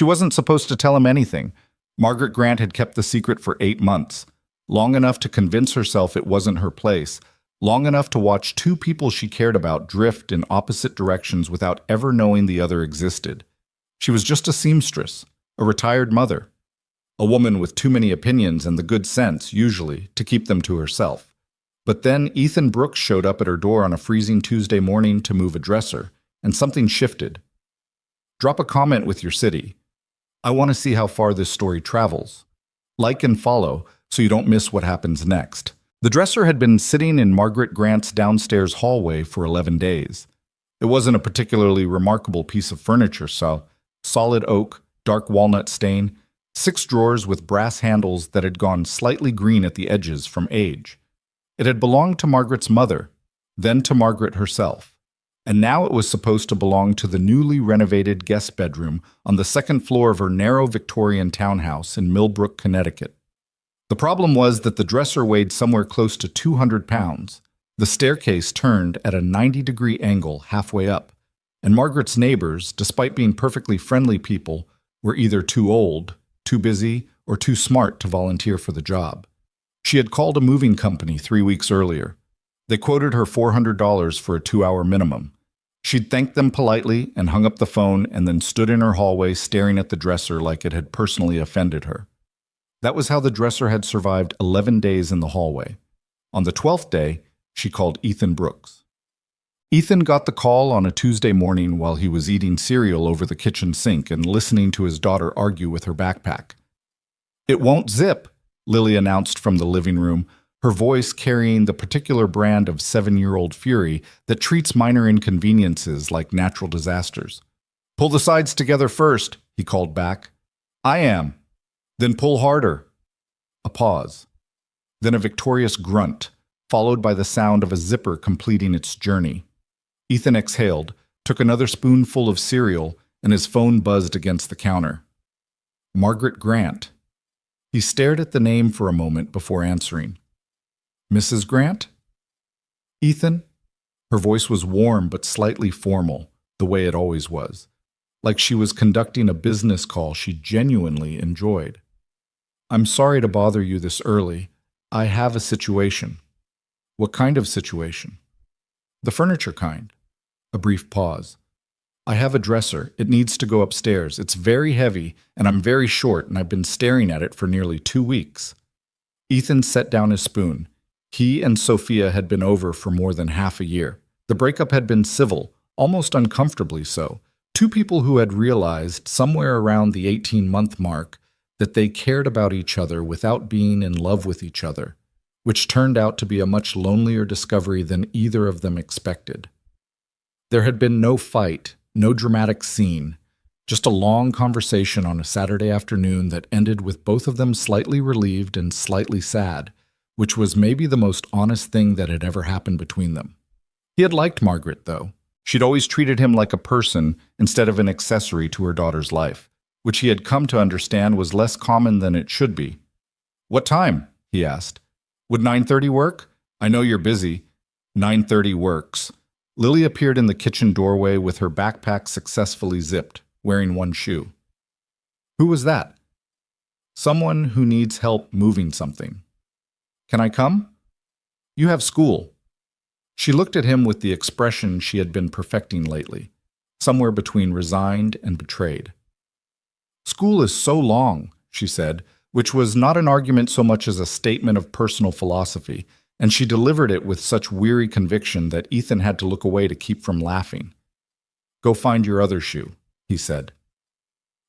She wasn't supposed to tell him anything. Margaret Grant had kept the secret for 8 months, long enough to convince herself it wasn't her place, long enough to watch two people she cared about drift in opposite directions without ever knowing the other existed. She was just a seamstress, a retired mother, a woman with too many opinions and the good sense, usually, to keep them to herself. But then Ethan Brooks showed up at her door on a freezing Tuesday morning to move a dresser, and something shifted. Drop a comment with your city. I want to see how far this story travels. Like and follow so you don't miss what happens next. The dresser had been sitting in Margaret Grant's downstairs hallway for 11 days. It wasn't a particularly remarkable piece of furniture, so solid oak, dark walnut stain, 6 drawers with brass handles that had gone slightly green at the edges from age. It had belonged to Margaret's mother, then to Margaret herself, and now it was supposed to belong to the newly renovated guest bedroom on the 2nd floor of her narrow Victorian townhouse in Millbrook, Connecticut. The problem was that the dresser weighed somewhere close to 200 pounds. The staircase turned at a 90-degree angle halfway up, and Margaret's neighbors, despite being perfectly friendly people, were either too old, too busy, or too smart to volunteer for the job. She had called a moving company 3 weeks earlier. They quoted her $400 for a 2-hour minimum. She'd thanked them politely and hung up the phone and then stood in her hallway staring at the dresser like it had personally offended her. That was how the dresser had survived 11 days in the hallway. On the 12th day, she called Ethan Brooks. Ethan got the call on a Tuesday morning while he was eating cereal over the kitchen sink and listening to his daughter argue with her backpack. "It won't zip," Lily announced from the living room, her voice carrying the particular brand of 7-year-old fury that treats minor inconveniences like natural disasters. "Pull the sides together first," he called back. "I am." "Then pull harder." A pause. Then a victorious grunt, followed by the sound of a zipper completing its journey. Ethan exhaled, took another spoonful of cereal, and his phone buzzed against the counter. Margaret Grant. He stared at the name for a moment before answering. "Mrs. Grant?" "Ethan?" Her voice was warm but slightly formal, the way it always was, like she was conducting a business call she genuinely enjoyed. "I'm sorry to bother you this early. I have a situation." "What kind of situation?" "The furniture kind." A brief pause. "I have a dresser. It needs to go upstairs. It's very heavy, and I'm very short, and I've been staring at it for nearly 2 weeks. Ethan set down his spoon. He and Sophia had been over for more than half a year. The breakup had been civil, almost uncomfortably so. 2 people who had realized, somewhere around the 18-month mark, that they cared about each other without being in love with each other, which turned out to be a much lonelier discovery than either of them expected. There had been no fight, no dramatic scene, just a long conversation on a Saturday afternoon that ended with both of them slightly relieved and slightly sad, which was maybe the most honest thing that had ever happened between them. He had liked Margaret, though. She'd always treated him like a person instead of an accessory to her daughter's life, which he had come to understand was less common than it should be. "What time?" he asked. "Would 9:30 work? I know you're busy." 9:30 works. Lily appeared in the kitchen doorway with her backpack successfully zipped, wearing one shoe. "Who was that?" "Someone who needs help moving something." "Can I come?" "You have school." She looked at him with the expression she had been perfecting lately, somewhere between resigned and betrayed. "School is so long," she said, which was not an argument so much as a statement of personal philosophy, and she delivered it with such weary conviction that Ethan had to look away to keep from laughing. "Go find your other shoe," he said.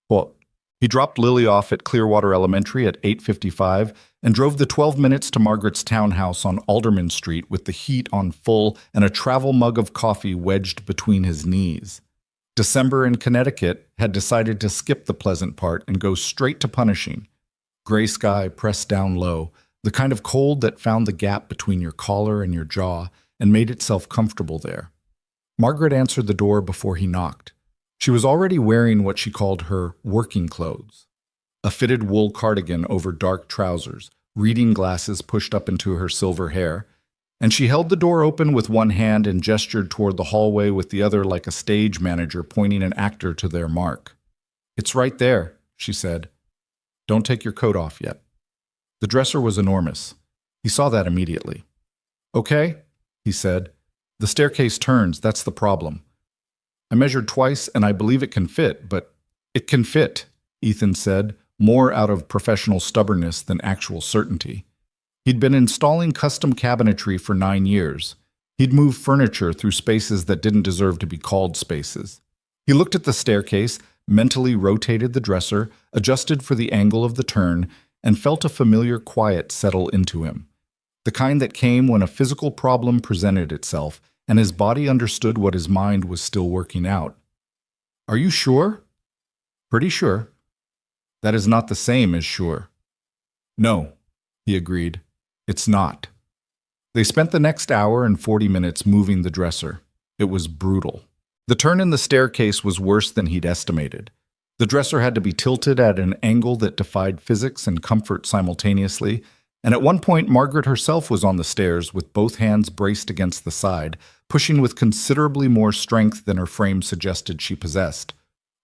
Well, he dropped Lily off at Clearwater Elementary at 8:55 and drove the 12 minutes to Margaret's townhouse on Alderman Street with the heat on full and a travel mug of coffee wedged between his knees. December in Connecticut had decided to skip the pleasant part and go straight to punishing. Gray sky pressed down low, the kind of cold that found the gap between your collar and your jaw and made itself comfortable there. Margaret answered the door before he knocked. She was already wearing what she called her working clothes. A fitted wool cardigan over dark trousers, reading glasses pushed up into her silver hair, and she held the door open with one hand and gestured toward the hallway with the other like a stage manager pointing an actor to their mark. It's right there, she said. Don't take your coat off yet. The dresser was enormous. He saw that immediately. Okay, he said. The staircase turns, that's the problem. I measured twice and I believe it can fit, but it can fit, Ethan said, more out of professional stubbornness than actual certainty. He'd been installing custom cabinetry for 9 years. He'd moved furniture through spaces that didn't deserve to be called spaces. He looked at the staircase, mentally rotated the dresser, adjusted for the angle of the turn, and felt a familiar quiet settle into him. The kind that came when a physical problem presented itself, and his body understood what his mind was still working out. Are you sure? Pretty sure. That is not the same as sure. No, he agreed. It's not. They spent the next hour and 40 minutes moving the dresser. It was brutal. The turn in the staircase was worse than he'd estimated. The dresser had to be tilted at an angle that defied physics and comfort simultaneously, and at one point Margaret herself was on the stairs with both hands braced against the side, pushing with considerably more strength than her frame suggested she possessed,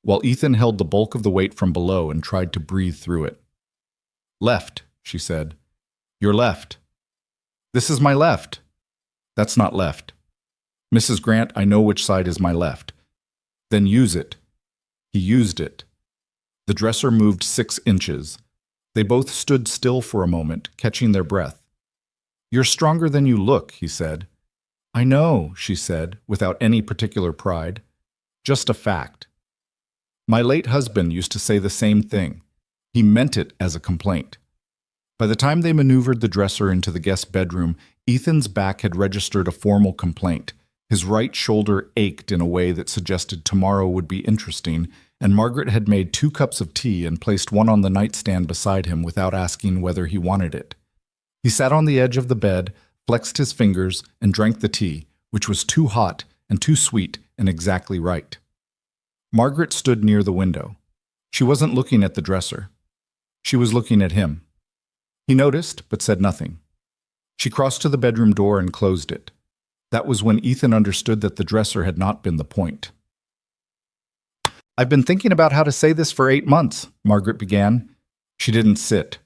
while Ethan held the bulk of the weight from below and tried to breathe through it. Left, she said. Your left. This is my left. That's not left. Mrs. Grant, I know which side is my left. Then use it. He used it. The dresser moved 6 inches. They both stood still for a moment, catching their breath. You're stronger than you look, he said. I know, she said, without any particular pride. Just a fact. My late husband used to say the same thing. He meant it as a complaint. By the time they maneuvered the dresser into the guest bedroom, Ethan's back had registered a formal complaint. His right shoulder ached in a way that suggested tomorrow would be interesting, and Margaret had made 2 cups of tea and placed one on the nightstand beside him without asking whether he wanted it. He sat on the edge of the bed, flexed his fingers, and drank the tea, which was too hot and too sweet and exactly right. Margaret stood near the window. She wasn't looking at the dresser. She was looking at him. He noticed, but said nothing. She crossed to the bedroom door and closed it. That was when Ethan understood that the dresser had not been the point. I've been thinking about how to say this for 8 months, Margaret began. She didn't sit.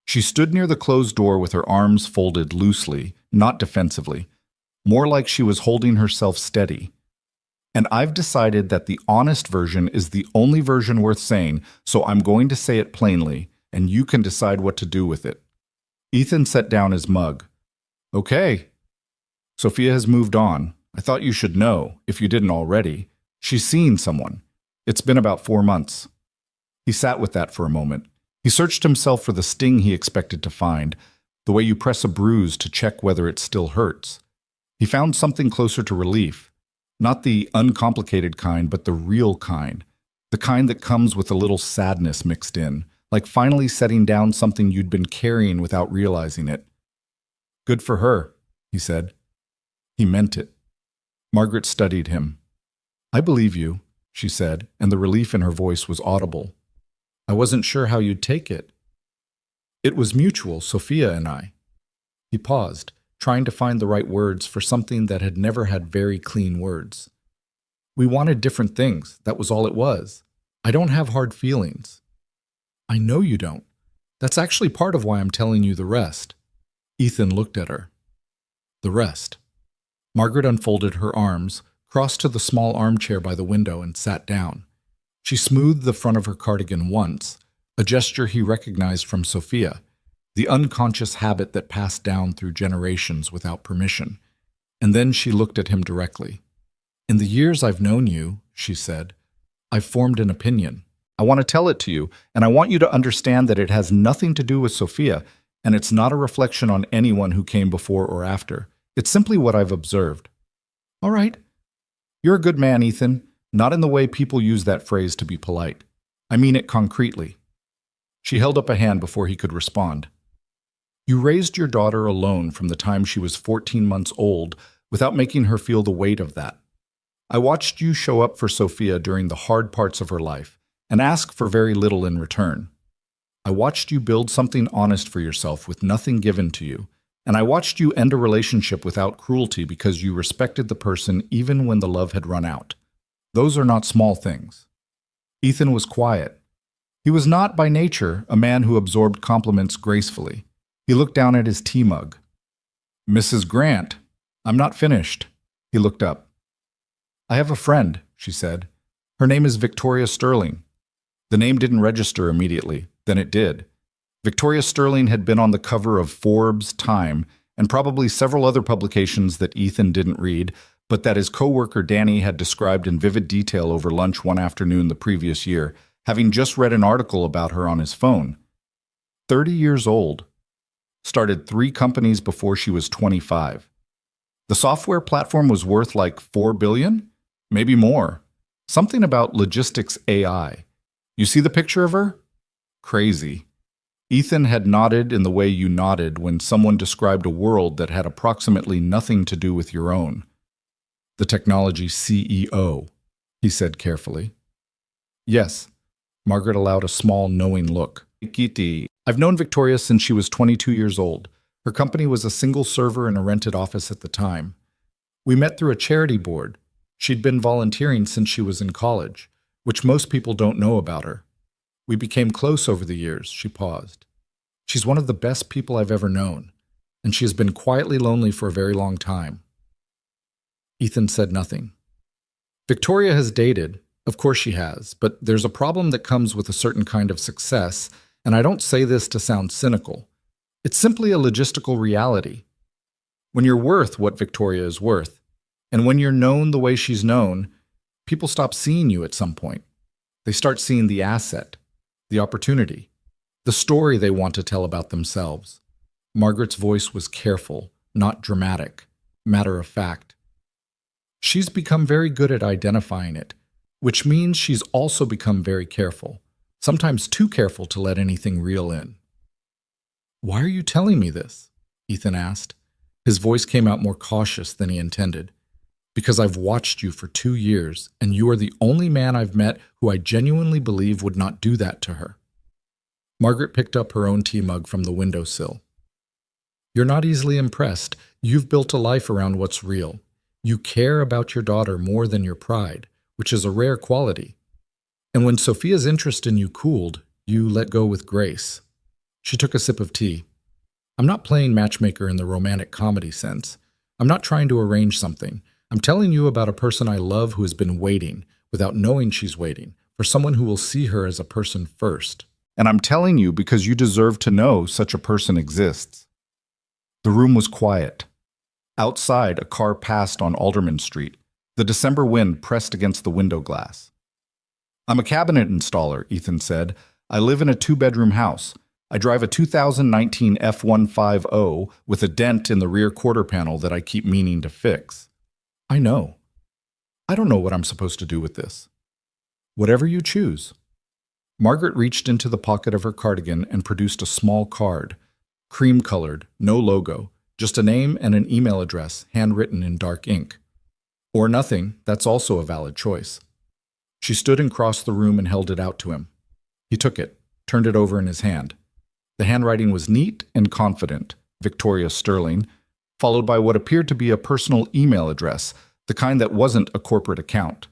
She stood near the closed door with her arms folded loosely, not defensively, more like she was holding herself steady. And I've decided that the honest version is the only version worth saying, so I'm going to say it plainly, and you can decide what to do with it. Ethan set down his mug. Okay. Sophia has moved on. I thought you should know, if you didn't already. She's seen someone. It's been about 4 months. He sat with that for a moment. He searched himself for the sting he expected to find, the way you press a bruise to check whether it still hurts. He found something closer to relief. Not the uncomplicated kind, but the real kind. The kind that comes with a little sadness mixed in, like finally setting down something you'd been carrying without realizing it. Good for her, he said. He meant it. Margaret studied him. I believe you, she said, and the relief in her voice was audible. I wasn't sure how you'd take it. It was mutual, Sophia and I. He paused, trying to find the right words for something that had never had very clean words. We wanted different things, that was all it was. I don't have hard feelings. I know you don't. That's actually part of why I'm telling you the rest. Ethan looked at her. The rest. Margaret unfolded her arms, crossed to the small armchair by the window, and sat down. She smoothed the front of her cardigan once, a gesture he recognized from Sophia, the unconscious habit that passed down through generations without permission. And then she looked at him directly. In the years I've known you, she said, I've formed an opinion. I want to tell it to you, and I want you to understand that it has nothing to do with Sophia, and it's not a reflection on anyone who came before or after. It's simply what I've observed. All right. You're a good man, Ethan, not in the way people use that phrase to be polite. I mean it concretely. She held up a hand before he could respond. You raised your daughter alone from the time she was 14 months old without making her feel the weight of that. I watched you show up for Sophia during the hard parts of her life and ask for very little in return. I watched you build something honest for yourself with nothing given to you, and I watched you end a relationship without cruelty because you respected the person even when the love had run out. Those are not small things. Ethan was quiet. He was not, by nature, a man who absorbed compliments gracefully. He looked down at his tea mug. Mrs. Grant, I'm not finished. He looked up. I have a friend, she said. Her name is Victoria Sterling. The name didn't register immediately. Then it did. Victoria Sterling had been on the cover of Forbes, Time, and probably several other publications that Ethan didn't read, but that his coworker Danny had described in vivid detail over lunch one afternoon the previous year, having just read an article about her on his phone. 30 years old. Started 3 companies before she was 25. The software platform was worth like $4 billion? Maybe more. Something about logistics AI. You see the picture of her? Crazy. Ethan had nodded in the way you nodded when someone described a world that had approximately nothing to do with your own. The technology CEO, he said carefully. Yes. Margaret allowed a small, knowing look. Kitty, I've known Victoria since she was 22 years old. Her company was a single server in a rented office at the time. We met through a charity board. She'd been volunteering since she was in college, which most people don't know about her. We became close over the years, she paused. She's one of the best people I've ever known, and she has been quietly lonely for a very long time. Ethan said nothing. Victoria has dated. Of course she has, but there's a problem that comes with a certain kind of success, and I don't say this to sound cynical. It's simply a logistical reality. When you're worth what Victoria is worth, and when you're known the way she's known, people stop seeing you at some point. They start seeing the asset, the opportunity, the story they want to tell about themselves. Margaret's voice was careful, not dramatic, matter of fact. She's become very good at identifying it, which means she's also become very careful, sometimes too careful to let anything real in. Why are you telling me this? Ethan asked. His voice came out more cautious than he intended. Because I've watched you for 2 years, and you are the only man I've met who I genuinely believe would not do that to her. Margaret picked up her own tea mug from the windowsill. You're not easily impressed. You've built a life around what's real. You care about your daughter more than your pride, which is a rare quality. And when Sophia's interest in you cooled, you let go with grace. She took a sip of tea. I'm not playing matchmaker in the romantic comedy sense. I'm not trying to arrange something. I'm telling you about a person I love who has been waiting, without knowing she's waiting, for someone who will see her as a person first. And I'm telling you because you deserve to know such a person exists. The room was quiet. Outside, a car passed on Alderman Street. The December wind pressed against the window glass. I'm a cabinet installer, Ethan said. I live in a 2-bedroom house. I drive a 2019 F150 with a dent in the rear quarter panel that I keep meaning to fix. I know. I don't know what I'm supposed to do with this. Whatever you choose. Margaret reached into the pocket of her cardigan and produced a small card. Cream-colored, no logo, just a name and an email address handwritten in dark ink. Or nothing, that's also a valid choice. She stood and crossed the room and held it out to him. He took it, turned it over in his hand. The handwriting was neat and confident, Victoria Sterling, followed by what appeared to be a personal email address, the kind that wasn't a corporate account.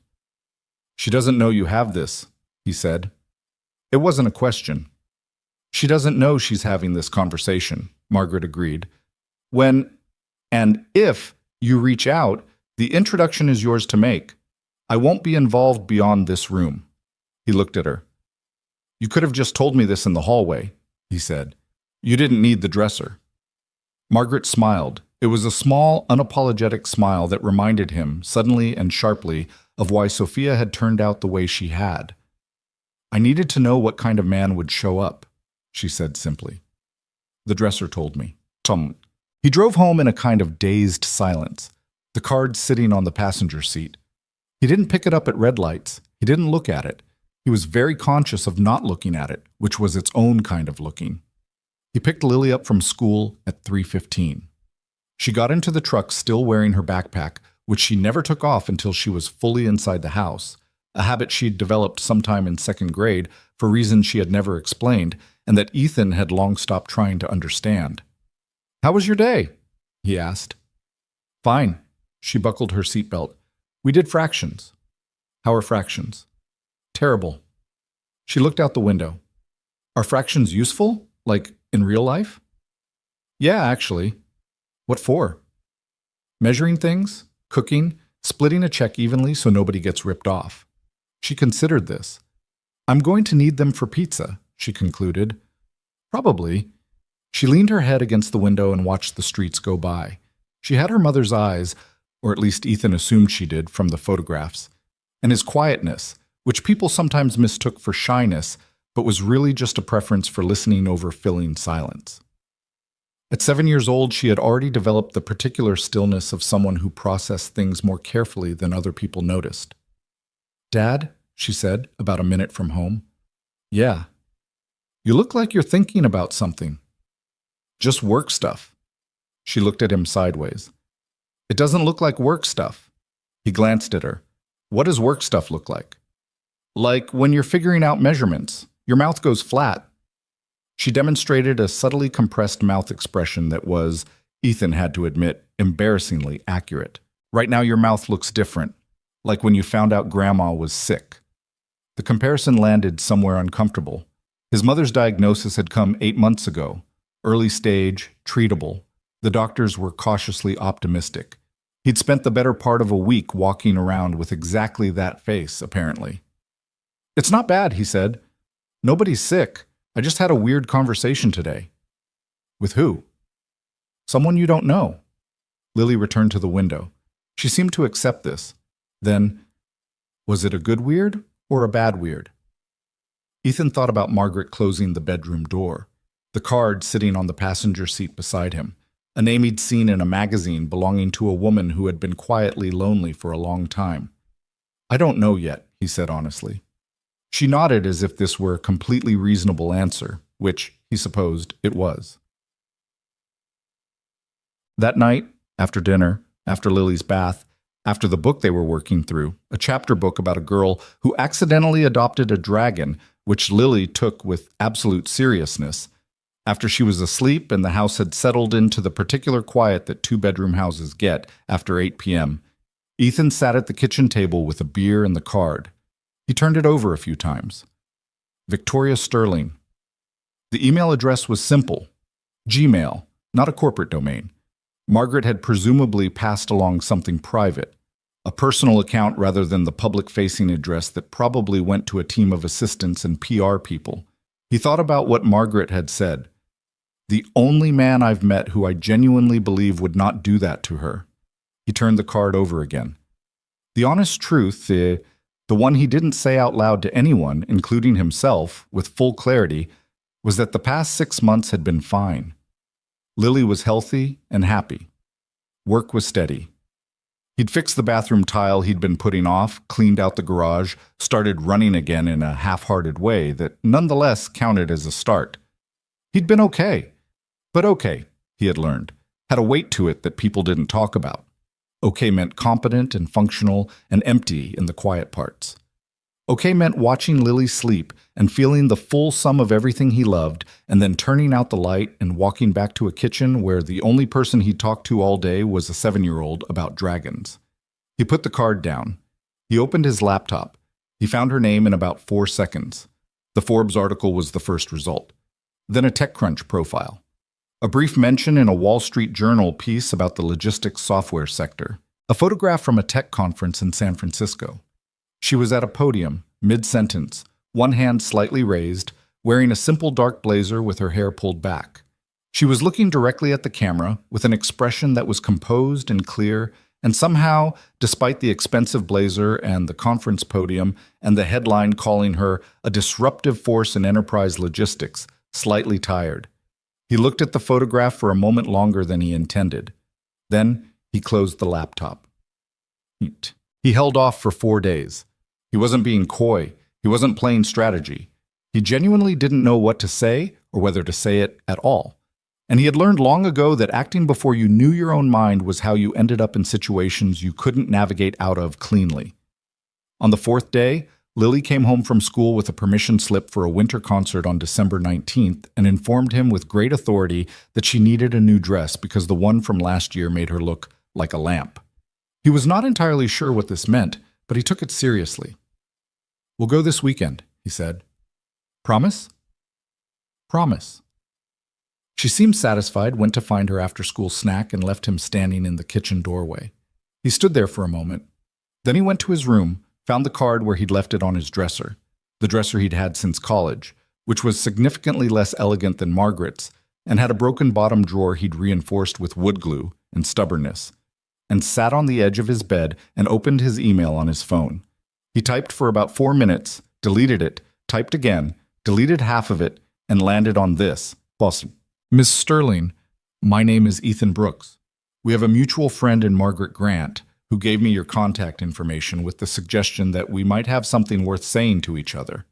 She doesn't know you have this, he said. It wasn't a question. She doesn't know she's having this conversation, Margaret agreed. When, and if, you reach out, the introduction is yours to make. I won't be involved beyond this room. He looked at her. You could have just told me this in the hallway, he said. You didn't need the dresser. Margaret smiled. It was a small, unapologetic smile that reminded him, suddenly and sharply, of why Sophia had turned out the way she had. I needed to know what kind of man would show up, she said simply. The dresser told me. Tom. He drove home in a kind of dazed silence, the card sitting on the passenger seat. He didn't pick it up at red lights. He didn't look at it. He was very conscious of not looking at it, which was its own kind of looking. He picked Lily up from school at 3:15. She got into the truck still wearing her backpack, which she never took off until she was fully inside the house, a habit she'd developed sometime in 2nd grade for reasons she had never explained and that Ethan had long stopped trying to understand. How was your day? He asked. Fine. She buckled her seatbelt. We did fractions. How are fractions? Terrible. She looked out the window. Are fractions useful? Like in real life? Yeah, actually. What for? Measuring things, cooking, splitting a check evenly so nobody gets ripped off. She considered this. I'm going to need them for pizza, she concluded. Probably. She leaned her head against the window and watched the streets go by. She had her mother's eyes, or at least Ethan assumed she did from the photographs, and his quietness, which people sometimes mistook for shyness, but was really just a preference for listening over filling silence. At 7 years old, she had already developed the particular stillness of someone who processed things more carefully than other people noticed. Dad, she said, about a minute from home. Yeah. You look like you're thinking about something. Just work stuff. She looked at him sideways. It doesn't look like work stuff. He glanced at her. What does work stuff look like? Like when you're figuring out measurements. Your mouth goes flat. She demonstrated a subtly compressed mouth expression that was, Ethan had to admit, embarrassingly accurate. Right now your mouth looks different, like when you found out Grandma was sick. The comparison landed somewhere uncomfortable. His mother's diagnosis had come 8 months ago. Early stage, treatable. The doctors were cautiously optimistic. He'd spent the better part of a week walking around with exactly that face, apparently. It's not bad, he said. Nobody's sick. I just had a weird conversation today. With who? Someone you don't know. Lily returned to the window. She seemed to accept this. Then, was it a good weird or a bad weird? Ethan thought about Margaret closing the bedroom door, the card sitting on the passenger seat beside him, a name he'd seen in a magazine belonging to a woman who had been quietly lonely for a long time. I don't know yet, he said honestly. She nodded as if this were a completely reasonable answer, which, he supposed, it was. That night, after dinner, after Lily's bath, after the book they were working through, a chapter book about a girl who accidentally adopted a dragon, which Lily took with absolute seriousness, after she was asleep and the house had settled into the particular quiet that two-bedroom houses get after 8 p.m., Ethan sat at the kitchen table with a beer and the card. He turned it over a few times. Victoria Sterling. The email address was simple. Gmail, not a corporate domain. Margaret had presumably passed along something private, a personal account rather than the public-facing address that probably went to a team of assistants and PR people. He thought about what Margaret had said. The only man I've met who I genuinely believe would not do that to her. He turned the card over again. The honest truth, the one he didn't say out loud to anyone, including himself, with full clarity, was that the past 6 months had been fine. Lily was healthy and happy. Work was steady. He'd fixed the bathroom tile he'd been putting off, cleaned out the garage, started running again in a half-hearted way that nonetheless counted as a start. He'd been okay. But okay, he had learned, had a weight to it that people didn't talk about. Okay meant competent and functional and empty in the quiet parts. Okay meant watching Lily sleep and feeling the full sum of everything he loved and then turning out the light and walking back to a kitchen where the only person he talked to all day was a 7-year-old about dragons. He put the card down. He opened his laptop. He found her name in about 4 seconds. The Forbes article was the first result. Then a TechCrunch profile. A brief mention in a Wall Street Journal piece about the logistics software sector. A photograph from a tech conference in San Francisco. She was at a podium, mid-sentence, one hand slightly raised, wearing a simple dark blazer with her hair pulled back. She was looking directly at the camera with an expression that was composed and clear, and somehow, despite the expensive blazer and the conference podium and the headline calling her a disruptive force in enterprise logistics, slightly tired. He looked at the photograph for a moment longer than he intended. Then he closed the laptop. He held off for 4 days. He wasn't being coy. He wasn't playing strategy. He genuinely didn't know what to say or whether to say it at all. And he had learned long ago that acting before you knew your own mind was how you ended up in situations you couldn't navigate out of cleanly. On the 4th day, Lily came home from school with a permission slip for a winter concert on December 19th and informed him with great authority that she needed a new dress because the one from last year made her look like a lamp. He was not entirely sure what this meant, but he took it seriously. We'll go this weekend, he said. Promise? Promise. She seemed satisfied, went to find her after-school snack, and left him standing in the kitchen doorway. He stood there for a moment. Then he went to his room, found the card where he'd left it on his dresser, the dresser he'd had since college, which was significantly less elegant than Margaret's, and had a broken bottom drawer he'd reinforced with wood glue and stubbornness, and sat on the edge of his bed and opened his email on his phone. He typed for about 4 minutes, deleted it, typed again, deleted half of it, and landed on this. Boss, Miss Sterling, my name is Ethan Brooks. We have a mutual friend in Margaret Grant who gave me your contact information with the suggestion that we might have something worth saying to each other.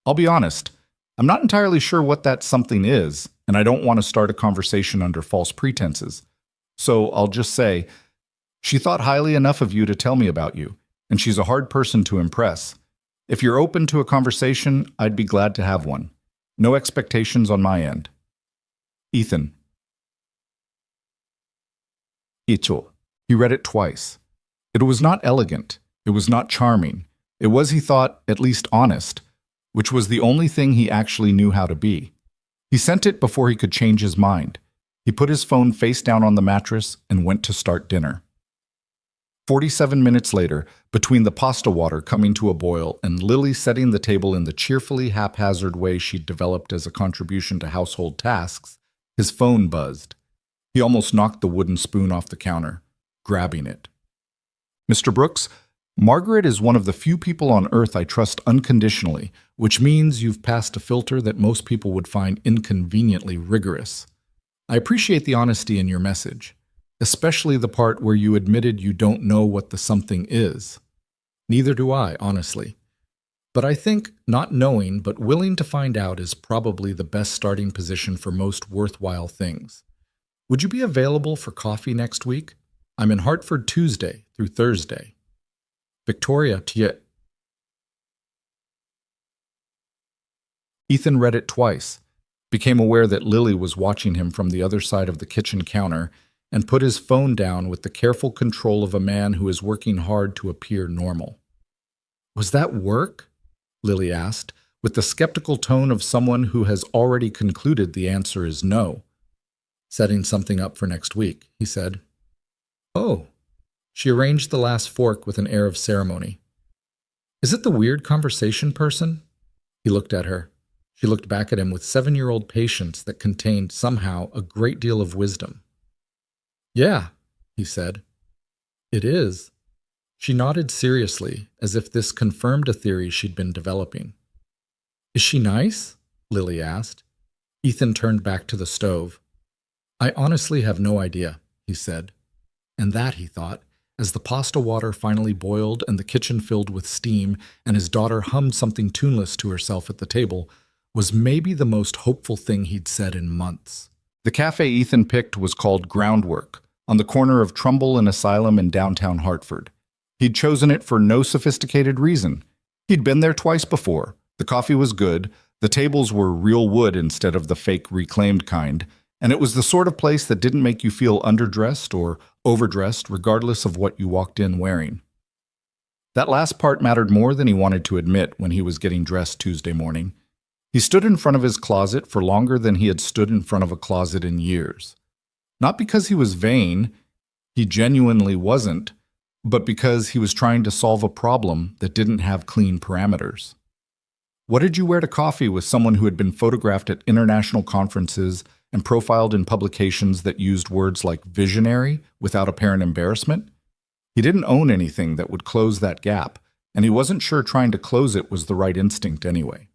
I'll be honest, I'm not entirely sure what that something is, and I don't want to start a conversation under false pretenses. So I'll just say, she thought highly enough of you to tell me about you, and she's a hard person to impress. If you're open to a conversation, I'd be glad to have one. No expectations on my end. Ethan. Icho. He read it twice. It was not elegant. It was not charming. It was, he thought, at least honest, which was the only thing he actually knew how to be. He sent it before he could change his mind. He put his phone face down on the mattress and went to start dinner. 47 minutes later, between the pasta water coming to a boil and Lily setting the table in the cheerfully haphazard way she'd developed as a contribution to household tasks, his phone buzzed. He almost knocked the wooden spoon off the counter, grabbing it. Mr. Brooks, Margaret is one of the few people on earth I trust unconditionally, which means you've passed a filter that most people would find inconveniently rigorous. I appreciate the honesty in your message, especially the part where you admitted you don't know what the something is. Neither do I, honestly. But I think not knowing but willing to find out is probably the best starting position for most worthwhile things. Would you be available for coffee next week? I'm in Hartford Tuesday through Thursday. Victoria, Ethan read it twice, became aware that Lily was watching him from the other side of the kitchen counter, and put his phone down with the careful control of a man who is working hard to appear normal. Was that work? Lily asked, with the skeptical tone of someone who has already concluded the answer is no. Setting something up for next week, he said. Oh. She arranged the last fork with an air of ceremony. Is it the weird conversation person? He looked at her. She looked back at him with 7-year-old patience that contained somehow a great deal of wisdom. Yeah, he said. It is. She nodded seriously, as if this confirmed a theory she'd been developing. Is she nice? Lily asked. Ethan turned back to the stove. I honestly have no idea, he said. And that, he thought, as the pasta water finally boiled and the kitchen filled with steam and his daughter hummed something tuneless to herself at the table, was maybe the most hopeful thing he'd said in months. The cafe Ethan picked was called Groundwork, on the corner of Trumbull and Asylum in downtown Hartford. He'd chosen it for no sophisticated reason. He'd been there twice before. The coffee was good, the tables were real wood instead of the fake reclaimed kind, and it was the sort of place that didn't make you feel underdressed or overdressed regardless of what you walked in wearing. That last part mattered more than he wanted to admit when he was getting dressed Tuesday morning. He stood in front of his closet for longer than he had stood in front of a closet in years. Not because he was vain, he genuinely wasn't, but because he was trying to solve a problem that didn't have clean parameters. What did you wear to coffee with someone who had been photographed at international conferences and profiled in publications that used words like visionary without apparent embarrassment? He didn't own anything that would close that gap, and he wasn't sure trying to close it was the right instinct anyway.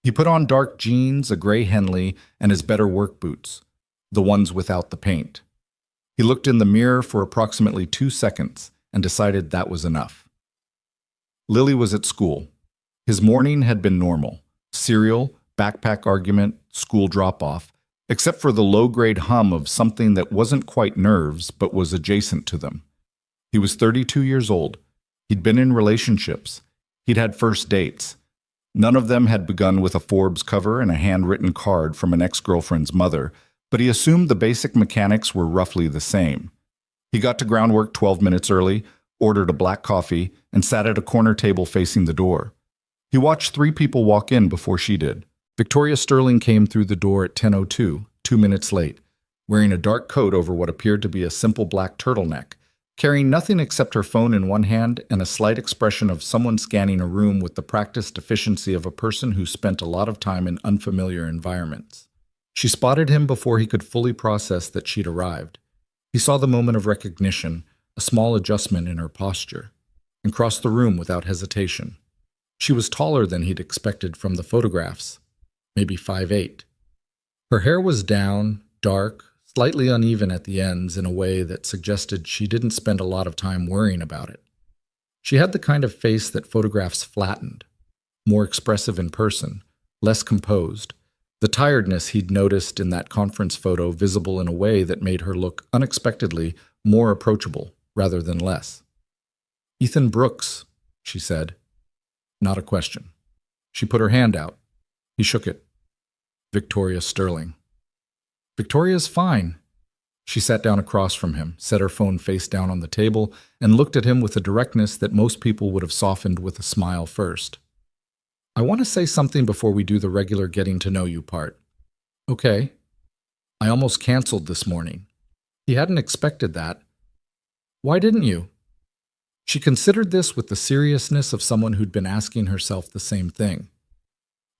He put on dark jeans, a gray Henley, and his better work boots, the ones without the paint. He looked in the mirror for approximately 2 seconds and decided that was enough. Lily was at school. His morning had been normal. Cereal, backpack argument, school drop-off, except for the low-grade hum of something that wasn't quite nerves but was adjacent to them. He was 32 years old. He'd been in relationships. He'd had first dates. None of them had begun with a Forbes cover and a handwritten card from an ex-girlfriend's mother, but he assumed the basic mechanics were roughly the same. He got to Groundwork 12 minutes early, ordered a black coffee, and sat at a corner table facing the door. He watched 3 people walk in before she did. Victoria Sterling came through the door at 10:02, 2 minutes late, wearing a dark coat over what appeared to be a simple black turtleneck, carrying nothing except her phone in one hand and a slight expression of someone scanning a room with the practiced efficiency of a person who spent a lot of time in unfamiliar environments. She spotted him before he could fully process that she'd arrived. He saw the moment of recognition, a small adjustment in her posture, and crossed the room without hesitation. She was taller than he'd expected from the photographs, maybe 5'8". Her hair was down, dark, slightly uneven at the ends in a way that suggested she didn't spend a lot of time worrying about it. She had the kind of face that photographs flattened, more expressive in person, less composed, the tiredness he'd noticed in that conference photo visible in a way that made her look unexpectedly more approachable rather than less. "Ethan Brooks," she said. Not a question. She put her hand out. He shook it. "Victoria Sterling." "Victoria's fine." She sat down across from him, set her phone face down on the table, and looked at him with a directness that most people would have softened with a smile first. "I want to say something before we do the regular getting to know you part." "Okay." "I almost canceled this morning." He hadn't expected that. "Why didn't you?" She considered this with the seriousness of someone who'd been asking herself the same thing.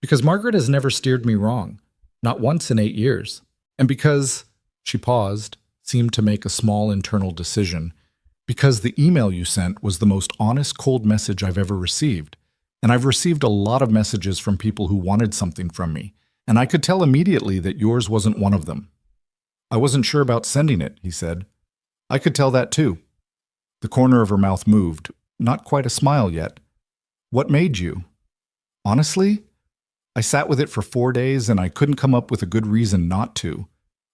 "Because Margaret has never steered me wrong, not once in 8 years. And because," she paused, seemed to make a small internal decision, "because the email you sent was the most honest cold message I've ever received. And I've received a lot of messages from people who wanted something from me, and I could tell immediately that yours wasn't one of them." "I wasn't sure about sending it," he said. "I could tell that too." The corner of her mouth moved, not quite a smile yet. "What made you?" "Honestly, I sat with it for 4 days and I couldn't come up with a good reason not to,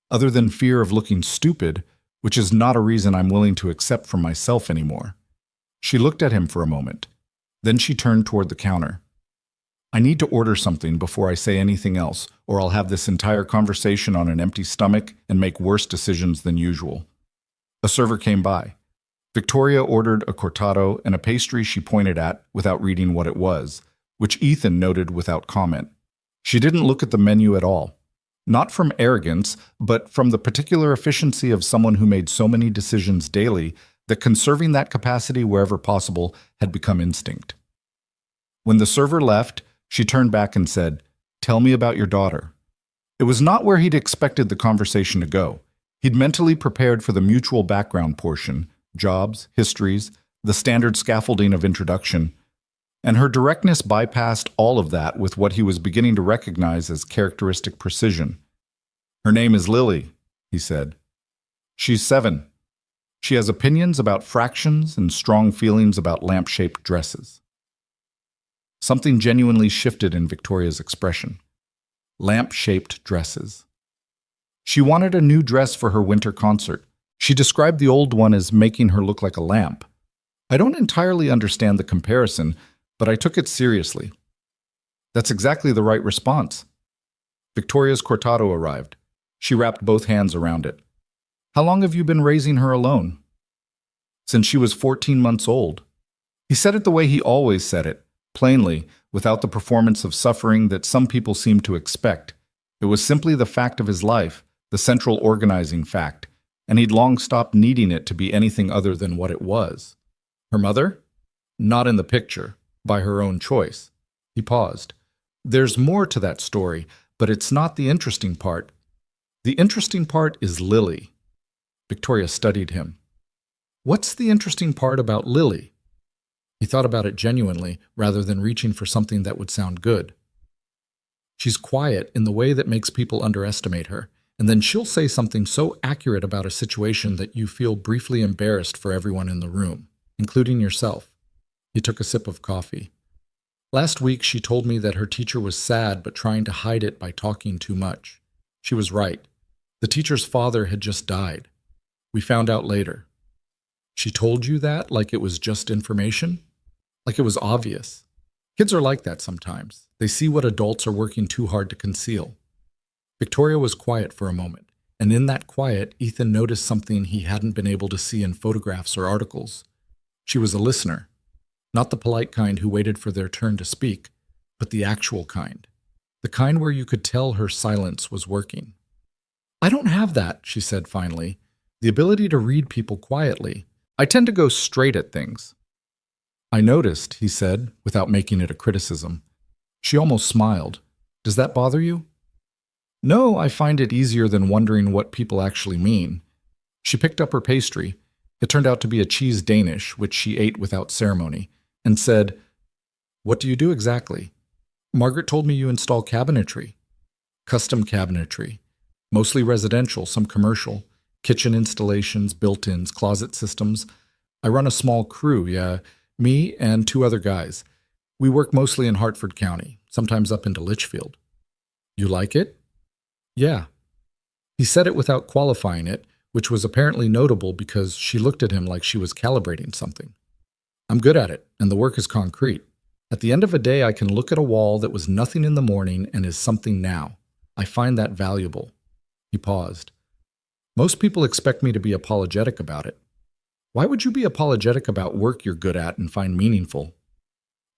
other than fear of looking stupid, which is not a reason I'm willing to accept for myself anymore." She looked at him for a moment. Then she turned toward the counter. "I need to order something before I say anything else, or I'll have this entire conversation on an empty stomach and make worse decisions than usual." A server came by. Victoria ordered a cortado and a pastry she pointed at without reading what it was, which Ethan noted without comment. She didn't look at the menu at all. Not from arrogance, but from the particular efficiency of someone who made so many decisions daily that conserving that capacity wherever possible had become instinct. When the server left, she turned back and said, "Tell me about your daughter." It was not where he'd expected the conversation to go. He'd mentally prepared for the mutual background portion, jobs, histories, the standard scaffolding of introduction, and her directness bypassed all of that with what he was beginning to recognize as characteristic precision. "Her name is Lily," he said. "She's 7. She has opinions about fractions and strong feelings about lamp-shaped dresses." Something genuinely shifted in Victoria's expression. Lamp-shaped dresses. She wanted a new dress for her winter concert. She described the old one as making her look like a lamp. I don't entirely understand the comparison, but I took it seriously. That's exactly the right response. Victoria's cortado arrived. She wrapped both hands around it. "How long have you been raising her alone?" "Since she was 14 months old." He said it the way he always said it, plainly, without the performance of suffering that some people seem to expect. It was simply the fact of his life, the central organizing fact, and he'd long stopped needing it to be anything other than what it was. Her mother? Not in the picture, by her own choice. He paused. There's more to that story, but it's not the interesting part. The interesting part is Lily. Victoria studied him. What's the interesting part about Lily? He thought about it genuinely, rather than reaching for something that would sound good. She's quiet in the way that makes people underestimate her, and then she'll say something so accurate about a situation that you feel briefly embarrassed for everyone in the room, including yourself. He took a sip of coffee. Last week she told me that her teacher was sad but trying to hide it by talking too much. She was right. The teacher's father had just died. We found out later. She told you that like it was just information? Like it was obvious. Kids are like that sometimes. They see what adults are working too hard to conceal. Victoria was quiet for a moment, and in that quiet, Ethan noticed something he hadn't been able to see in photographs or articles. She was a listener. Not the polite kind who waited for their turn to speak, but the actual kind. The kind where you could tell her silence was working. I don't have that, she said finally. The ability to read people quietly. I tend to go straight at things. I noticed, he said, without making it a criticism. She almost smiled. Does that bother you? No, I find it easier than wondering what people actually mean. She picked up her pastry. It turned out to be a cheese Danish, which she ate without ceremony, and said, What do you do exactly? Margaret told me you install cabinetry. Custom cabinetry. Mostly residential, some commercial. Kitchen installations, built-ins, closet systems. I run a small crew, yeah, me and 2 other guys. We work mostly in Hartford County, sometimes up into Litchfield. You like it? Yeah. He said it without qualifying it, which was apparently notable because she looked at him like she was calibrating something. I'm good at it, and the work is concrete. At the end of a day, I can look at a wall that was nothing in the morning and is something now. I find that valuable. He paused. Most people expect me to be apologetic about it. Why would you be apologetic about work you're good at and find meaningful?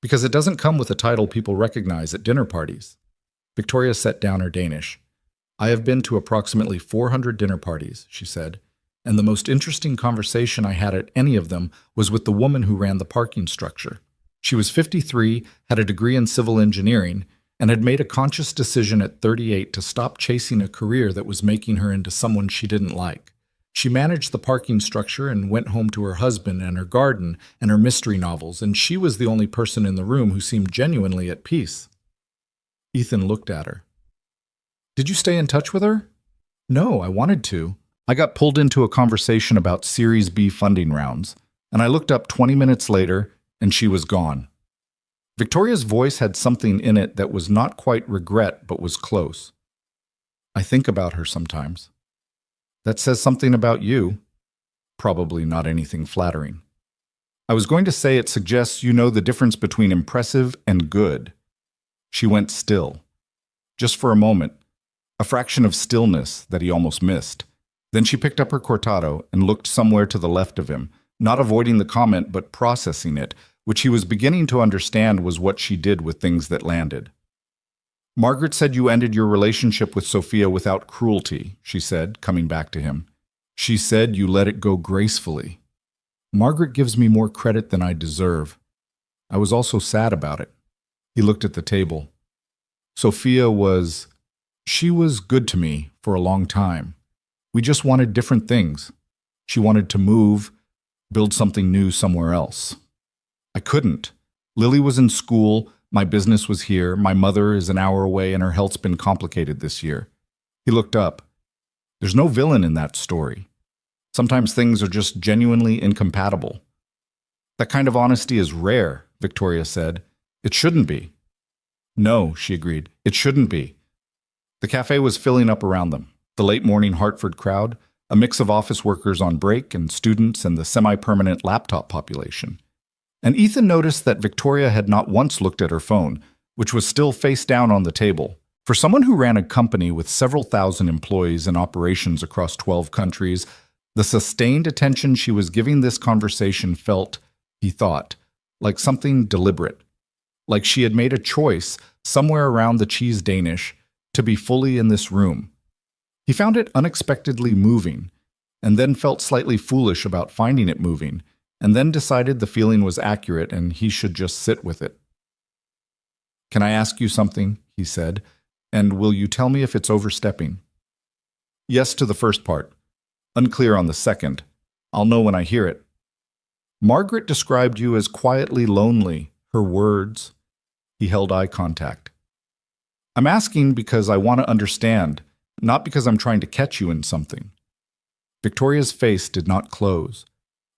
Because it doesn't come with a title people recognize at dinner parties. Victoria set down her Danish. I have been to approximately 400 dinner parties, she said, and the most interesting conversation I had at any of them was with the woman who ran the parking structure. She was 53, had a degree in civil engineering, and had made a conscious decision at 38 to stop chasing a career that was making her into someone she didn't like. She managed the parking structure and went home to her husband and her garden and her mystery novels, and she was the only person in the room who seemed genuinely at peace. Ethan looked at her. Did you stay in touch with her? No, I wanted to. I got pulled into a conversation about Series B funding rounds, and I looked up 20 minutes later, and she was gone. Victoria's voice had something in it that was not quite regret, but was close. I think about her sometimes. That says something about you. Probably not anything flattering. I was going to say it suggests you know the difference between impressive and good. She went still. Just for a moment. A fraction of stillness that he almost missed. Then she picked up her cortado and looked somewhere to the left of him, not avoiding the comment but processing it, which he was beginning to understand was what she did with things that landed. Margaret said you ended your relationship with Sophia without cruelty, she said, coming back to him. She said you let it go gracefully. Margaret gives me more credit than I deserve. I was also sad about it. He looked at the table. Sophia was... She was good to me for a long time. We just wanted different things. She wanted to move, build something new somewhere else. I couldn't. Lily was in school, my business was here, my mother is an hour away, and her health's been complicated this year. He looked up. There's no villain in that story. Sometimes things are just genuinely incompatible. That kind of honesty is rare, Victoria said. It shouldn't be. No, she agreed. It shouldn't be. The cafe was filling up around them. The late-morning Hartford crowd, a mix of office workers on break and students and the semi-permanent laptop population. And Ethan noticed that Victoria had not once looked at her phone, which was still face down on the table. For someone who ran a company with several thousand employees and operations across 12 countries, the sustained attention she was giving this conversation felt, he thought, like something deliberate. Like she had made a choice, somewhere around the cheese Danish, to be fully in this room. He found it unexpectedly moving, and then felt slightly foolish about finding it moving, and then decided the feeling was accurate and he should just sit with it. Can I ask you something? He said, and will you tell me if it's overstepping? Yes to the first part. Unclear on the second. I'll know when I hear it. Margaret described you as quietly lonely, her words. He held eye contact. I'm asking because I want to understand, not because I'm trying to catch you in something. Victoria's face did not close.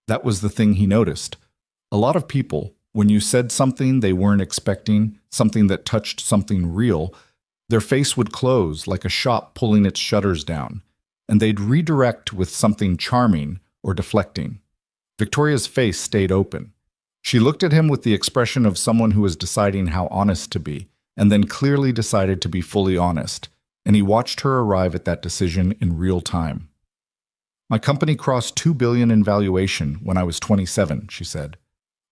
That was the thing he noticed. A lot of people, when you said something they weren't expecting, something that touched something real, their face would close like a shop pulling its shutters down, and they'd redirect with something charming or deflecting. Victoria's face stayed open. She looked at him with the expression of someone who was deciding how honest to be, and then clearly decided to be fully honest, and he watched her arrive at that decision in real time. My company crossed $2 billion in valuation when I was 27, she said.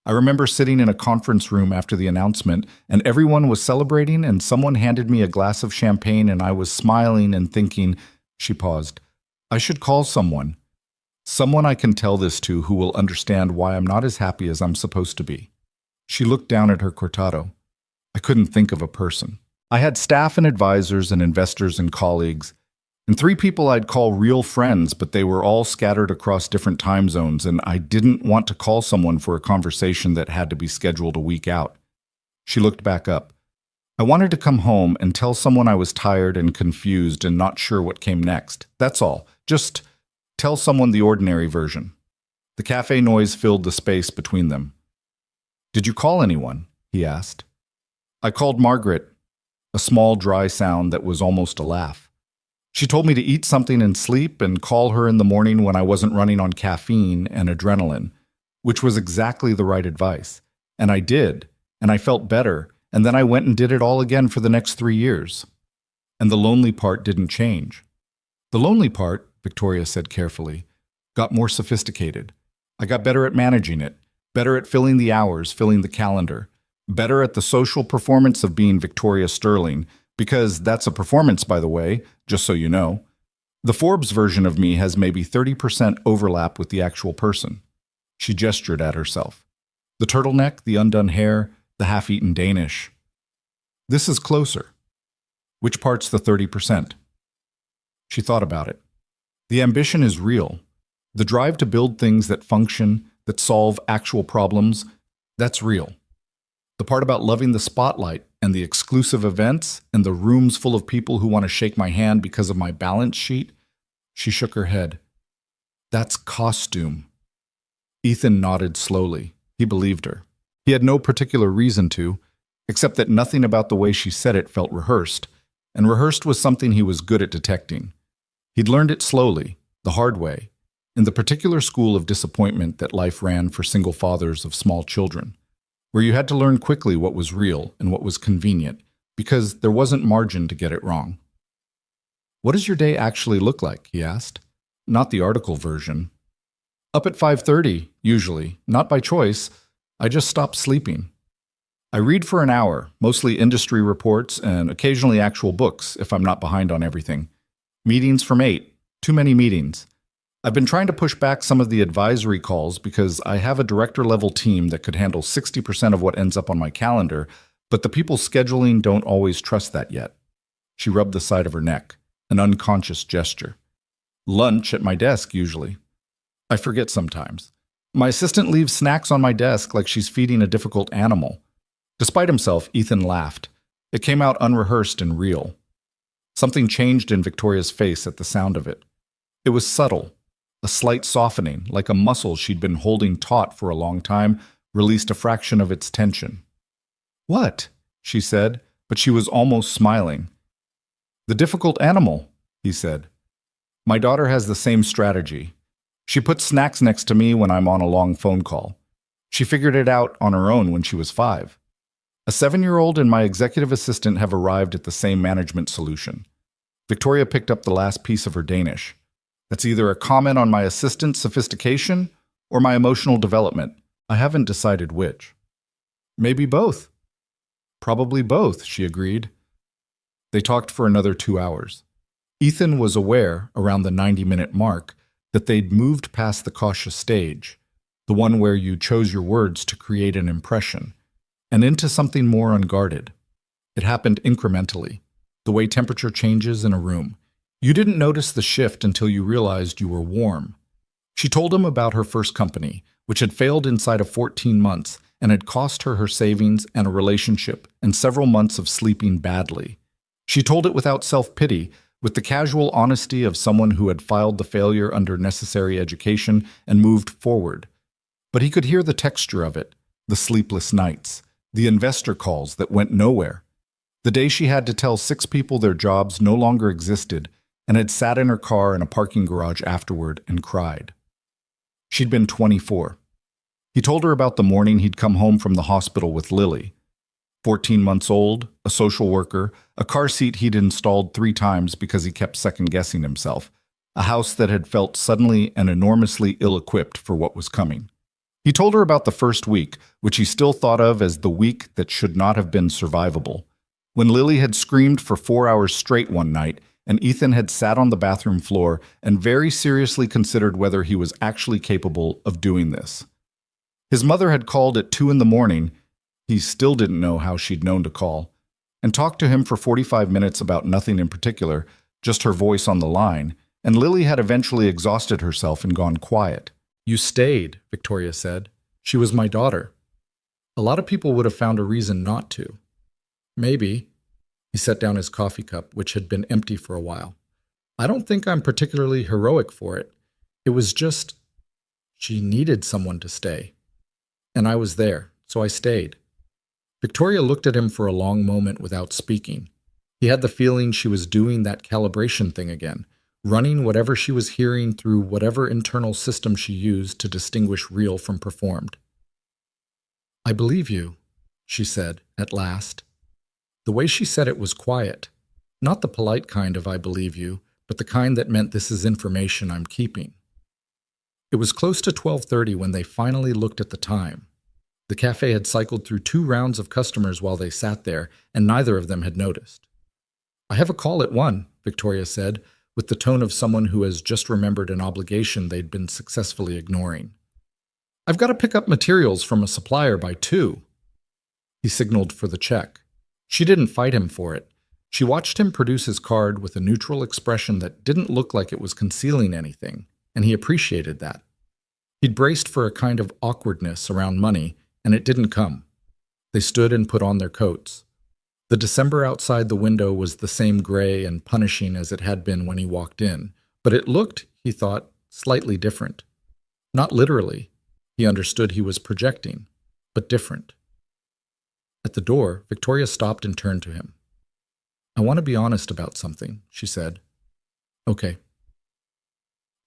I remember sitting in a conference room after the announcement, and everyone was celebrating, and someone handed me a glass of champagne, and I was smiling and thinking, she paused, I should call someone. Someone I can tell this to who will understand why I'm not as happy as I'm supposed to be. She looked down at her cortado. I couldn't think of a person. I had staff and advisors and investors and colleagues, and 3 people I'd call real friends, but they were all scattered across different time zones, and I didn't want to call someone for a conversation that had to be scheduled a week out. She looked back up. I wanted to come home and tell someone I was tired and confused and not sure what came next. That's all. Just tell someone the ordinary version. The cafe noise filled the space between them. Did you call anyone? He asked. I called Margaret, a small, dry sound that was almost a laugh. She told me to eat something and sleep and call her in the morning when I wasn't running on caffeine and adrenaline, which was exactly the right advice. And I did, and I felt better, and then I went and did it all again for the next 3 years. And the lonely part didn't change. The lonely part, Victoria said carefully, got more sophisticated. I got better at managing it, better at filling the hours, filling the calendar, better at the social performance of being Victoria Sterling, because that's a performance, by the way, just so you know. The Forbes version of me has maybe 30% overlap with the actual person. She gestured at herself. The turtleneck, the undone hair, the half-eaten Danish. This is closer. Which part's the 30%? She thought about it. The ambition is real. The drive to build things that function, that solve actual problems, that's real. The part about loving the spotlight and the exclusive events and the rooms full of people who want to shake my hand because of my balance sheet, she shook her head. That's costume. Ethan nodded slowly. He believed her. He had no particular reason to, except that nothing about the way she said it felt rehearsed, and rehearsed was something he was good at detecting. He'd learned it slowly, the hard way, in the particular school of disappointment that life ran for single fathers of small children, where you had to learn quickly what was real and what was convenient, because there wasn't margin to get it wrong. What does your day actually look like? He asked. Not the article version. Up at 5:30, usually, not by choice. I just stopped sleeping. I read for an hour, mostly industry reports and occasionally actual books if I'm not behind on everything. Meetings from 8, too many meetings. I've been trying to push back some of the advisory calls because I have a director-level team that could handle 60% of what ends up on my calendar, but the people scheduling don't always trust that yet. She rubbed the side of her neck, an unconscious gesture. Lunch at my desk, usually. I forget sometimes. My assistant leaves snacks on my desk like she's feeding a difficult animal. Despite himself, Ethan laughed. It came out unrehearsed and real. Something changed in Victoria's face at the sound of it. It was subtle. A slight softening, like a muscle she'd been holding taut for a long time, released a fraction of its tension. What? She said, but she was almost smiling. The difficult animal, he said. My daughter has the same strategy. She puts snacks next to me when I'm on a long phone call. She figured it out on her own when she was 5. A 7-year-old and my executive assistant have arrived at the same management solution. Victoria picked up the last piece of her Danish. That's either a comment on my assistant's sophistication or my emotional development. I haven't decided which. Maybe both. Probably both, she agreed. They talked for another 2 hours. Ethan was aware, around the 90-minute mark, that they'd moved past the cautious stage, the one where you chose your words to create an impression, and into something more unguarded. It happened incrementally, the way temperature changes in a room. You didn't notice the shift until you realized you were warm. She told him about her first company, which had failed inside of 14 months and had cost her her savings and a relationship and several months of sleeping badly. She told it without self-pity, with the casual honesty of someone who had filed the failure under necessary education and moved forward. But he could hear the texture of it, the sleepless nights, the investor calls that went nowhere. The day she had to tell 6 people their jobs no longer existed and had sat in her car in a parking garage afterward and cried. She'd been 24. He told her about the morning he'd come home from the hospital with Lily. 14 months old, a social worker, a car seat he'd installed 3 times because he kept second-guessing himself, a house that had felt suddenly and enormously ill-equipped for what was coming. He told her about the first week, which he still thought of as the week that should not have been survivable. When Lily had screamed for 4 hours straight one night, and Ethan had sat on the bathroom floor and very seriously considered whether he was actually capable of doing this. His mother had called at 2 in the morning. He still didn't know how she'd known to call, and talked to him for 45 minutes about nothing in particular, just her voice on the line, and Lily had eventually exhausted herself and gone quiet. "You stayed," Victoria said. "She was my daughter." A lot of people would have found a reason not to. Maybe. He set down his coffee cup, which had been empty for a while. "I don't think I'm particularly heroic for it. It was just, she needed someone to stay. And I was there, so I stayed." Victoria looked at him for a long moment without speaking. He had the feeling she was doing that calibration thing again, running whatever she was hearing through whatever internal system she used to distinguish real from performed. "I believe you," she said, at last. The way she said it was quiet, not the polite kind of "I believe you," but the kind that meant this is information I'm keeping. It was close to 12:30 when they finally looked at the time. The cafe had cycled through 2 rounds of customers while they sat there, and neither of them had noticed. "I have a call at 1, Victoria said, with the tone of someone who has just remembered an obligation they'd been successfully ignoring. "I've got to pick up materials from a supplier by 2. He signaled for the check. She didn't fight him for it. She watched him produce his card with a neutral expression that didn't look like it was concealing anything, and he appreciated that. He'd braced for a kind of awkwardness around money, and it didn't come. They stood and put on their coats. The December outside the window was the same gray and punishing as it had been when he walked in, but it looked, he thought, slightly different. Not literally. He understood he was projecting, but different. At the door, Victoria stopped and turned to him. "I want to be honest about something," she said. "Okay."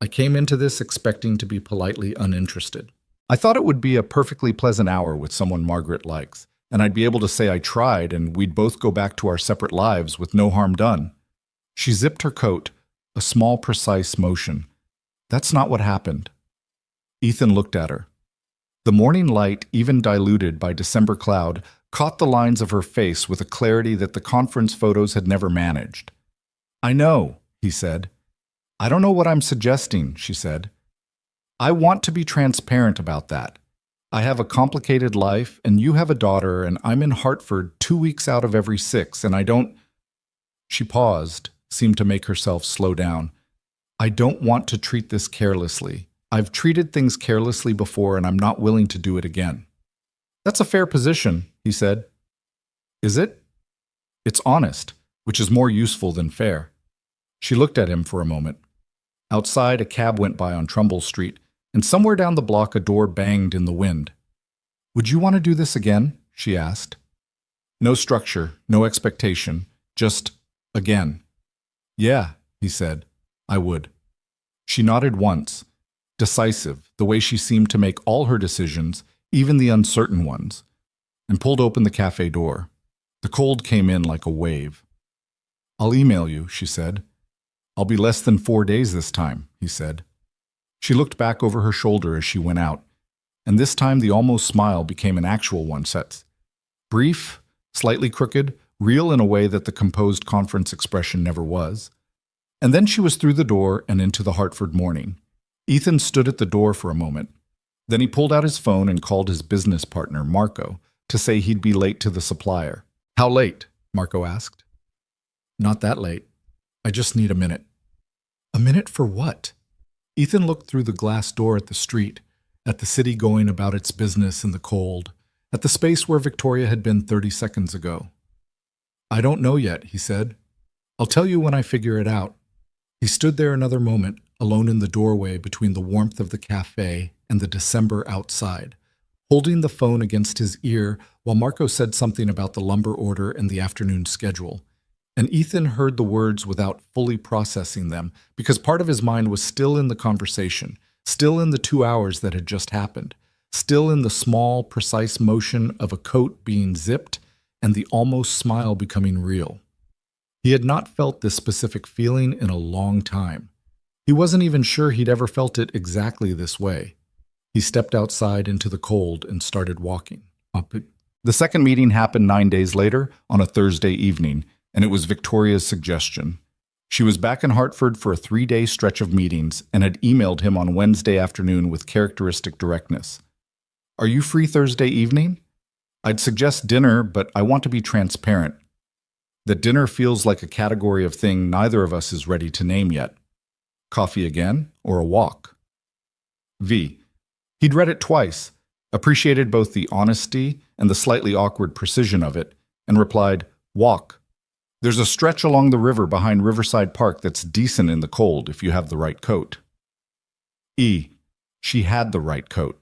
"I came into this expecting to be politely uninterested. I thought it would be a perfectly pleasant hour with someone Margaret likes, and I'd be able to say I tried and we'd both go back to our separate lives with no harm done." She zipped her coat, a small, precise motion. "That's not what happened." Ethan looked at her. The morning light, even diluted by December cloud, caught the lines of her face with a clarity that the conference photos had never managed. "I know," he said. "I don't know what I'm suggesting," she said. "I want to be transparent about that. I have a complicated life, and you have a daughter, and I'm in Hartford 2 weeks out of every 6, and I don't—" She paused, seemed to make herself slow down. "I don't want to treat this carelessly. I've treated things carelessly before, and I'm not willing to do it again." "That's a fair position," he said. "Is it?" "It's honest, which is more useful than fair." She looked at him for a moment. Outside, a cab went by on Trumbull Street, and somewhere down the block a door banged in the wind. "Would you want to do this again?" she asked. No structure, no expectation, just again. "Yeah," he said, "I would." She nodded once, decisive, the way she seemed to make all her decisions, even the uncertain ones, and pulled open the cafe door. The cold came in like a wave. "I'll email you," she said. "I'll be less than 4 days this time," he said. She looked back over her shoulder as she went out, and this time the almost smile became an actual one, set. Brief, slightly crooked, real in a way that the composed conference expression never was. And then she was through the door and into the Hartford morning. Ethan stood at the door for a moment. Then he pulled out his phone and called his business partner, Marco, to say he'd be late to the supplier. "How late?" Marco asked. "Not that late. I just need a minute." "A minute for what?" Ethan looked through the glass door at the street, at the city going about its business in the cold, at the space where Victoria had been 30 seconds ago. "I don't know yet," he said. "I'll tell you when I figure it out." He stood there another moment, alone in the doorway between the warmth of the cafe and the December outside, holding the phone against his ear while Marco said something about the lumber order and the afternoon schedule. And Ethan heard the words without fully processing them, because part of his mind was still in the conversation, still in the 2 hours that had just happened, still in the small, precise motion of a coat being zipped and the almost smile becoming real. He had not felt this specific feeling in a long time. He wasn't even sure he'd ever felt it exactly this way. He stepped outside into the cold and started walking. The second meeting happened 9 days later on a Thursday evening, and it was Victoria's suggestion. She was back in Hartford for a 3-day stretch of meetings and had emailed him on Wednesday afternoon with characteristic directness. "Are you free Thursday evening? I'd suggest dinner, but I want to be transparent. That dinner feels like a category of thing neither of us is ready to name yet. Coffee again, or a walk?" V. He'd read it twice, appreciated both the honesty and the slightly awkward precision of it, and replied, "Walk. There's a stretch along the river behind Riverside Park that's decent in the cold if you have the right coat." E. She had the right coat.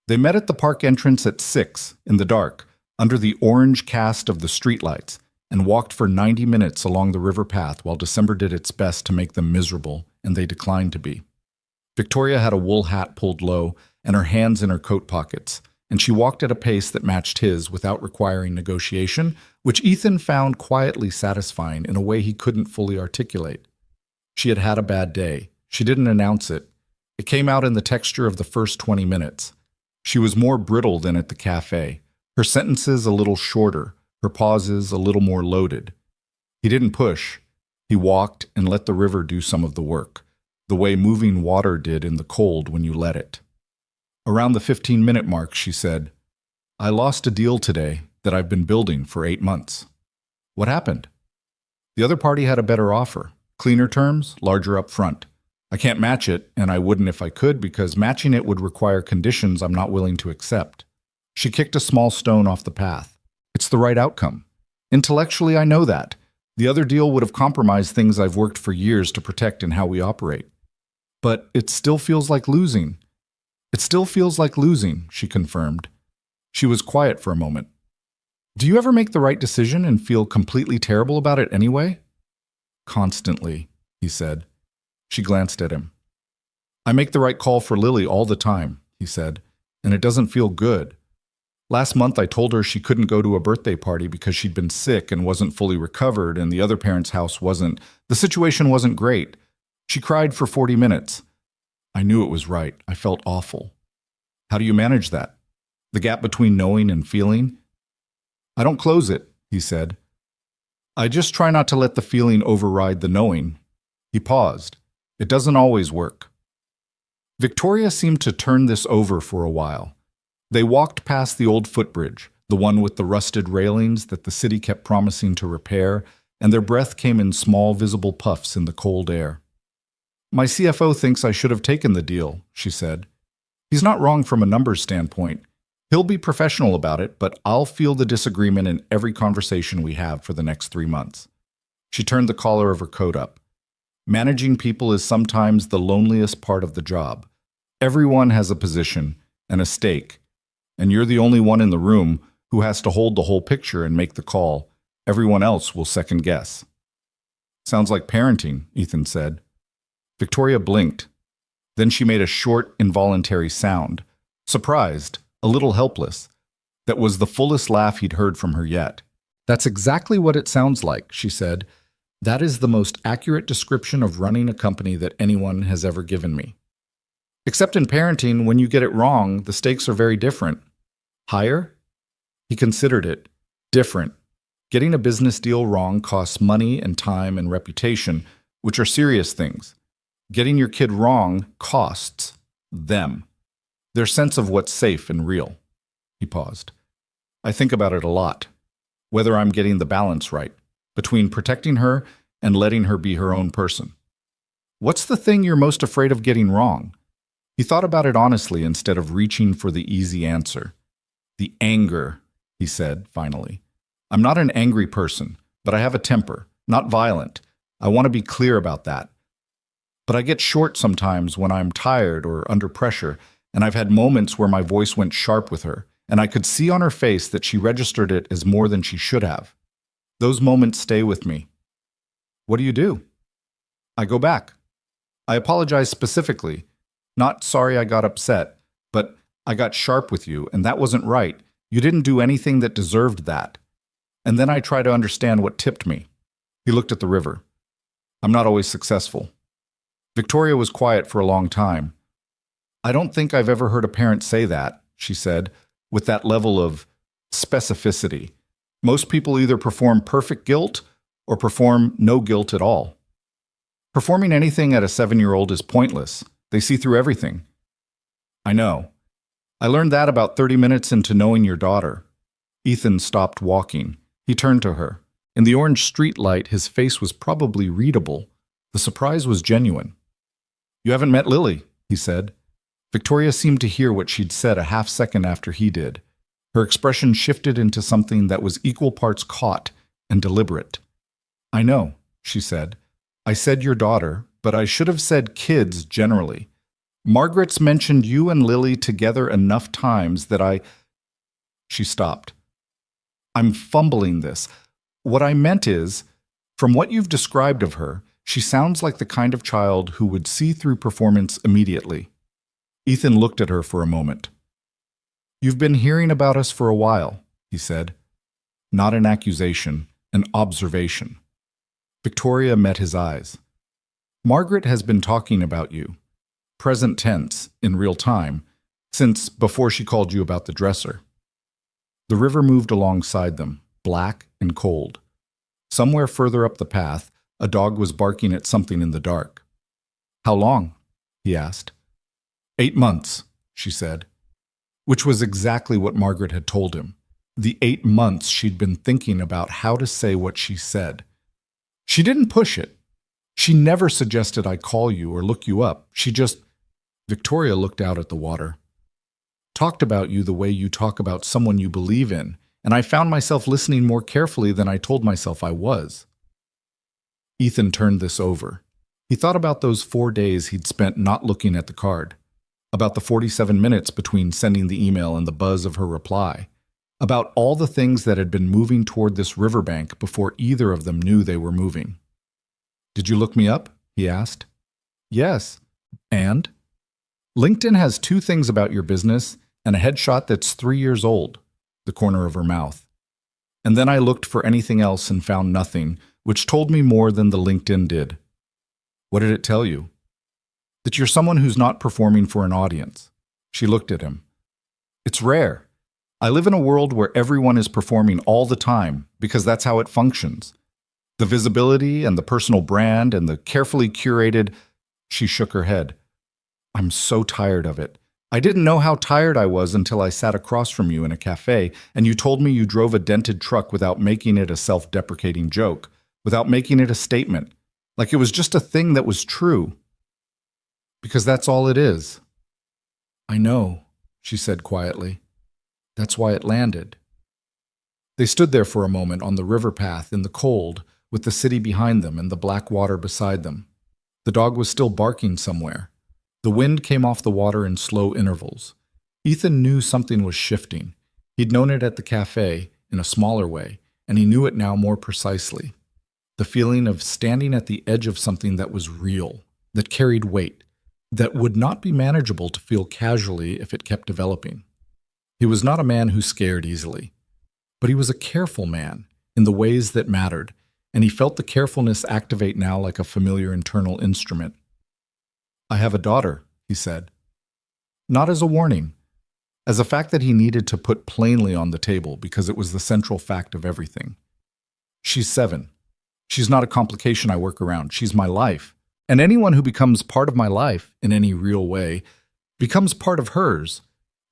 They met at the park entrance at 6 in the dark, under the orange cast of the streetlights, and walked for 90 minutes along the river path while December did its best to make them miserable, and they declined to be. Victoria had a wool hat pulled low and her hands in her coat pockets, and she walked at a pace that matched his without requiring negotiation, which Ethan found quietly satisfying in a way he couldn't fully articulate. She had had a bad day. She didn't announce it. It came out in the texture of the first 20 minutes. She was more brittle than at the cafe, her sentences a little shorter, her pauses a little more loaded. He didn't push. He walked and let the river do some of the work, the way moving water did in the cold when you let it. Around the 15-minute mark, she said, "I lost a deal today that I've been building for 8 months. "What happened?" "The other party had a better offer. Cleaner terms, larger up front. I can't match it, and I wouldn't if I could because matching it would require conditions I'm not willing to accept." She kicked a small stone off the path. "It's the right outcome. Intellectually, I know that. The other deal would have compromised things I've worked for years to protect in how we operate. But it still feels like losing." "It still feels like losing," she confirmed. She was quiet for a moment. "Do you ever make the right decision and feel completely terrible about it anyway?" "Constantly," he said. She glanced at him. "I make the right call for Lily all the time," he said, "and it doesn't feel good. Last month I told her she couldn't go to a birthday party because she'd been sick and wasn't fully recovered and the other parent's house the situation wasn't great. She cried for 40 minutes. I knew it was right. I felt awful. How do you manage that? The gap between knowing and feeling?" "I don't close it," he said. "I just try not to let the feeling override the knowing." He paused. "It doesn't always work." Victoria seemed to turn this over for a while. They walked past the old footbridge, the one with the rusted railings that the city kept promising to repair, and their breath came in small, visible puffs in the cold air. "My CFO thinks I should have taken the deal," she said. "He's not wrong from a numbers standpoint. He'll be professional about it, but I'll feel the disagreement in every conversation we have for the next 3 months." She turned the collar of her coat up. "Managing people is sometimes the loneliest part of the job. Everyone has a position and a stake, and you're the only one in the room who has to hold the whole picture and make the call. Everyone else will second guess." "Sounds like parenting," Ethan said. Victoria blinked. Then she made a short, involuntary sound, surprised, a little helpless. That was the fullest laugh he'd heard from her yet. "That's exactly what it sounds like," she said. "That is the most accurate description of running a company that anyone has ever given me. Except in parenting, when you get it wrong, the stakes are very different." "Higher?" He considered it. "Different. Getting a business deal wrong costs money and time and reputation, which are serious things. Getting your kid wrong costs them. Their sense of what's safe and real." He paused. "I think about it a lot. Whether I'm getting the balance right, between protecting her and letting her be her own person." "What's the thing you're most afraid of getting wrong?" He thought about it honestly instead of reaching for the easy answer. "The anger," he said, finally. "I'm not an angry person, but I have a temper, not violent. I want to be clear about that. But I get short sometimes when I'm tired or under pressure, and I've had moments where my voice went sharp with her, and I could see on her face that she registered it as more than she should have. Those moments stay with me." "What do you do?" "I go back. I apologize specifically. Not sorry I got upset, but I got sharp with you, and that wasn't right. You didn't do anything that deserved that. And then I try to understand what tipped me." He looked at the river. "I'm not always successful." Victoria was quiet for a long time. I don't think I've ever heard a parent say that, she said, with that level of specificity. Most people either perform perfect guilt or perform no guilt at all. Performing anything at a 7-year-old is pointless. They see through everything. I know. I learned that about 30 minutes into knowing your daughter. Ethan stopped walking. He turned to her. In the orange street light, his face was probably readable. The surprise was genuine. You haven't met Lily, he said. Victoria seemed to hear what she'd said a half second after he did. Her expression shifted into something that was equal parts caught and deliberate. I know, she said. I said your daughter, but I should have said kids generally. Margaret's mentioned you and Lily together enough times that She stopped. I'm fumbling this. What I meant is, from what you've described of her, she sounds like the kind of child who would see through performance immediately. Ethan looked at her for a moment. You've been hearing about us for a while, he said. Not an accusation, an observation. Victoria met his eyes. Margaret has been talking about you, present tense, in real time, since before she called you about the dresser. The river moved alongside them, black and cold. Somewhere further up the path, a dog was barking at something in the dark. How long? He asked. 8 months, she said, which was exactly what Margaret had told him. The 8 months she'd been thinking about how to say what she said. She didn't push it. She never suggested I call you or look you up. She just... Victoria looked out at the water. Talked about you the way you talk about someone you believe in, and I found myself listening more carefully than I told myself I was. Ethan turned this over. He thought about those 4 days he'd spent not looking at the card, about the 47 minutes between sending the email and the buzz of her reply, about all the things that had been moving toward this riverbank before either of them knew they were moving. Did you look me up? He asked. Yes. And? LinkedIn has 2 things about your business and a headshot that's 3 years old, the corner of her mouth. And then I looked for anything else and found nothing, which told me more than the LinkedIn did. What did it tell you? That you're someone who's not performing for an audience. She looked at him. It's rare. I live in a world where everyone is performing all the time because that's how it functions. The visibility and the personal brand and the carefully curated... She shook her head. I'm so tired of it. I didn't know how tired I was until I sat across from you in a cafe and you told me you drove a dented truck without making it a self-deprecating joke, without making it a statement, like it was just a thing that was true. Because that's all it is. I know, she said quietly. That's why it landed. They stood there for a moment on the river path in the cold, with the city behind them and the black water beside them. The dog was still barking somewhere. The wind came off the water in slow intervals. Ethan knew something was shifting. He'd known it at the cafe, in a smaller way, and he knew it now more precisely. The feeling of standing at the edge of something that was real, that carried weight, that would not be manageable to feel casually if it kept developing. He was not a man who scared easily, but he was a careful man in the ways that mattered, and he felt the carefulness activate now like a familiar internal instrument. I have a daughter, he said. Not as a warning, as a fact that he needed to put plainly on the table because it was the central fact of everything. She's 7. She's not a complication I work around. She's my life. And anyone who becomes part of my life in any real way becomes part of hers,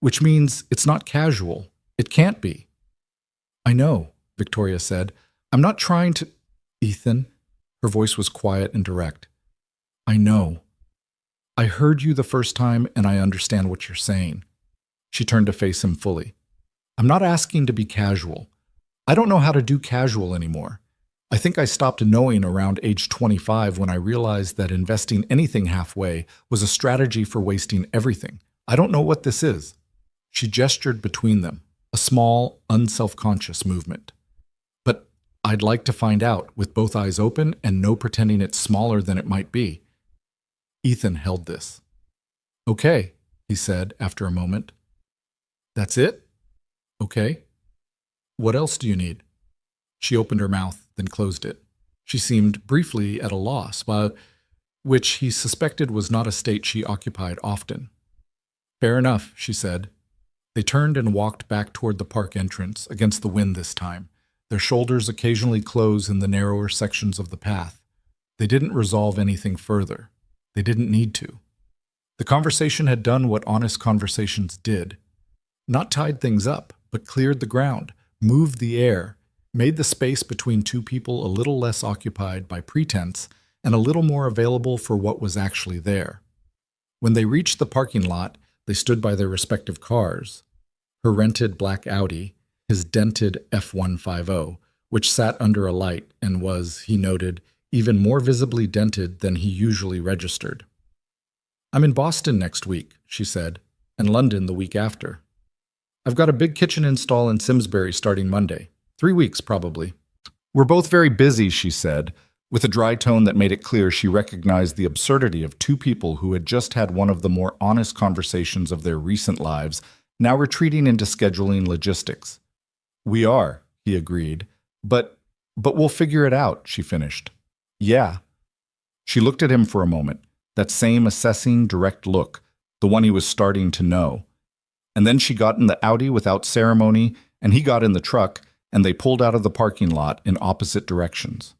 which means it's not casual. It can't be. I know, Victoria said. I'm not trying to... Ethan, her voice was quiet and direct. I know. I heard you the first time and I understand what you're saying. She turned to face him fully. I'm not asking to be casual. I don't know how to do casual anymore. I think I stopped knowing around age 25 when I realized that investing anything halfway was a strategy for wasting everything. I don't know what this is. She gestured between them, a small, unselfconscious movement. But I'd like to find out, with both eyes open and no pretending it's smaller than it might be. Ethan held this. Okay, he said after a moment. That's it? Okay. What else do you need? She opened her mouth, then closed it. She seemed briefly at a loss, which he suspected was not a state she occupied often. Fair enough, she said. They turned and walked back toward the park entrance, against the wind this time. Their shoulders occasionally close in the narrower sections of the path. They didn't resolve anything further. They didn't need to. The conversation had done what honest conversations did. Not tied things up, but cleared the ground, moved the air, made the space between two people a little less occupied by pretense and a little more available for what was actually there. When they reached the parking lot, they stood by their respective cars. Her rented black Audi, his dented F150, which sat under a light and was, he noted, even more visibly dented than he usually registered. "I'm in Boston next week," she said, "and London the week after. I've got a big kitchen install in Simsbury starting Monday. 3 weeks, probably." "We're both very busy," she said, with a dry tone that made it clear she recognized the absurdity of two people who had just had one of the more honest conversations of their recent lives, now retreating into scheduling logistics. "We are," he agreed. But we'll figure it out," she finished. "Yeah." She looked at him for a moment, that same assessing, direct look, the one he was starting to know. And then she got in the Audi without ceremony, and he got in the truck, and they pulled out of the parking lot in opposite directions.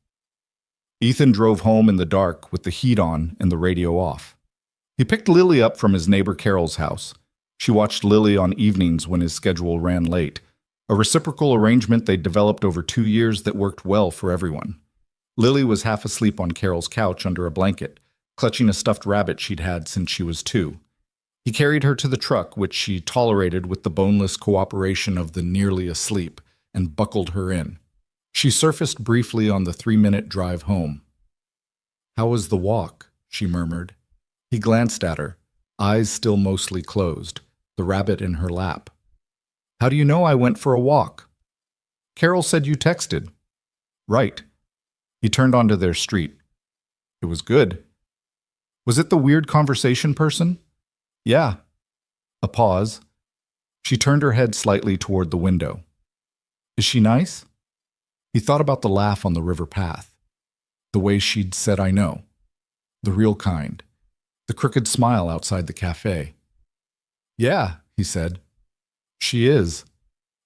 Ethan drove home in the dark with the heat on and the radio off. He picked Lily up from his neighbor Carol's house. She watched Lily on evenings when his schedule ran late, a reciprocal arrangement they'd developed over 2 years that worked well for everyone. Lily was half asleep on Carol's couch under a blanket, clutching a stuffed rabbit she'd had since she was 2. He carried her to the truck, which she tolerated with the boneless cooperation of the nearly asleep, and buckled her in. She surfaced briefly on the 3-minute drive home. "How was the walk?" she murmured. He glanced at her, eyes still mostly closed, the rabbit in her lap. "How do you know I went for a walk?" "Carol said you texted." "Right." He turned onto their street. "It was good." "Was it the weird conversation person?" "Yeah." A pause. She turned her head slightly toward the window. "Is she nice?" He thought about the laugh on the river path, the way she'd said "I know," the real kind, the crooked smile outside the cafe. "Yeah," he said. "She is."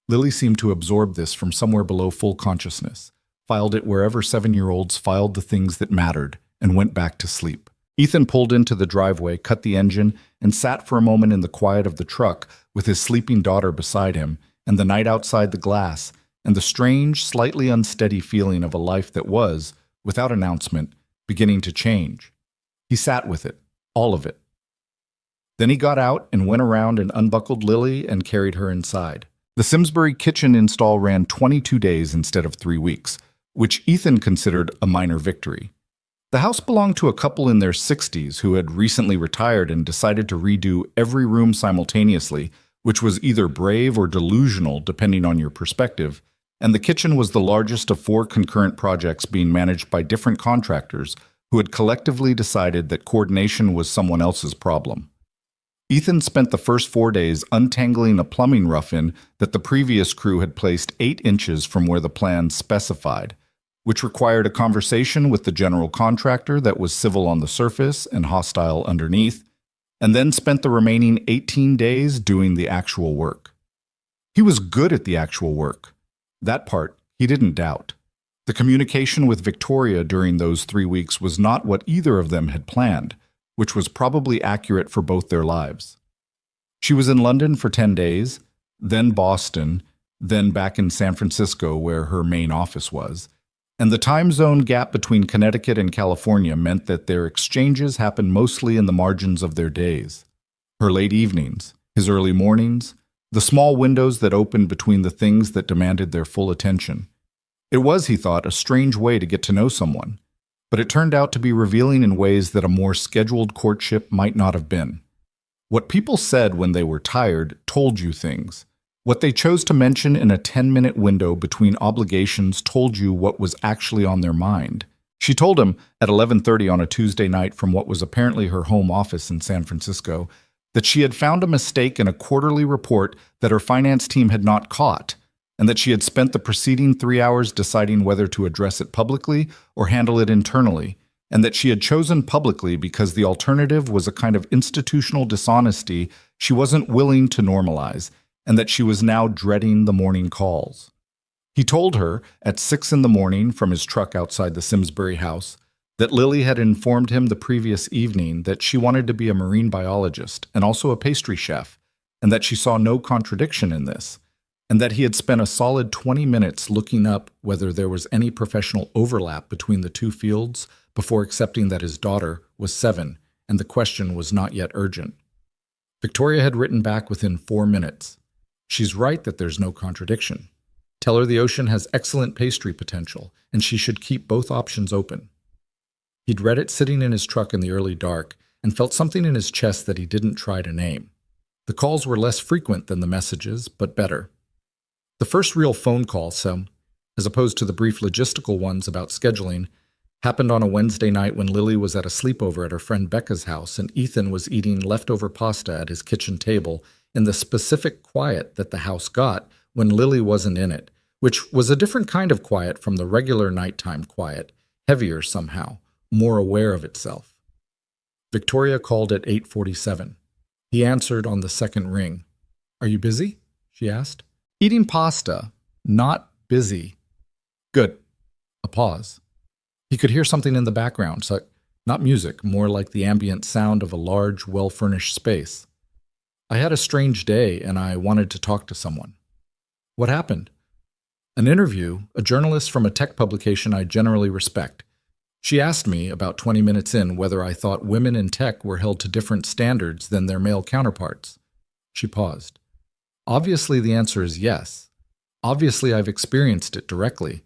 Lily seemed to absorb this from somewhere below full consciousness, filed it wherever 7-year-olds filed the things that mattered, and went back to sleep. Ethan pulled into the driveway, cut the engine, and sat for a moment in the quiet of the truck with his sleeping daughter beside him, and the night outside the glass, and the strange, slightly unsteady feeling of a life that was, without announcement, beginning to change. He sat with it, all of it. Then he got out and went around and unbuckled Lily and carried her inside. The Simsbury kitchen install ran 22 days instead of 3 weeks, which Ethan considered a minor victory. The house belonged to a couple in their 60s who had recently retired and decided to redo every room simultaneously, which was either brave or delusional depending on your perspective, and the kitchen was the largest of 4 concurrent projects being managed by different contractors who had collectively decided that coordination was someone else's problem. Ethan spent the first 4 days untangling a plumbing rough-in that the previous crew had placed 8 inches from where the plan specified, which required a conversation with the general contractor that was civil on the surface and hostile underneath, and then spent the remaining 18 days doing the actual work. He was good at the actual work. That part he didn't doubt. The communication with Victoria during those 3 weeks was not what either of them had planned, which was probably accurate for both their lives. She was in London for 10 days, then Boston, then back in San Francisco where her main office was, and the time zone gap between Connecticut and California meant that their exchanges happened mostly in the margins of their days. Her late evenings, his early mornings, the small windows that opened between the things that demanded their full attention. It was, he thought, a strange way to get to know someone, but it turned out to be revealing in ways that a more scheduled courtship might not have been. What people said when they were tired told you things. What they chose to mention in a 10-minute window between obligations told you what was actually on their mind. She told him at 11:30 on a Tuesday night from what was apparently her home office in San Francisco that she had found a mistake in a quarterly report that her finance team had not caught, and that she had spent the preceding 3 hours deciding whether to address it publicly or handle it internally, and that she had chosen publicly because the alternative was a kind of institutional dishonesty she wasn't willing to normalize, and that she was now dreading the morning calls. He told her, at 6 in the morning from his truck outside the Simsbury house, that Lily had informed him the previous evening that she wanted to be a marine biologist and also a pastry chef, and that she saw no contradiction in this, and that he had spent a solid 20 minutes looking up whether there was any professional overlap between the two fields before accepting that his daughter was 7 and the question was not yet urgent. Victoria had written back within 4 minutes. She's right that there's no contradiction. Tell her the ocean has excellent pastry potential, and she should keep both options open. He'd read it sitting in his truck in the early dark and felt something in his chest that he didn't try to name. The calls were less frequent than the messages, but better. The first real phone call, as opposed to the brief logistical ones about scheduling, happened on a Wednesday night when Lily was at a sleepover at her friend Becca's house and Ethan was eating leftover pasta at his kitchen table in the specific quiet that the house got when Lily wasn't in it, which was a different kind of quiet from the regular nighttime quiet, heavier somehow, more aware of itself. Victoria called at 8:47. He answered on the second ring. "Are you busy?" she asked. "Eating pasta. Not busy." "Good." A pause. He could hear something in the background, so not music, more like the ambient sound of a large, well-furnished space. "I had a strange day, and I wanted to talk to someone." "What happened?" "An interview, a journalist from a tech publication I generally respect. She asked me, about 20 minutes in, whether I thought women in tech were held to different standards than their male counterparts." She paused. "Obviously the answer is yes. Obviously I've experienced it directly.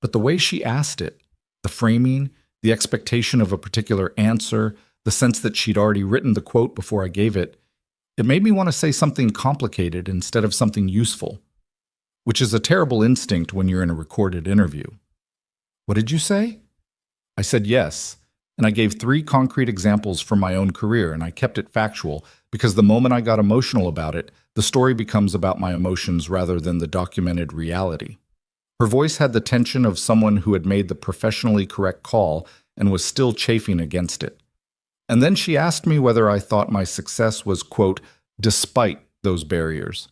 But the way she asked it, the framing, the expectation of a particular answer, the sense that she'd already written the quote before I gave it, it made me want to say something complicated instead of something useful, which is a terrible instinct when you're in a recorded interview." "What did you say?" "I said yes, and I gave 3 concrete examples from my own career, and I kept it factual because the moment I got emotional about it, the story becomes about my emotions rather than the documented reality." Her voice had the tension of someone who had made the professionally correct call and was still chafing against it. And then she asked me whether I thought my success was, quote, despite those barriers.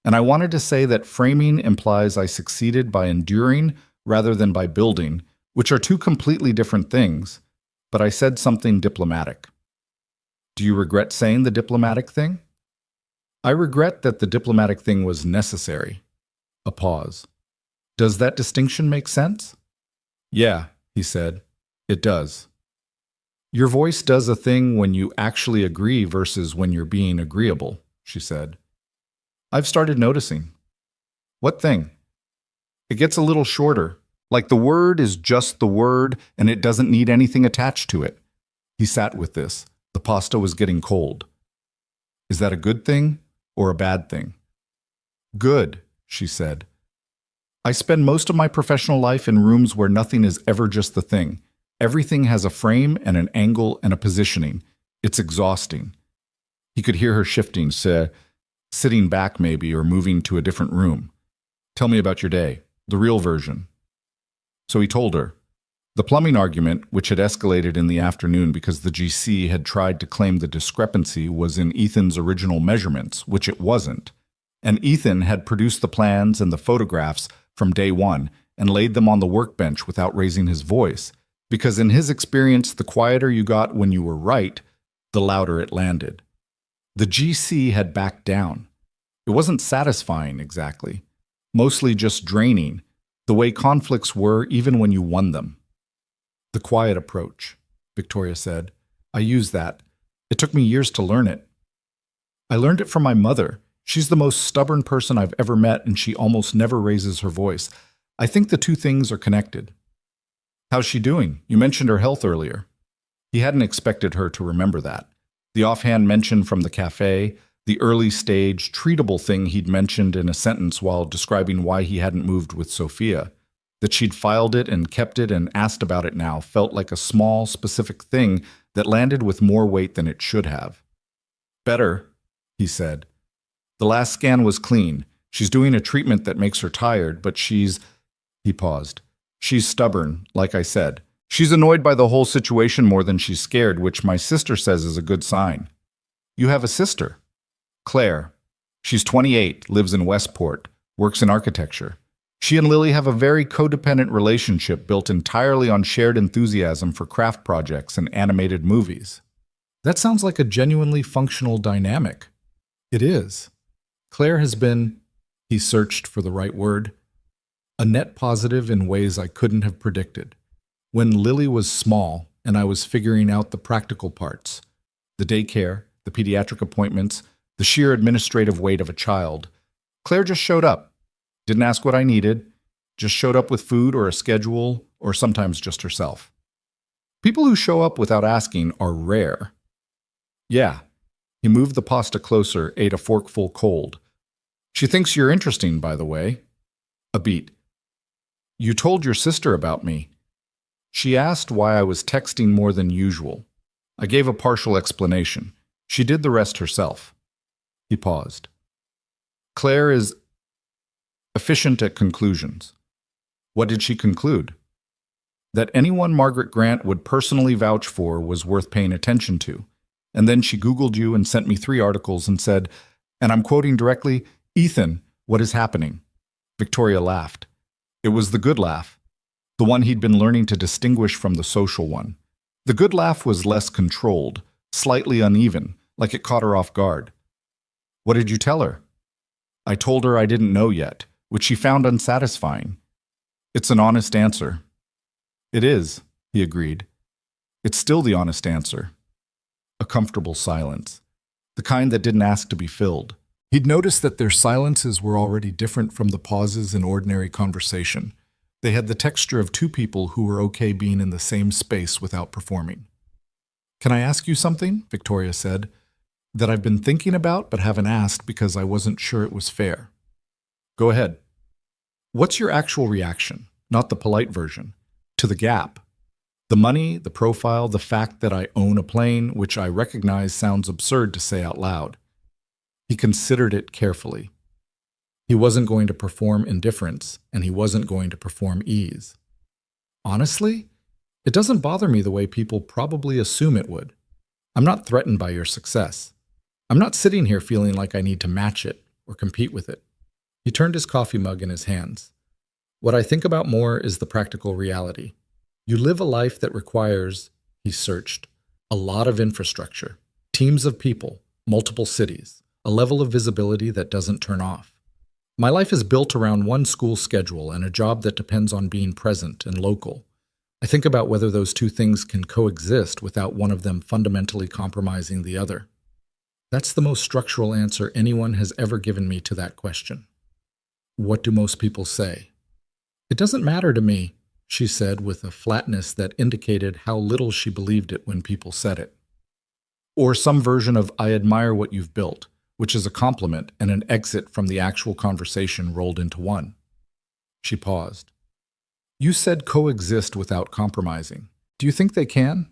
And I wanted to say that framing implies I succeeded by enduring rather than by building, which are 2 completely different things, but I said something diplomatic. "Do you regret saying the diplomatic thing?" "I regret that the diplomatic thing was necessary." A pause. "Does that distinction make sense?" "Yeah," he said, "it does." "Your voice does a thing when you actually agree versus when you're being agreeable," she said. "I've started noticing." "What thing?" "It gets a little shorter. Like the word is just the word and it doesn't need anything attached to it." He sat with this. The pasta was getting cold. "Is that a good thing or a bad thing?" "Good," she said. "I spend most of my professional life in rooms where nothing is ever just the thing. Everything has a frame and an angle and a positioning. It's exhausting." He could hear her shifting, sitting back maybe or moving to a different room. "Tell me about your day, the real version." So he told her. The plumbing argument, which had escalated in the afternoon because the GC had tried to claim the discrepancy was in Ethan's original measurements, which it wasn't. And Ethan had produced the plans and the photographs from day one and laid them on the workbench without raising his voice, because in his experience, the quieter you got when you were right, the louder it landed. The GC had backed down. It wasn't satisfying exactly, mostly just draining, the way conflicts were even when you won them. "The quiet approach," Victoria said. "I use that. It took me years to learn it. I learned it from my mother. She's the most stubborn person I've ever met, and she almost never raises her voice. I think the 2 things are connected." "How's she doing? You mentioned her health earlier." He hadn't expected her to remember that. The offhand mention from the cafe, the early stage, treatable thing he'd mentioned in a sentence while describing why he hadn't moved with Sophia. That she'd filed it and kept it and asked about it now felt like a small, specific thing that landed with more weight than it should have. "Better," he said. "The last scan was clean. She's doing a treatment that makes her tired, but she's—" He paused. "She's stubborn, like I said. She's annoyed by the whole situation more than she's scared, which my sister says is a good sign. You have a sister? Claire. She's 28, lives in Westport, works in architecture. She and Lily have a very codependent relationship built entirely on shared enthusiasm for craft projects and animated movies. That sounds like a genuinely functional dynamic. It is. Claire has been, he searched for the right word, a net positive in ways I couldn't have predicted. When Lily was small and I was figuring out the practical parts, the daycare, the pediatric appointments, the sheer administrative weight of a child, Claire just showed up. Didn't ask what I needed, just showed up with food or a schedule, or sometimes just herself. People who show up without asking are rare. Yeah. He moved the pasta closer, ate a forkful cold. She thinks you're interesting, by the way. A beat. You told your sister about me. She asked why I was texting more than usual. I gave a partial explanation. She did the rest herself. He paused. Claire is efficient at conclusions. What did she conclude? That anyone Margaret Grant would personally vouch for was worth paying attention to. And then she Googled you and sent me 3 articles and said, and I'm quoting directly, Ethan, what is happening? Victoria laughed. It was the good laugh, the one he'd been learning to distinguish from the social one. The good laugh was less controlled, slightly uneven, like it caught her off guard. What did you tell her? I told her I didn't know yet, which she found unsatisfying. It's an honest answer. It is, he agreed. It's still the honest answer. A comfortable silence, the kind that didn't ask to be filled. He'd noticed that their silences were already different from the pauses in ordinary conversation. They had the texture of 2 people who were okay being in the same space without performing. Can I ask you something? Victoria said, that I've been thinking about but haven't asked because I wasn't sure it was fair. Go ahead. What's your actual reaction, not the polite version, to the gap? The money, the profile, the fact that I own a plane, which I recognize sounds absurd to say out loud. He considered it carefully. He wasn't going to perform indifference, and he wasn't going to perform ease. Honestly, it doesn't bother me the way people probably assume it would. I'm not threatened by your success. I'm not sitting here feeling like I need to match it or compete with it. He turned his coffee mug in his hands. What I think about more is the practical reality. You live a life that requires, he searched, a lot of infrastructure, teams of people, multiple cities, a level of visibility that doesn't turn off. My life is built around one school schedule and a job that depends on being present and local. I think about whether those 2 things can coexist without one of them fundamentally compromising the other. That's the most structural answer anyone has ever given me to that question. What do most people say? It doesn't matter to me, she said with a flatness that indicated how little she believed it when people said it. Or some version of I admire what you've built, which is a compliment and an exit from the actual conversation rolled into one. She paused. You said coexist without compromising. Do you think they can?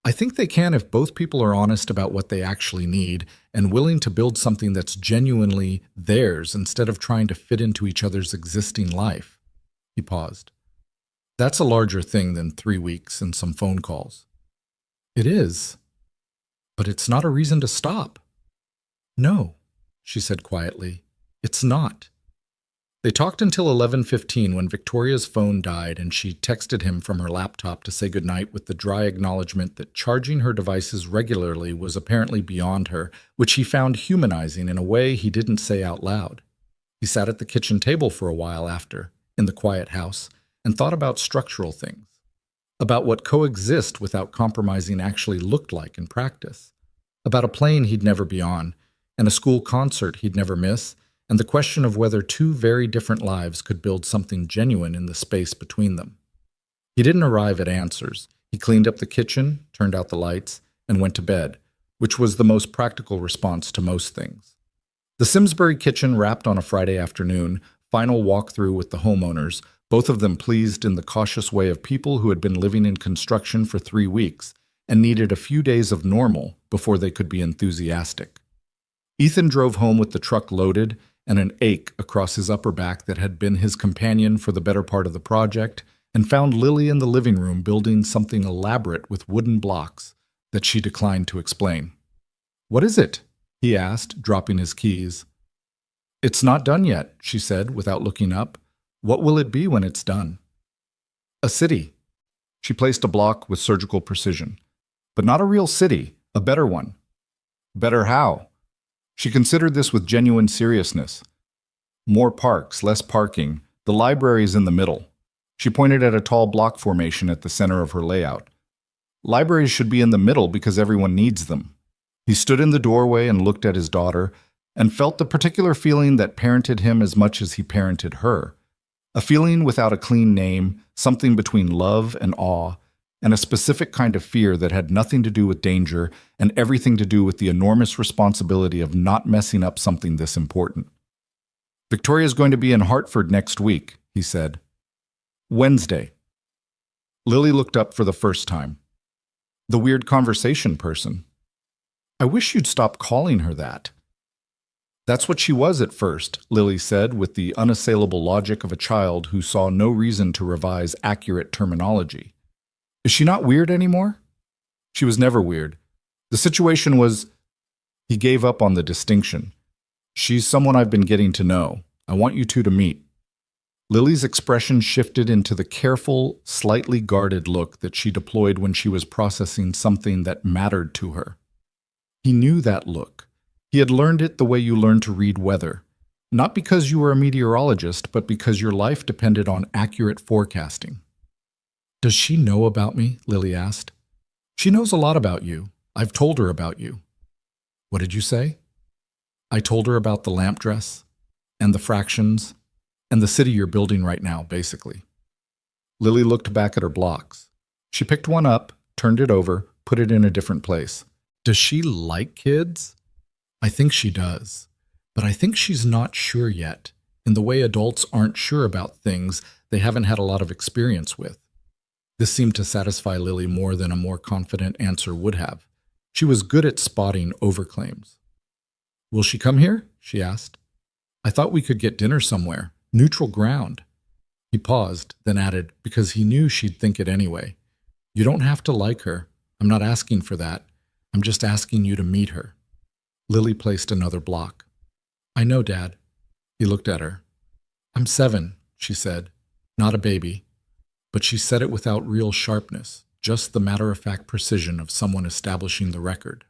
I think they can if both people are honest about what they actually need and willing to build something that's genuinely theirs instead of trying to fit into each other's existing life. He paused. That's a larger thing than 3 weeks and some phone calls. It is. But it's not a reason to stop. No, she said quietly. It's not. They talked until 11:15 when Victoria's phone died and she texted him from her laptop to say goodnight with the dry acknowledgement that charging her devices regularly was apparently beyond her, which he found humanizing in a way he didn't say out loud. He sat at the kitchen table for a while after, in the quiet house, and thought about structural things, about what coexist without compromising actually looked like in practice, about a plane he'd never be on, and a school concert he'd never miss, and the question of whether 2 very different lives could build something genuine in the space between them. He didn't arrive at answers. He cleaned up the kitchen, turned out the lights, and went to bed, which was the most practical response to most things. The Simsbury kitchen wrapped on a Friday afternoon, final walkthrough with the homeowners, both of them pleased in the cautious way of people who had been living in construction for 3 weeks and needed a few days of normal before they could be enthusiastic. Ethan drove home with the truck loaded and an ache across his upper back that had been his companion for the better part of the project and found Lily in the living room building something elaborate with wooden blocks that she declined to explain. "What is it?" he asked, dropping his keys. "It's not done yet," she said without looking up. "What will it be when it's done?" "A city." She placed a block with surgical precision. "But not a real city, a better one." "Better how?" She considered this with genuine seriousness. "More parks, less parking. The library's in the middle." She pointed at a tall block formation at the center of her layout. "Libraries should be in the middle because everyone needs them." He stood in the doorway and looked at his daughter, and felt the particular feeling that parented him as much as he parented her. A feeling without a clean name, something between love and awe, and a specific kind of fear that had nothing to do with danger and everything to do with the enormous responsibility of not messing up something this important. "Victoria's going to be in Hartford next week," he said. "Wednesday." Lily looked up for the first time. The weird conversation person. "I wish you'd stop calling her that." "That's what she was at first," Lily said with the unassailable logic of a child who saw no reason to revise accurate terminology. "Is she not weird anymore?" "She was never weird. The situation was—" He gave up on the distinction. "She's someone I've been getting to know. I want you two to meet." Lily's expression shifted into the careful, slightly guarded look that she deployed when she was processing something that mattered to her. He knew that look. He had learned it the way you learn to read weather. Not because you were a meteorologist, but because your life depended on accurate forecasting. "Does she know about me?" Lily asked. "She knows a lot about you. I've told her about you." "What did you say?" "I told her about the lamp dress, and the fractions, and the city you're building right now, basically." Lily looked back at her blocks. She picked one up, turned it over, put it in a different place. "Does she like kids?" "I think she does. But I think she's not sure yet, in the way adults aren't sure about things they haven't had a lot of experience with." This seemed to satisfy Lily more than a more confident answer would have. She was good at spotting overclaims. "Will she come here?" she asked. "I thought we could get dinner somewhere. Neutral ground." He paused, then added, because he knew she'd think it anyway. "You don't have to like her. I'm not asking for that. I'm just asking you to meet her." Lily placed another block. "I know, Dad." He looked at her. "I'm 7, she said. Not a baby. But she said it without real sharpness, just the matter-of-fact precision of someone establishing the record.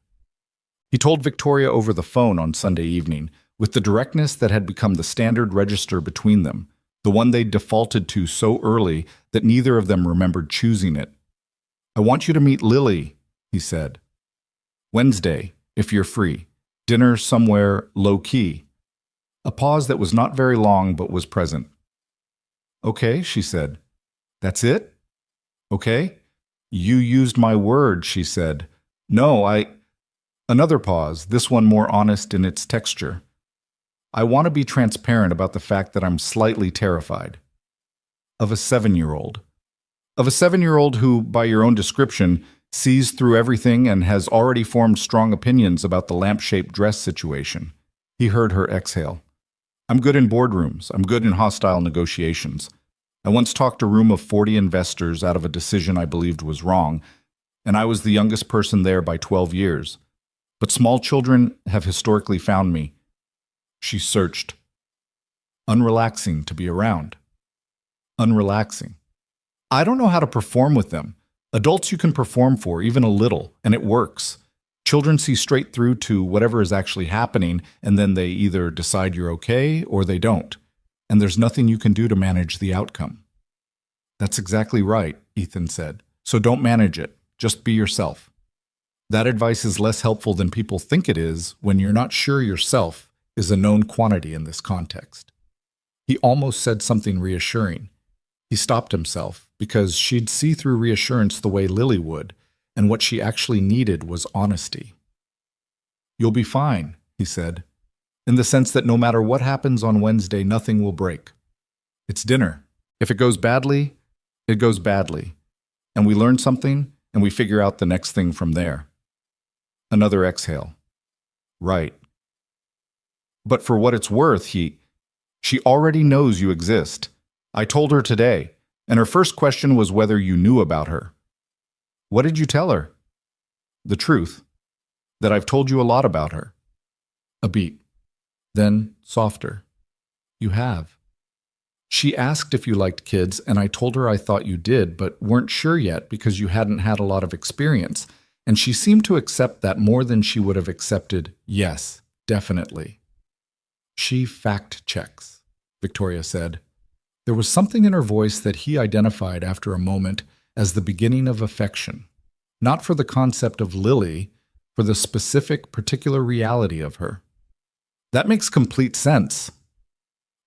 He told Victoria over the phone on Sunday evening, with the directness that had become the standard register between them, the one they defaulted to so early that neither of them remembered choosing it. "I want you to meet Lily," he said. "Wednesday, if you're free. Dinner somewhere low-key." A pause that was not very long but was present. "Okay," she said. "That's it? Okay." "You used my word," she said. "No, Another pause, this one more honest in its texture. "I want to be transparent about the fact that I'm slightly terrified." Of a 7-year-old. Of a 7-year-old who, by your own description, sees through everything and has already formed strong opinions about the lamp-shaped dress situation. He heard her exhale. "I'm good in boardrooms. I'm good in hostile negotiations. I once talked a room of 40 investors out of a decision I believed was wrong, and I was the youngest person there by 12 years. But small children have historically found me." She searched. "Unrelaxing to be around." "Unrelaxing." "I don't know how to perform with them. Adults you can perform for, even a little, and it works. Children see straight through to whatever is actually happening, and then they either decide you're okay or they don't. And there's nothing you can do to manage the outcome." "That's exactly right," Ethan said. "So don't manage it. Just be yourself." That advice is less helpful than people think it is when you're not sure yourself is a known quantity in this context. He almost said something reassuring. He stopped himself because she'd see through reassurance the way Lily would, and what she actually needed was honesty. "You'll be fine," he said, "in the sense that no matter what happens on Wednesday, nothing will break. It's dinner. If it goes badly, it goes badly. And we learn something, and we figure out the next thing from there." Another exhale. "Right. But for what it's worth, she already knows you exist. I told her today. And her first question was whether you knew about her. What did you tell her? The truth. That I've told you a lot about her. A beat. Then, softer. You have. She asked if you liked kids, and I told her I thought you did, but weren't sure yet because you hadn't had a lot of experience, and she seemed to accept that more than she would have accepted, yes, definitely. She fact-checks, Victoria said. There was something in her voice that he identified after a moment as the beginning of affection, not for the concept of Lily, for the specific, particular reality of her. That makes complete sense.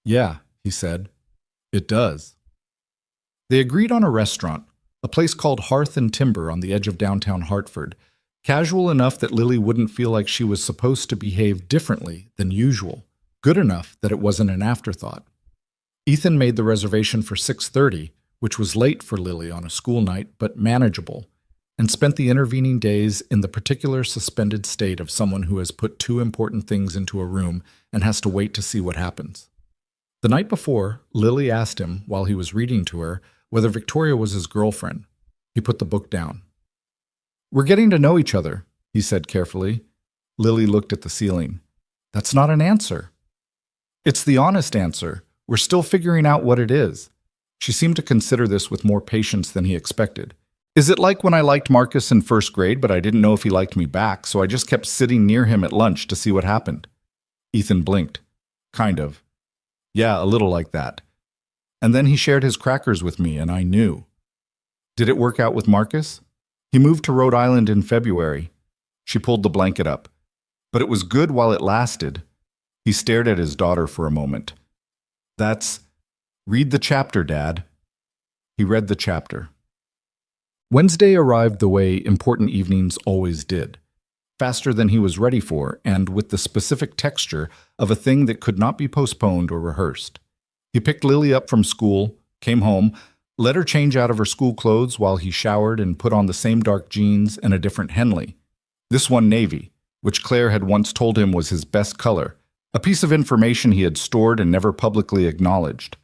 Yeah, he said. It does. They agreed on a restaurant, a place called Hearth and Timber on the edge of downtown Hartford, casual enough that Lily wouldn't feel like she was supposed to behave differently than usual, good enough that it wasn't an afterthought. Ethan made the reservation for 6:30, which was late for Lily on a school night, but manageable, and spent the intervening days in the particular suspended state of someone who has put two important things into a room and has to wait to see what happens. The night before, Lily asked him, while he was reading to her, whether Victoria was his girlfriend. He put the book down. We're getting to know each other, he said carefully. Lily looked at the ceiling. That's not an answer. It's the honest answer. We're still figuring out what it is. She seemed to consider this with more patience than he expected. Is it like when I liked Marcus in first grade, but I didn't know if he liked me back, so I just kept sitting near him at lunch to see what happened? Ethan blinked. Kind of. Yeah, a little like that. And then he shared his crackers with me, and I knew. Did it work out with Marcus? He moved to Rhode Island in February. She pulled the blanket up. But it was good while it lasted. He stared at his daughter for a moment. Read the chapter, Dad. He read the chapter. Wednesday arrived the way important evenings always did. Faster than he was ready for, and with the specific texture of a thing that could not be postponed or rehearsed. He picked Lily up from school, came home, let her change out of her school clothes while he showered and put on the same dark jeans and a different Henley. This one navy, which Claire had once told him was his best color, a piece of information he had stored and never publicly acknowledged.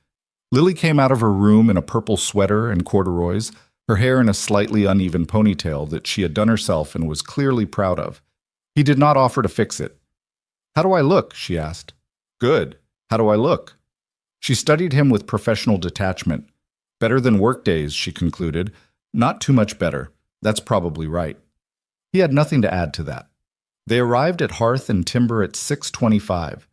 Lily came out of her room in a purple sweater and corduroys, her hair in a slightly uneven ponytail that she had done herself and was clearly proud of. He did not offer to fix it. How do I look? She asked. Good. How do I look? She studied him with professional detachment. Better than work days, she concluded. Not too much better. That's probably right. He had nothing to add to that. They arrived at Hearth and Timber at 6:25.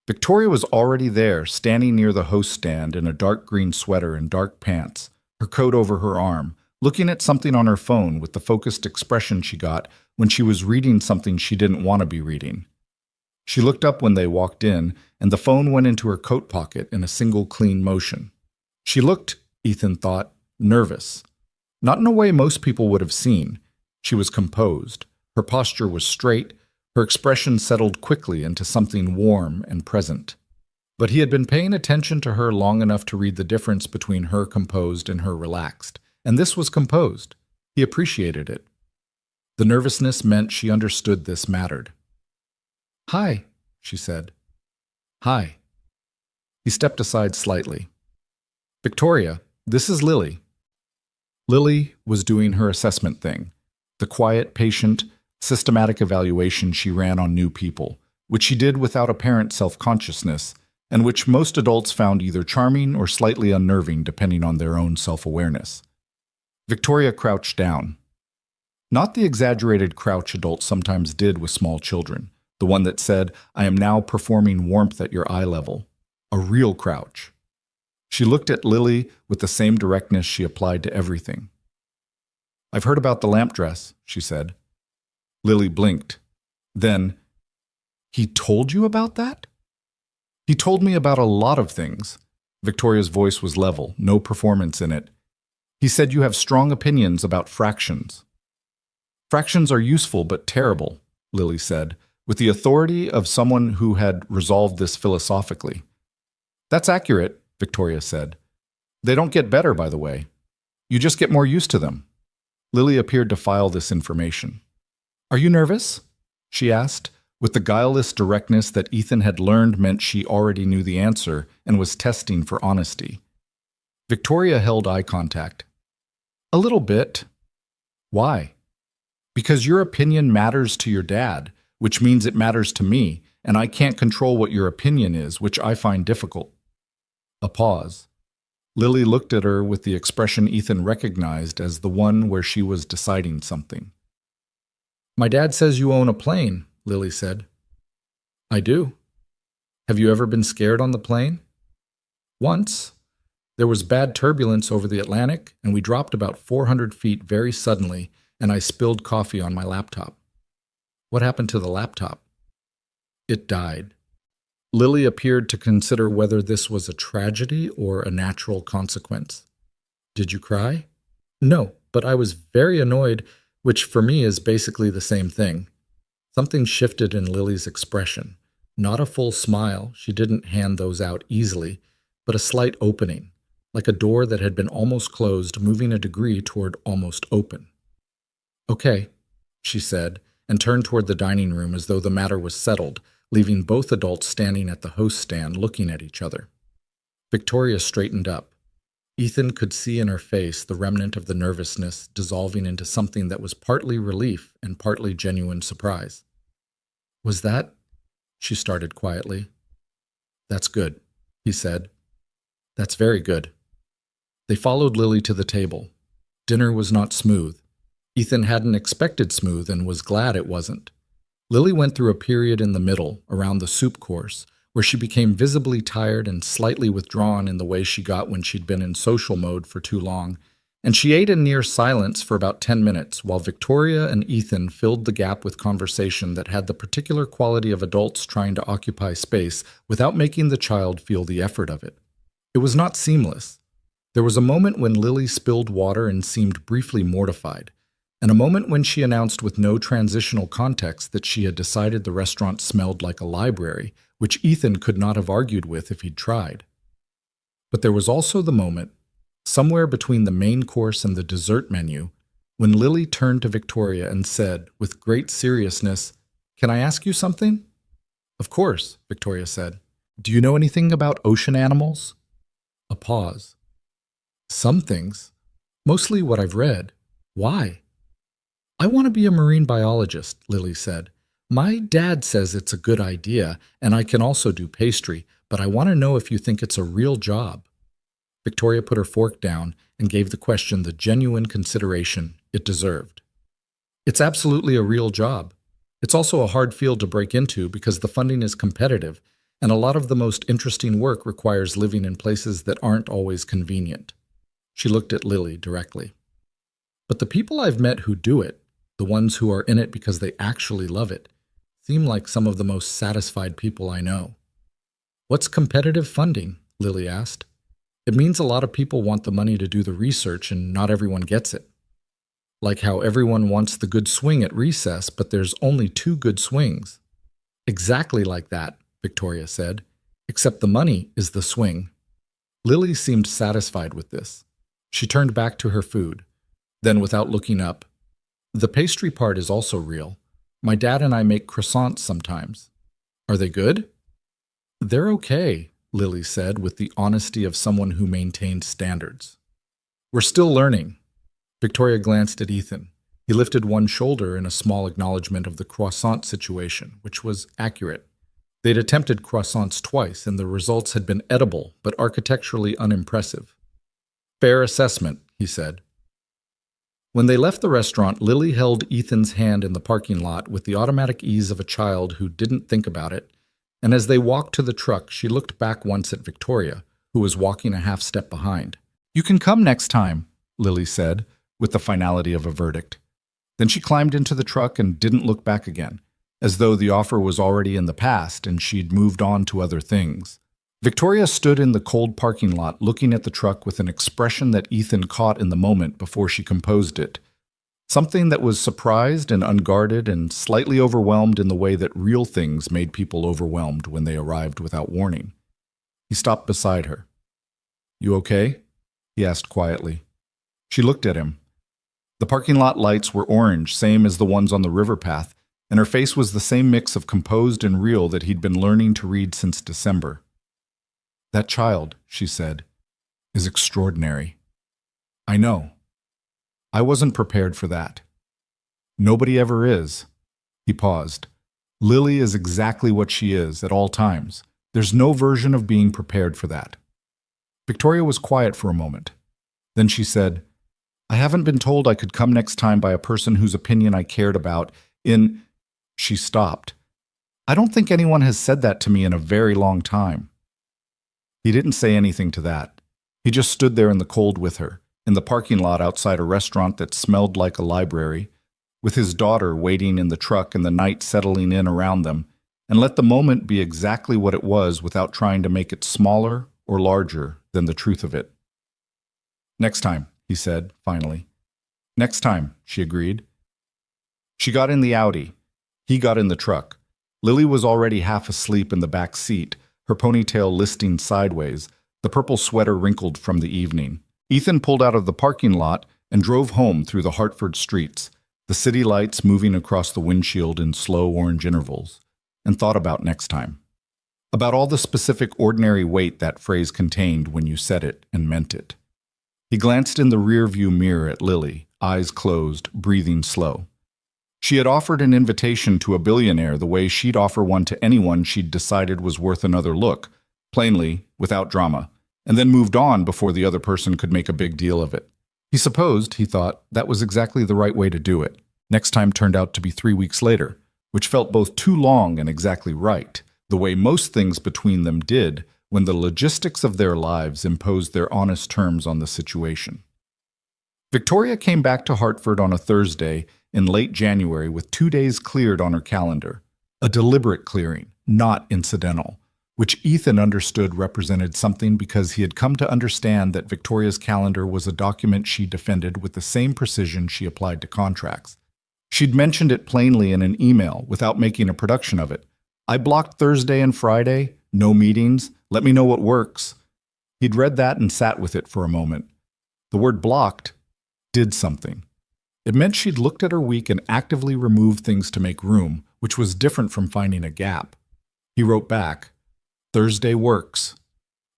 Victoria was already there, standing near the host stand in a dark green sweater and dark pants, her coat over her arm, looking at something on her phone with the focused expression she got when she was reading something she didn't want to be reading. She looked up when they walked in, and the phone went into her coat pocket in a single clean motion. She looked, Ethan thought, nervous. Not in a way most people would have seen. She was composed. Her posture was straight. Her expression settled quickly into something warm and present. But he had been paying attention to her long enough to read the difference between her composed and her relaxed. And this was composed. He appreciated it. The nervousness meant she understood this mattered. Hi, she said. Hi. He stepped aside slightly. Victoria, this is Lily. Lily was doing her assessment thing, the quiet, patient, systematic evaluation she ran on new people, which she did without apparent self-consciousness, and which most adults found either charming or slightly unnerving depending on their own self-awareness. Victoria crouched down. Not the exaggerated crouch adults sometimes did with small children, the one that said, I am now performing warmth at your eye level. A real crouch. She looked at Lily with the same directness she applied to everything. I've heard about the lamp dress, she said. Lily blinked. Then, he told you about that? He told me about a lot of things. Victoria's voice was level, no performance in it. He said you have strong opinions about fractions. Fractions are useful but terrible, Lily said, with the authority of someone who had resolved this philosophically. That's accurate, Victoria said. They don't get better, by the way. You just get more used to them. Lily appeared to file this information. Are you nervous? She asked, with the guileless directness that Ethan had learned meant she already knew the answer and was testing for honesty. Victoria held eye contact. A little bit. Why? Because your opinion matters to your dad, which means it matters to me, and I can't control what your opinion is, which I find difficult. A pause. Lily looked at her with the expression Ethan recognized as the one where she was deciding something. My dad says you own a plane, Lily said. I do. Have you ever been scared on the plane? Once. There was bad turbulence over the Atlantic, and we dropped about 400 feet very suddenly, and I spilled coffee on my laptop. What happened to the laptop? It died. Lily appeared to consider whether this was a tragedy or a natural consequence. Did you cry? No, but I was very annoyed, which for me is basically the same thing. Something shifted in Lily's expression. Not a full smile, she didn't hand those out easily, but a slight opening, like a door that had been almost closed, moving a degree toward almost open. Okay, she said, and turned toward the dining room as though the matter was settled, leaving both adults standing at the host stand looking at each other. Victoria straightened up. Ethan could see in her face the remnant of the nervousness dissolving into something that was partly relief and partly genuine surprise. Was that? She started quietly. That's good, he said. That's very good. They followed Lily to the table. Dinner was not smooth. Ethan hadn't expected smooth and was glad it wasn't. Lily went through a period in the middle, around the soup course, where she became visibly tired and slightly withdrawn in the way she got when she'd been in social mode for too long, and she ate in near silence for about 10 minutes while Victoria and Ethan filled the gap with conversation that had the particular quality of adults trying to occupy space without making the child feel the effort of it. It was not seamless. There was a moment when Lily spilled water and seemed briefly mortified, and a moment when she announced with no transitional context that she had decided the restaurant smelled like a library, which Ethan could not have argued with if he'd tried. But there was also the moment, somewhere between the main course and the dessert menu, when Lily turned to Victoria and said, with great seriousness, "Can I ask you something?" "Of course," Victoria said. "Do you know anything about ocean animals?" A pause. "Some things. Mostly what I've read. Why?" "I want to be a marine biologist," Lily said. "My dad says it's a good idea, and I can also do pastry, but I want to know if you think it's a real job." Victoria put her fork down and gave the question the genuine consideration it deserved. "It's absolutely a real job. It's also a hard field to break into because the funding is competitive, and a lot of the most interesting work requires living in places that aren't always convenient." She looked at Lily directly. "But the people I've met who do it, the ones who are in it because they actually love it, seem like some of the most satisfied people I know." "What's competitive funding?" Lily asked. "It means a lot of people want the money to do the research and not everyone gets it. Like how everyone wants the good swing at recess, but there's only 2 good swings." "Exactly like that," Victoria said, "except the money is the swing." Lily seemed satisfied with this. She turned back to her food. Then, without looking up, "The pastry part is also real. My dad and I make croissants sometimes." "Are they good?" "They're okay," Lily said with the honesty of someone who maintained standards. "We're still learning." Victoria glanced at Ethan. He lifted one shoulder in a small acknowledgement of the croissant situation, which was accurate. They'd attempted croissants twice, and the results had been edible but architecturally unimpressive. "Fair assessment," he said. When they left the restaurant, Lily held Ethan's hand in the parking lot with the automatic ease of a child who didn't think about it, and as they walked to the truck, she looked back once at Victoria, who was walking a half step behind. "You can come next time," Lily said, with the finality of a verdict. Then she climbed into the truck and didn't look back again, as though the offer was already in the past and she'd moved on to other things. Victoria stood in the cold parking lot looking at the truck with an expression that Ethan caught in the moment before she composed it. Something that was surprised and unguarded and slightly overwhelmed in the way that real things made people overwhelmed when they arrived without warning. He stopped beside her. "You okay?" he asked quietly. She looked at him. The parking lot lights were orange, same as the ones on the river path, and her face was the same mix of composed and real that he'd been learning to read since December. "That child," she said. is extraordinary. I know. I wasn't prepared for that. Nobody ever is. He paused. Lily is exactly what she is at all times. There's no version of being prepared for that. Victoria was quiet for a moment. Then she said, I haven't been told I could come next time by a person whose opinion I cared about in... She stopped. I don't think anyone has said that to me in a very long time. He didn't say anything to that. He just stood there in the cold with her, in the parking lot outside a restaurant that smelled like a library, with his daughter waiting in the truck and the night settling in around them, and let the moment be exactly what it was without trying to make it smaller or larger than the truth of it. Next time, he said, finally. Next time, she agreed. She got in the Audi. He got in the truck. Lily was already half asleep in the back seat, her ponytail listing sideways, the purple sweater wrinkled from the evening. Ethan pulled out of the parking lot and drove home through the Hartford streets, the city lights moving across the windshield in slow orange intervals, and thought about next time. About all the specific ordinary weight that phrase contained when you said it and meant it. He glanced in the rearview mirror at Lily, eyes closed, breathing slow. She had offered an invitation to a billionaire the way she'd offer one to anyone she'd decided was worth another look, plainly, without drama, and then moved on before the other person could make a big deal of it. He supposed, he thought, that was exactly the right way to do it. Next time turned out to be 3 weeks later, which felt both too long and exactly right, the way most things between them did when the logistics of their lives imposed their honest terms on the situation. Victoria came back to Hartford on a Thursday in late January with 2 days cleared on her calendar, a deliberate clearing, not incidental, which Ethan understood represented something because he had come to understand that Victoria's calendar was a document she defended with the same precision she applied to contracts. She'd mentioned it plainly in an email without making a production of it. I blocked Thursday and Friday, no meetings, let me know what works. He'd read that and sat with it for a moment. The word blocked did something. It meant she'd looked at her week and actively removed things to make room, which was different from finding a gap. He wrote back, Thursday works.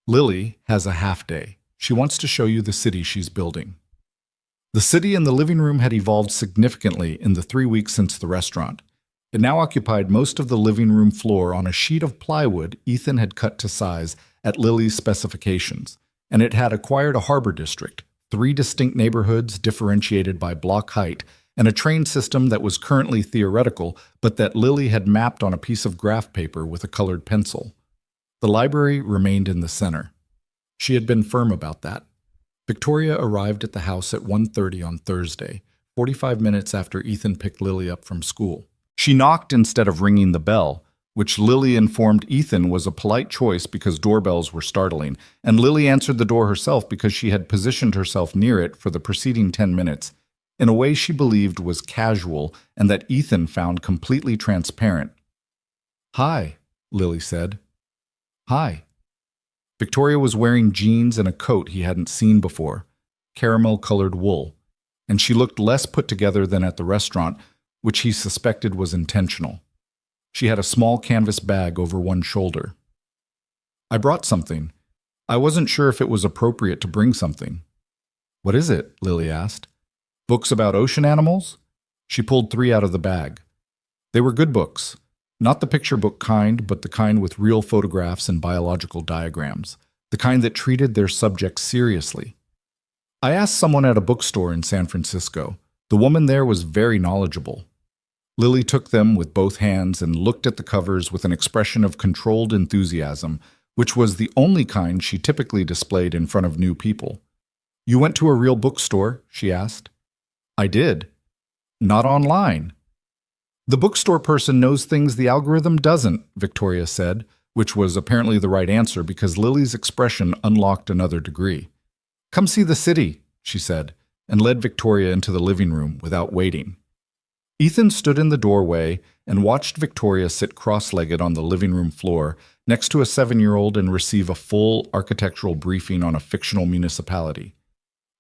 Lily has a half day. She wants to show you the city she's building. The city in the living room had evolved significantly in the 3 weeks since the restaurant. It now occupied most of the living room floor on a sheet of plywood Ethan had cut to size at Lily's specifications, and it had acquired a harbor district, 3 distinct neighborhoods differentiated by block height, and a train system that was currently theoretical, but that Lily had mapped on a piece of graph paper with a colored pencil. The library remained in the center. She had been firm about that. Victoria arrived at the house at 1:30 on Thursday, 45 minutes after Ethan picked Lily up from school. She knocked instead of ringing the bell, which Lily informed Ethan was a polite choice because doorbells were startling, and Lily answered the door herself because she had positioned herself near it for the preceding 10 minutes, in a way she believed was casual and that Ethan found completely transparent. "Hi," Lily said. "Hi." Victoria was wearing jeans and a coat he hadn't seen before, caramel-colored wool, and she looked less put together than at the restaurant, which he suspected was intentional. She had a small canvas bag over one shoulder. "I brought something. I wasn't sure if it was appropriate to bring something." "What is it?" Lily asked. "Books about ocean animals?" She pulled 3 out of the bag. They were good books. Not the picture book kind, but the kind with real photographs and biological diagrams. The kind that treated their subjects seriously. I asked someone at a bookstore in San Francisco. The woman there was very knowledgeable. Lily took them with both hands and looked at the covers with an expression of controlled enthusiasm, which was the only kind she typically displayed in front of new people. "You went to a real bookstore?" she asked. "I did." "Not online." "The bookstore person knows things the algorithm doesn't," Victoria said, which was apparently the right answer because Lily's expression unlocked another degree. "Come see the city," she said, and led Victoria into the living room without waiting. Ethan stood in the doorway and watched Victoria sit cross-legged on the living room floor next to a 7-year-old and receive a full architectural briefing on a fictional municipality.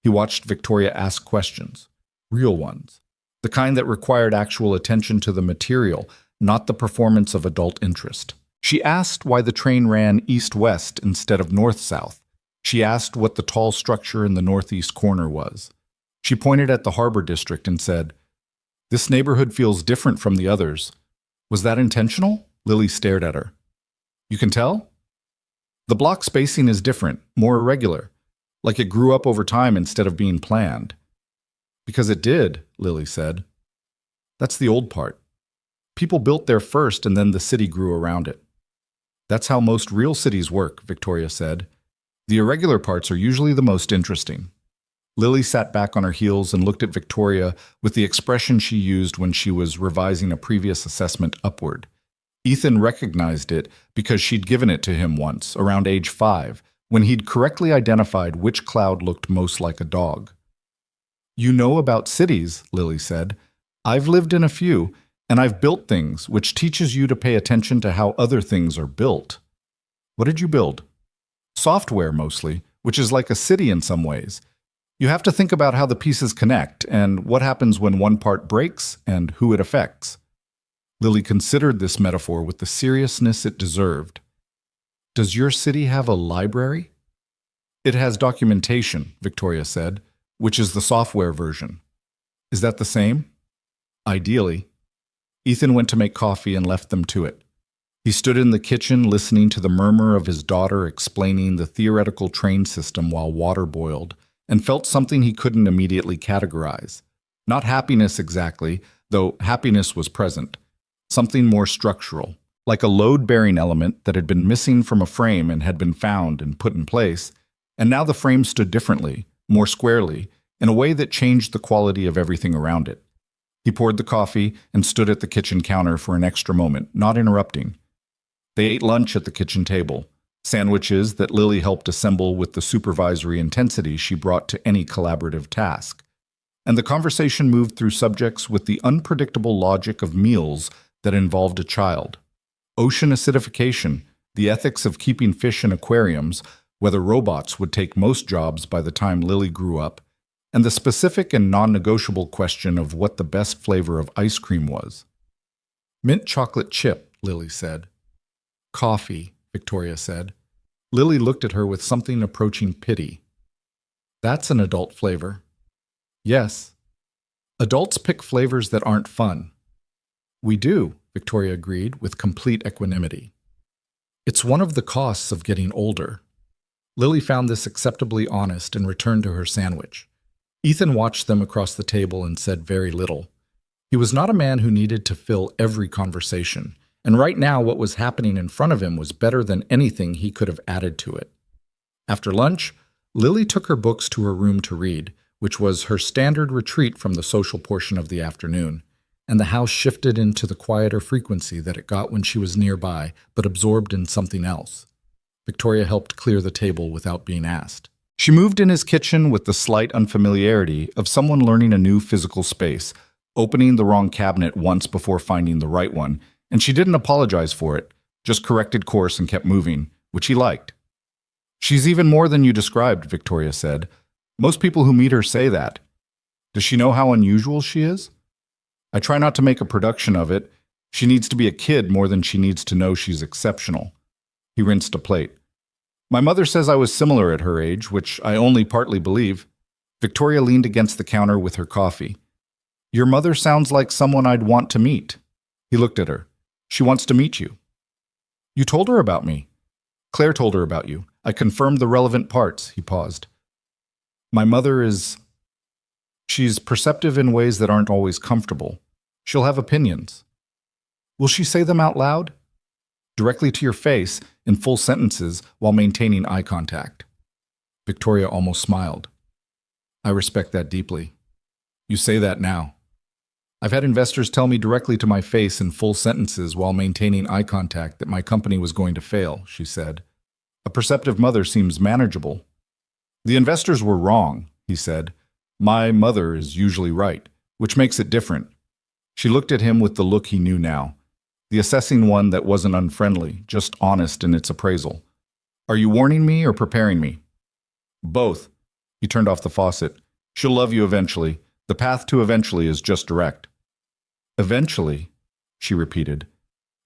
He watched Victoria ask questions, real ones, the kind that required actual attention to the material, not the performance of adult interest. She asked why the train ran east-west instead of north-south. She asked what the tall structure in the northeast corner was. She pointed at the harbor district and said, "This neighborhood feels different from the others." Was that intentional? Lily stared at her. You can tell? The block spacing is different, more irregular, like it grew up over time instead of being planned. Because it did, Lily said. That's the old part. People built there first and then the city grew around it. That's how most real cities work, Victoria said. The irregular parts are usually the most interesting. Lily sat back on her heels and looked at Victoria with the expression she used when she was revising a previous assessment upward. Ethan recognized it because she'd given it to him once, around age 5, when he'd correctly identified which cloud looked most like a dog. You know about cities, Lily said. I've lived in a few, and I've built things, which teaches you to pay attention to how other things are built. What did you build? Software, mostly, which is like a city in some ways. You have to think about how the pieces connect and what happens when one part breaks and who it affects. Lily considered this metaphor with the seriousness it deserved. Does your city have a library? It has documentation, Victoria said, which is the software version. Is that the same? Ideally. Ethan went to make coffee and left them to it. He stood in the kitchen listening to the murmur of his daughter explaining the theoretical train system while water boiled, and felt something he couldn't immediately categorize. Not happiness exactly, though happiness was present. Something more structural, like a load-bearing element that had been missing from a frame and had been found and put in place, and now the frame stood differently, more squarely, in a way that changed the quality of everything around it. He poured the coffee and stood at the kitchen counter for an extra moment, not interrupting. They ate lunch at the kitchen table, sandwiches that Lily helped assemble with the supervisory intensity she brought to any collaborative task. And the conversation moved through subjects with the unpredictable logic of meals that involved a child. Ocean acidification, the ethics of keeping fish in aquariums, whether robots would take most jobs by the time Lily grew up, and the specific and non-negotiable question of what the best flavor of ice cream was. Mint chocolate chip, Lily said. Coffee, Victoria said. Lily looked at her with something approaching pity. That's an adult flavor. Yes. Adults pick flavors that aren't fun. We do, Victoria agreed with complete equanimity. It's one of the costs of getting older. Lily found this acceptably honest and returned to her sandwich. Ethan watched them across the table and said very little. He was not a man who needed to fill every conversation, and right now what was happening in front of him was better than anything he could have added to it. After lunch, Lily took her books to her room to read, which was her standard retreat from the social portion of the afternoon, and the house shifted into the quieter frequency that it got when she was nearby, but absorbed in something else. Victoria helped clear the table without being asked. She moved in his kitchen with the slight unfamiliarity of someone learning a new physical space, opening the wrong cabinet once before finding the right one, and she didn't apologize for it, just corrected course and kept moving, which he liked. She's even more than you described, Victoria said. Most people who meet her say that. Does she know how unusual she is? I try not to make a production of it. She needs to be a kid more than she needs to know she's exceptional. He rinsed a plate. My mother says I was similar at her age, which I only partly believe. Victoria leaned against the counter with her coffee. Your mother sounds like someone I'd want to meet. He looked at her. She wants to meet you. You told her about me. Claire told her about you. I confirmed the relevant parts. He paused. My mother is... She's perceptive in ways that aren't always comfortable. She'll have opinions. Will she say them out loud? Directly to your face, in full sentences, while maintaining eye contact. Victoria almost smiled. I respect that deeply. You say that now. I've had investors tell me directly to my face in full sentences while maintaining eye contact that my company was going to fail, she said. A perceptive mother seems manageable. The investors were wrong, he said. My mother is usually right, which makes it different. She looked at him with the look he knew now. The assessing one that wasn't unfriendly, just honest in its appraisal. Are you warning me or preparing me? Both. He turned off the faucet. She'll love you eventually. The path to eventually is just direct. Eventually, she repeated,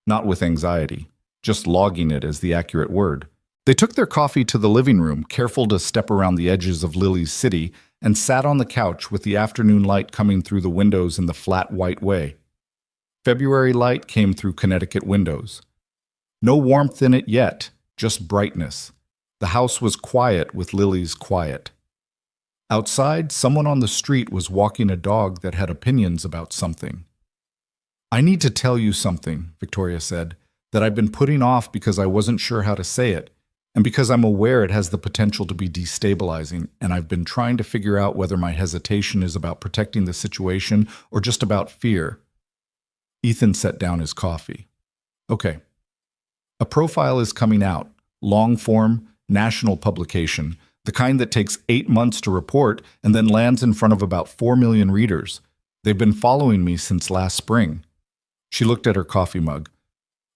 not with anxiety, just logging it as the accurate word. They took their coffee to the living room, careful to step around the edges of Lily's city, and sat on the couch with the afternoon light coming through the windows in the flat white way. February light came through Connecticut windows. No warmth in it yet, just brightness. The house was quiet with Lily's quiet. Outside, someone on the street was walking a dog that had opinions about something. "I need to tell you something," Victoria said, "that I've been putting off because I wasn't sure how to say it, and because I'm aware it has the potential to be destabilizing, and I've been trying to figure out whether my hesitation is about protecting the situation or just about fear." Ethan set down his coffee. "Okay. A profile is coming out, long-form, national publication, the kind that takes 8 months to report and then lands in front of about 4 million readers. They've been following me since last spring." She looked at her coffee mug.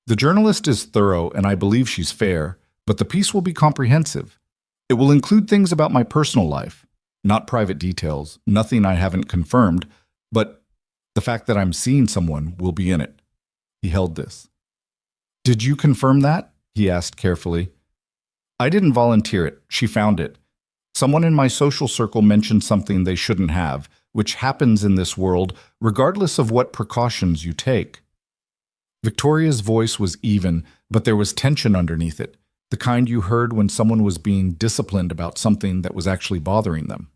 "The journalist is thorough, and I believe she's fair, but the piece will be comprehensive. It will include things about my personal life, not private details, nothing I haven't confirmed, but the fact that I'm seeing someone will be in it." He held this. "Did you confirm that?" he asked carefully. "I didn't volunteer it. She found it. Someone in my social circle mentioned something they shouldn't have, which happens in this world regardless of what precautions you take." Victoria's voice was even, but there was tension underneath it, the kind you heard when someone was being disciplined about something that was actually bothering them.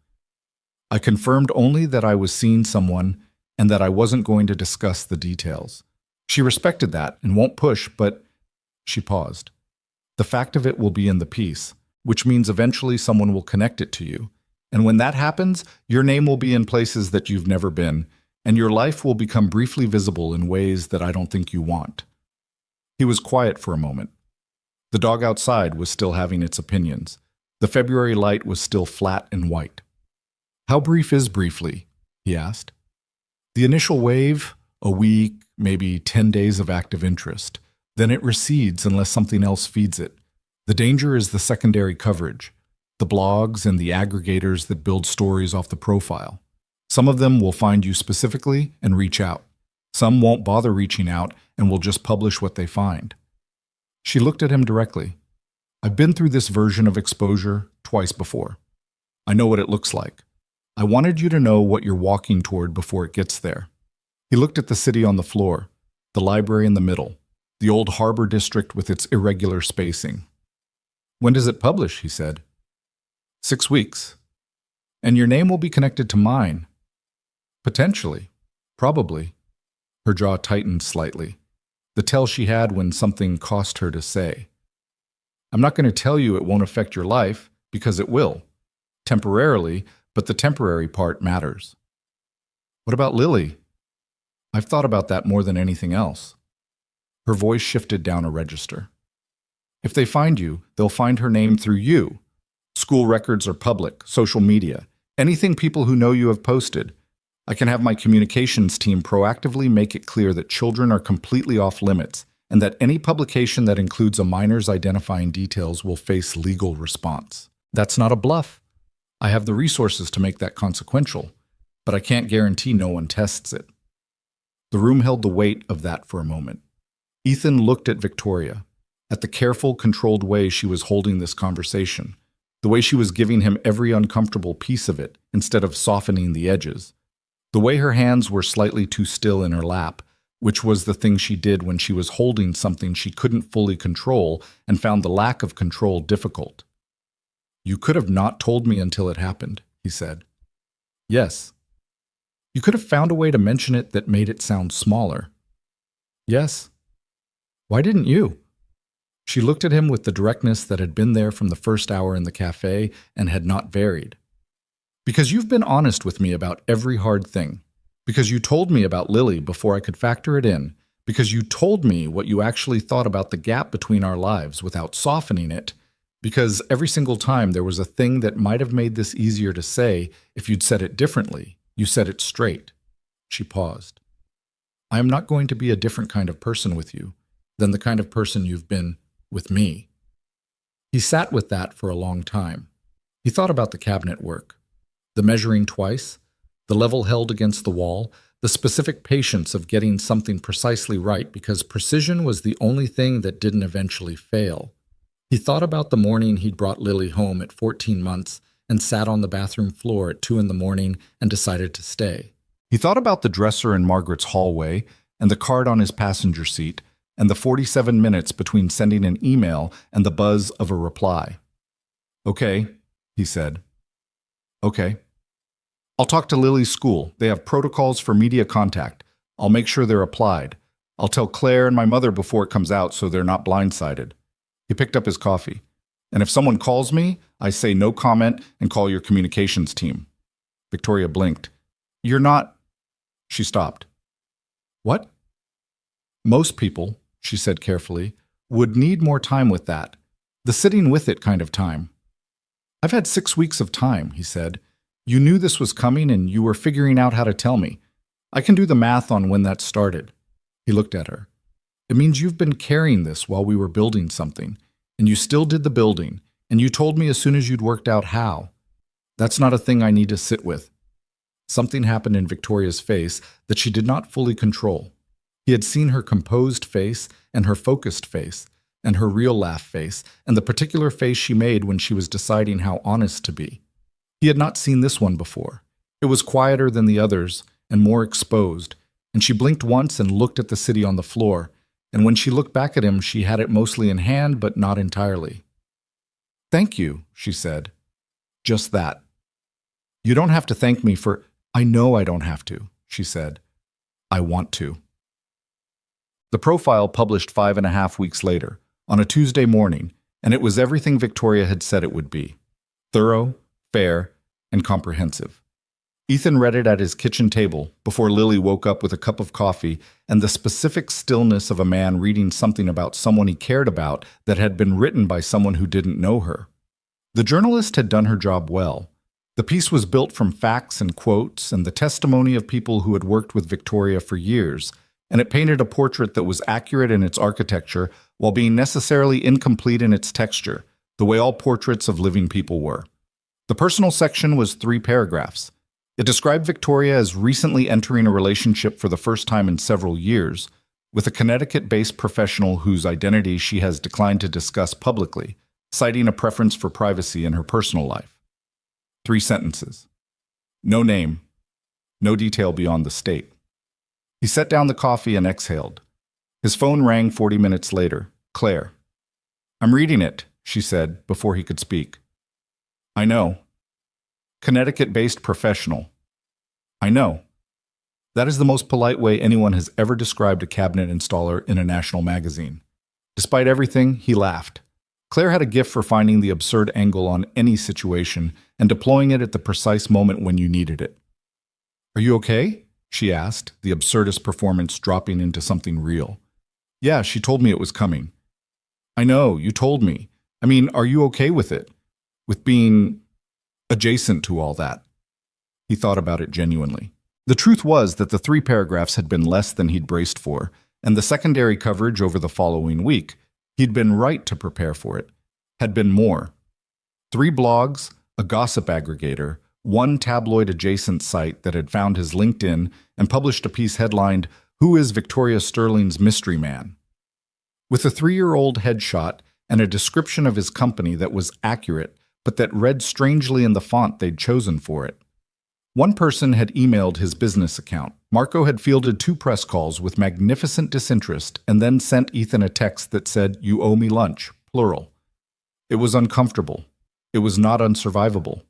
"I confirmed only that I was seeing someone and that I wasn't going to discuss the details. She respected that and won't push, but—" She paused. "The fact of it will be in the piece, which means eventually someone will connect it to you. And when that happens, your name will be in places that you've never been, and your life will become briefly visible in ways that I don't think you want." He was quiet for a moment. The dog outside was still having its opinions. The February light was still flat and white. "How brief is briefly?" he asked. "The initial wave, a week, maybe 10 days of active interest. Then it recedes unless something else feeds it. The danger is the secondary coverage, the blogs and the aggregators that build stories off the profile. Some of them will find you specifically and reach out. Some won't bother reaching out and will just publish what they find." She looked at him directly. "I've been through this version of exposure twice before. I know what it looks like. I wanted you to know what you're walking toward before it gets there." He looked at the city on the floor, the library in the middle, the old harbor district with its irregular spacing. "When does it publish?" he said. 6 weeks. "And your name will be connected to mine." "Potentially. Probably." Her jaw tightened slightly, the tell she had when something cost her to say. "I'm not going to tell you it won't affect your life, because it will. Temporarily, but the temporary part matters." "What about Lily?" "I've thought about that more than anything else." Her voice shifted down a register. "If they find you, they'll find her name through you. School records are public, social media, anything people who know you have posted. I can have my communications team proactively make it clear that children are completely off limits and that any publication that includes a minor's identifying details will face legal response. That's not a bluff. I have the resources to make that consequential, but I can't guarantee no one tests it." The room held the weight of that for a moment. Ethan looked at Victoria, at the careful, controlled way she was holding this conversation, the way she was giving him every uncomfortable piece of it instead of softening the edges. The way her hands were slightly too still in her lap, which was the thing she did when she was holding something she couldn't fully control and found the lack of control difficult. "You could have not told me until it happened," he said. "Yes." "You could have found a way to mention it that made it sound smaller." "Yes." "Why didn't you?" She looked at him with the directness that had been there from the first hour in the cafe and had not varied. "Because you've been honest with me about every hard thing. Because you told me about Lily before I could factor it in. Because you told me what you actually thought about the gap between our lives without softening it. Because every single time there was a thing that might have made this easier to say if you'd said it differently, you said it straight." She paused. "I am not going to be a different kind of person with you than the kind of person you've been with me." He sat with that for a long time. He thought about the cabinet work, the measuring twice, the level held against the wall, the specific patience of getting something precisely right because precision was the only thing that didn't eventually fail. He thought about the morning he'd brought Lily home at 14 months and sat on the bathroom floor at 2 in the morning and decided to stay. He thought about the dresser in Margaret's hallway and the card on his passenger seat and the 47 minutes between sending an email and the buzz of a reply. "Okay," he said. "Okay. I'll talk to Lily's school. They have protocols for media contact. I'll make sure they're applied. I'll tell Claire and my mother before it comes out so they're not blindsided." He picked up his coffee. "And if someone calls me, I say no comment and call your communications team." Victoria blinked. "You're not—" She stopped. "What?" "Most people," she said carefully, "would need more time with that. The sitting with it kind of time." "I've had 6 weeks of time," he said. "You knew this was coming and you were figuring out how to tell me. I can do the math on when that started." He looked at her. "It means you've been carrying this while we were building something, and you still did the building, and you told me as soon as you'd worked out how. That's not a thing I need to sit with." Something happened in Victoria's face that she did not fully control. He had seen her composed face and her focused face and her real laugh face and the particular face she made when she was deciding how honest to be. He had not seen this one before. It was quieter than the others and more exposed, and she blinked once and looked at the city on the floor, and when she looked back at him, she had it mostly in hand, but not entirely. "Thank you," she said. "Just that." "You don't have to thank me for—" "I know I don't have to," she said. "I want to." The profile published 5.5 weeks later, on a Tuesday morning, and it was everything Victoria had said it would be. Thorough, fair, and comprehensive. Ethan read it at his kitchen table before Lily woke up with a cup of coffee and the specific stillness of a man reading something about someone he cared about that had been written by someone who didn't know her. The journalist had done her job well. The piece was built from facts and quotes and the testimony of people who had worked with Victoria for years, and it painted a portrait that was accurate in its architecture while being necessarily incomplete in its texture, the way all portraits of living people were. The personal section was 3 paragraphs. It described Victoria as recently entering a relationship for the first time in several years with a Connecticut-based professional whose identity she has declined to discuss publicly, citing a preference for privacy in her personal life. 3 sentences. No name. No detail beyond the state. He set down the coffee and exhaled. His phone rang 40 minutes later. Claire. "I'm reading it," she said before he could speak. "I know. Connecticut-based professional. I know. That is the most polite way anyone has ever described a cabinet installer in a national magazine." Despite everything, he laughed. Claire had a gift for finding the absurd angle on any situation and deploying it at the precise moment when you needed it. "Are you okay?" she asked, the absurdist performance dropping into something real. "Yeah, she told me it was coming." "I know, you told me. I mean, are you okay with it? With being adjacent to all that?" He thought about it genuinely. The truth was that the 3 paragraphs had been less than he'd braced for, and the secondary coverage over the following week, he'd been right to prepare for it, had been more. 3 blogs, a gossip aggregator, 1 tabloid-adjacent site that had found his LinkedIn and published a piece headlined, "Who is Victoria Sterling's Mystery Man?" With a 3-year-old headshot and a description of his company that was accurate, but that read strangely in the font they'd chosen for it. One person had emailed his business account. Marco had fielded 2 press calls with magnificent disinterest and then sent Ethan a text that said, "You owe me lunch," plural. It was uncomfortable. It was not unsurvivable.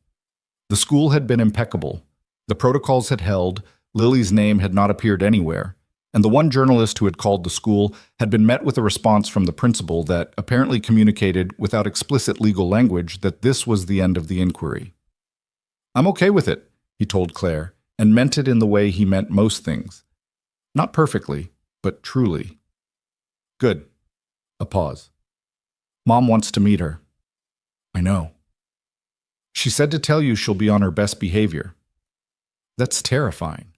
The school had been impeccable. The protocols had held, Lily's name had not appeared anywhere, and the one journalist who had called the school had been met with a response from the principal that apparently communicated, without explicit legal language, that this was the end of the inquiry. "I'm okay with it," he told Claire, and meant it in the way he meant most things. Not perfectly, but truly. "Good." A pause. "Mom wants to meet her." "I know." "She said to tell you she'll be on her best behavior." "That's terrifying."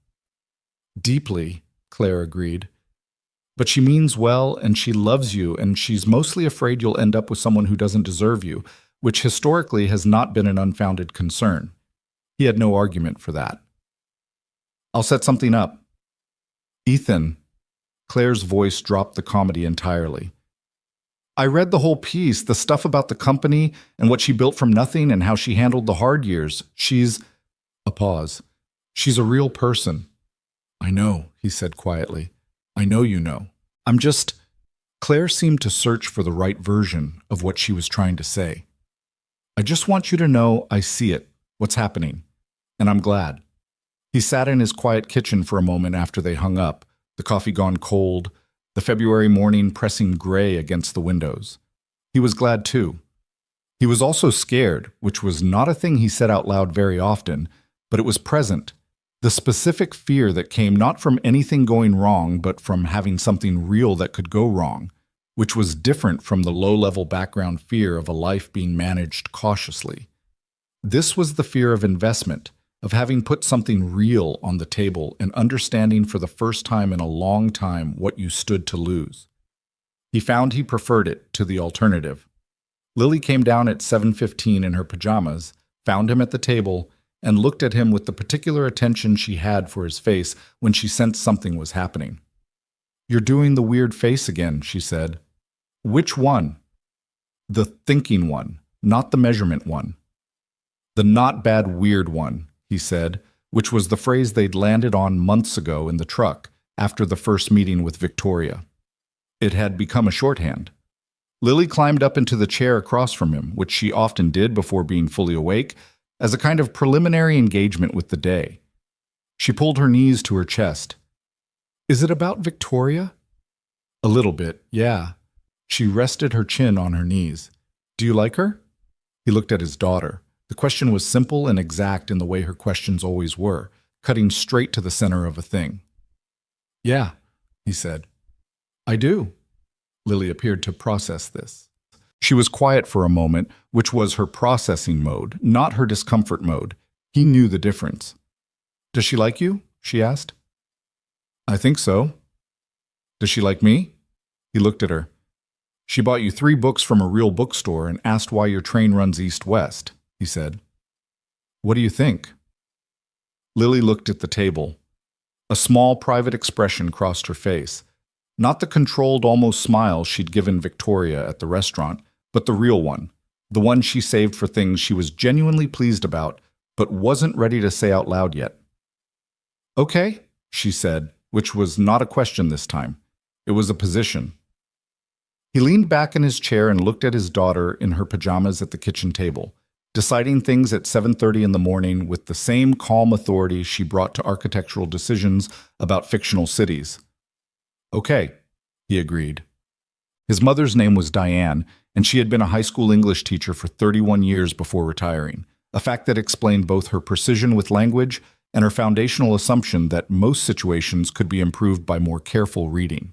"Deeply," Claire agreed. "But she means well, and she loves you, and she's mostly afraid you'll end up with someone who doesn't deserve you, which historically has not been an unfounded concern." He had no argument for that. "I'll set something up." "Ethan." Claire's voice dropped the comedy entirely. I read the whole piece, the stuff about the company and what she built from nothing and how she handled the hard years. She's a pause. She's a real person. I know, he said quietly. I know you know. I'm just. Claire seemed to search for the right version of what she was trying to say. I just want you to know I see it, what's happening, and I'm glad. He sat in his quiet kitchen for a moment after they hung up, the coffee gone cold, the February morning pressing gray against the windows. He was glad too. He was also scared, which was not a thing he said out loud very often, but it was present. The specific fear that came not from anything going wrong, but from having something real that could go wrong, which was different from the low-level background fear of a life being managed cautiously. This was the fear of investment, of having put something real on the table and understanding for the first time in a long time what you stood to lose. He found he preferred it to the alternative. Lily came down at 7:15 in her pajamas, found him at the table, and looked at him with the particular attention she had for his face when she sensed something was happening. You're doing the weird face again, she said. Which one? The thinking one, not the measurement one. The not bad weird one, he said, which was the phrase they'd landed on months ago in the truck after the first meeting with Victoria. It had become a shorthand. Lily climbed up into the chair across from him, which she often did before being fully awake, as a kind of preliminary engagement with the day. She pulled her knees to her chest. Is it about Victoria? A little bit, yeah. She rested her chin on her knees. Do you like her? He looked at his daughter. The question was simple and exact in the way her questions always were, cutting straight to the center of a thing. Yeah, he said. I do. Lily appeared to process this. She was quiet for a moment, which was her processing mode, not her discomfort mode. He knew the difference. Does she like you? She asked. I think so. Does she like me? He looked at her. She bought you 3 books from a real bookstore and asked why your train runs east-west, he said. What do you think? Lily looked at the table. A small private expression crossed her face. Not the controlled, almost smile she'd given Victoria at the restaurant, but the real one, the one she saved for things she was genuinely pleased about, but wasn't ready to say out loud yet. Okay, she said, which was not a question this time. It was a position. He leaned back in his chair and looked at his daughter in her pajamas at the kitchen table, deciding things at 7:30 in the morning with the same calm authority she brought to architectural decisions about fictional cities. Okay, he agreed. His mother's name was Diane, and she had been a high school English teacher for 31 years before retiring, a fact that explained both her precision with language and her foundational assumption that most situations could be improved by more careful reading.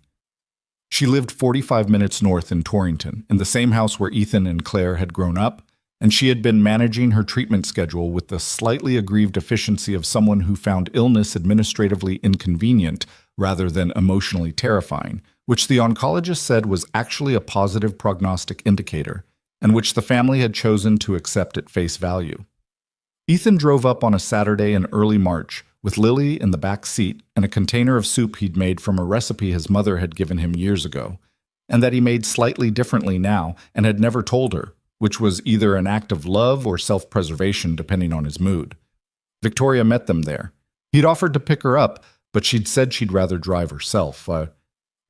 She lived 45 minutes north in Torrington, in the same house where Ethan and Claire had grown up, and she had been managing her treatment schedule with the slightly aggrieved efficiency of someone who found illness administratively inconvenient rather than emotionally terrifying, which the oncologist said was actually a positive prognostic indicator, and which the family had chosen to accept at face value. Ethan drove up on a Saturday in early March, with Lily in the back seat and a container of soup he'd made from a recipe his mother had given him years ago, and that he made slightly differently now and had never told her, which was either an act of love or self-preservation depending on his mood. Victoria met them there. He'd offered to pick her up, but she'd said she'd rather drive herself.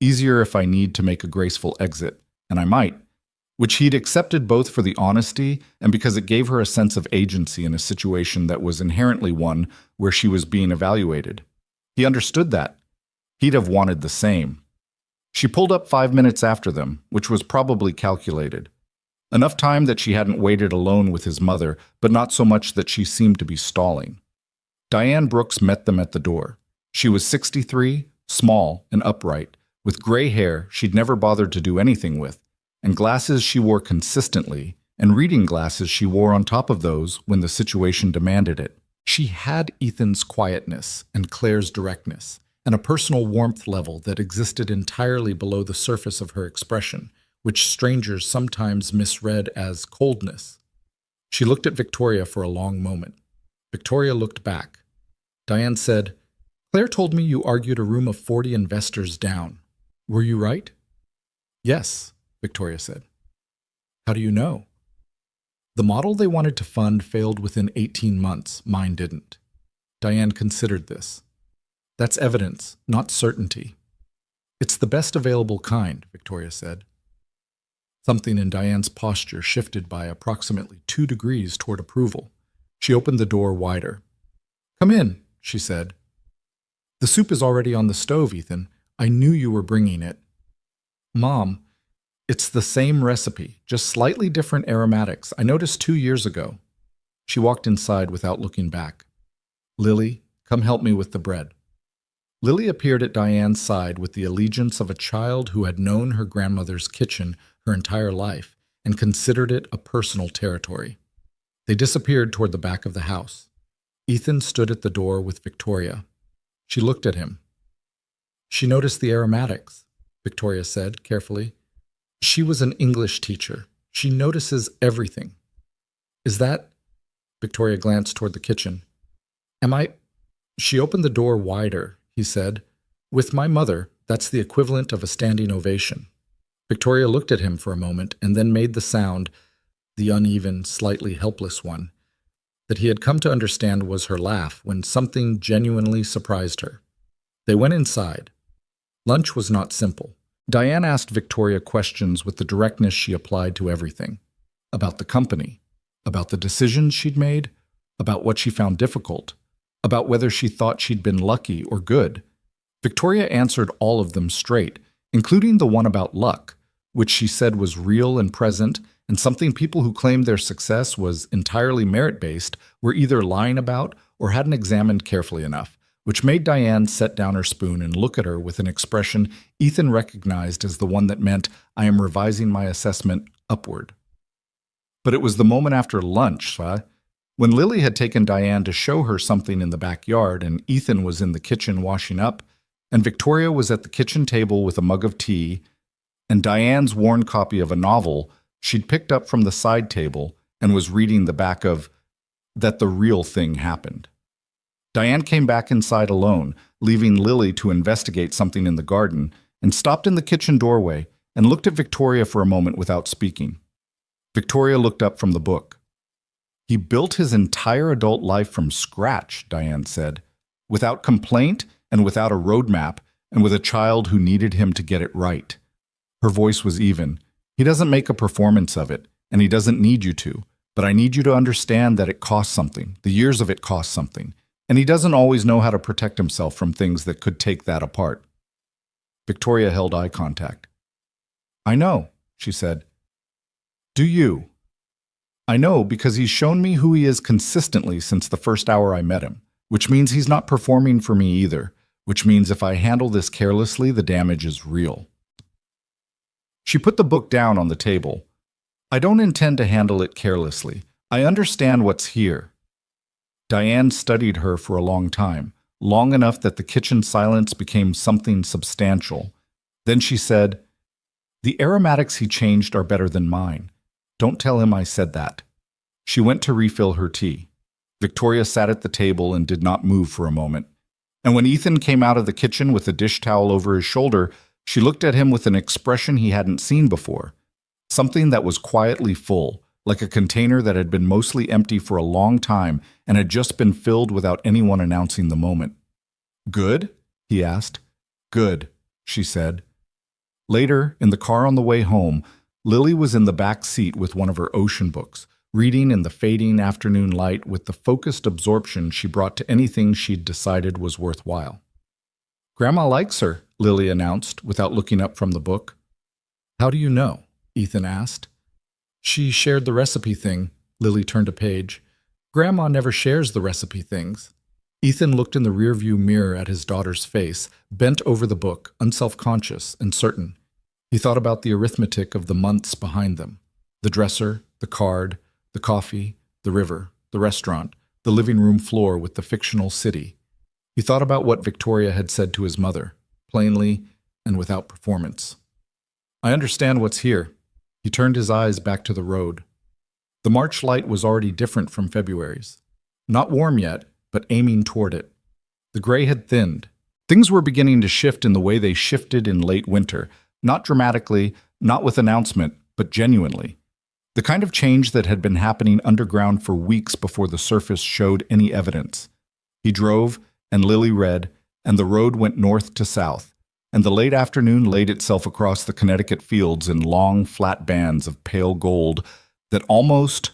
Easier if I need to make a graceful exit, and I might, which he'd accepted both for the honesty and because it gave her a sense of agency in a situation that was inherently one where she was being evaluated. He understood that. He'd have wanted the same. She pulled up 5 minutes after them, which was probably calculated. Enough time that she hadn't waited alone with his mother, but not so much that she seemed to be stalling. Diane Brooks met them at the door. She was 63, small and upright, with gray hair she'd never bothered to do anything with, and glasses she wore consistently, and reading glasses she wore on top of those when the situation demanded it. She had Ethan's quietness and Claire's directness, and a personal warmth level that existed entirely below the surface of her expression, which strangers sometimes misread as coldness. She looked at Victoria for a long moment. Victoria looked back. Diane said, Claire told me you argued a room of 40 investors down. Were you right? Yes, Victoria said. How do you know? The model they wanted to fund failed within 18 months. Mine didn't. Diane considered this. That's evidence, not certainty. It's the best available kind, Victoria said. Something in Diane's posture shifted by approximately 2 degrees toward approval. She opened the door wider. Come in, she said. The soup is already on the stove, Ethan. I knew you were bringing it. Mom, it's the same recipe, just slightly different aromatics. I noticed 2 years ago. She walked inside without looking back. Lily, come help me with the bread. Lily appeared at Diane's side with the allegiance of a child who had known her grandmother's kitchen her entire life and considered it a personal territory. They disappeared toward the back of the house. Ethan stood at the door with Victoria. She looked at him. She noticed the aromatics, Victoria said carefully. She was an English teacher. She notices everything. Is that? Victoria glanced toward the kitchen. Am I? She opened the door wider, he said. With my mother, that's the equivalent of a standing ovation. Victoria looked at him for a moment and then made the sound, the uneven, slightly helpless one, that he had come to understand was her laugh when something genuinely surprised her. They went inside. Lunch was not simple. Diane asked Victoria questions with the directness she applied to everything. About the company, about the decisions she'd made, about what she found difficult, about whether she thought she'd been lucky or good. Victoria answered all of them straight, including the one about luck, which she said was real and present, and something people who claimed their success was entirely merit-based were either lying about or hadn't examined carefully enough, which made Diane set down her spoon and look at her with an expression Ethan recognized as the one that meant, I am revising my assessment upward. But it was the moment after lunch, when Lily had taken Diane to show her something in the backyard and Ethan was in the kitchen washing up, and Victoria was at the kitchen table with a mug of tea, and Diane's worn copy of a novel she'd picked up from the side table and was reading the back of That the Real Thing Happened. Diane came back inside alone, leaving Lily to investigate something in the garden, and stopped in the kitchen doorway and looked at Victoria for a moment without speaking. Victoria looked up from the book. He built his entire adult life from scratch, Diane said, without complaint and without a roadmap and with a child who needed him to get it right. Her voice was even. He doesn't make a performance of it, and he doesn't need you to, but I need you to understand that it costs something. The years of it cost something. And he doesn't always know how to protect himself from things that could take that apart. Victoria held eye contact. I know, she said. Do you? I know because he's shown me who he is consistently since the first hour I met him, which means he's not performing for me either, which means if I handle this carelessly, the damage is real. She put the book down on the table. I don't intend to handle it carelessly. I understand what's here. Diane studied her for a long time, long enough that the kitchen silence became something substantial. Then she said, The aromatics he changed are better than mine. Don't tell him I said that. She went to refill her tea. Victoria sat at the table and did not move for a moment. And when Ethan came out of the kitchen with a dish towel over his shoulder, she looked at him with an expression he hadn't seen before. Something that was quietly full, like a container that had been mostly empty for a long time and had just been filled without anyone announcing the moment. Good? He asked. Good, she said. Later, in the car on the way home, Lily was in the back seat with one of her ocean books, reading in the fading afternoon light with the focused absorption she brought to anything she'd decided was worthwhile. Grandma likes her, Lily announced, without looking up from the book. How do you know? Ethan asked. She shared the recipe thing. Lily turned a page. Grandma never shares the recipe things. Ethan looked in the rearview mirror at his daughter's face, bent over the book, unself-conscious and certain. He thought about the arithmetic of the months behind them. The dresser, the card, the coffee, the river, the restaurant, the living room floor with the fictional city. He thought about what Victoria had said to his mother, plainly and without performance. I understand what's here. He turned his eyes back to the road. The March light was already different from February's. Not warm yet, but aiming toward it. The gray had thinned. Things were beginning to shift in the way they shifted in late winter, Not dramatically, not with announcement, but genuinely. The kind of change that had been happening underground for weeks before the surface showed any evidence. He drove, and Lily read, and the road went north to south, and the late afternoon laid itself across the Connecticut fields in long, flat bands of pale gold that almost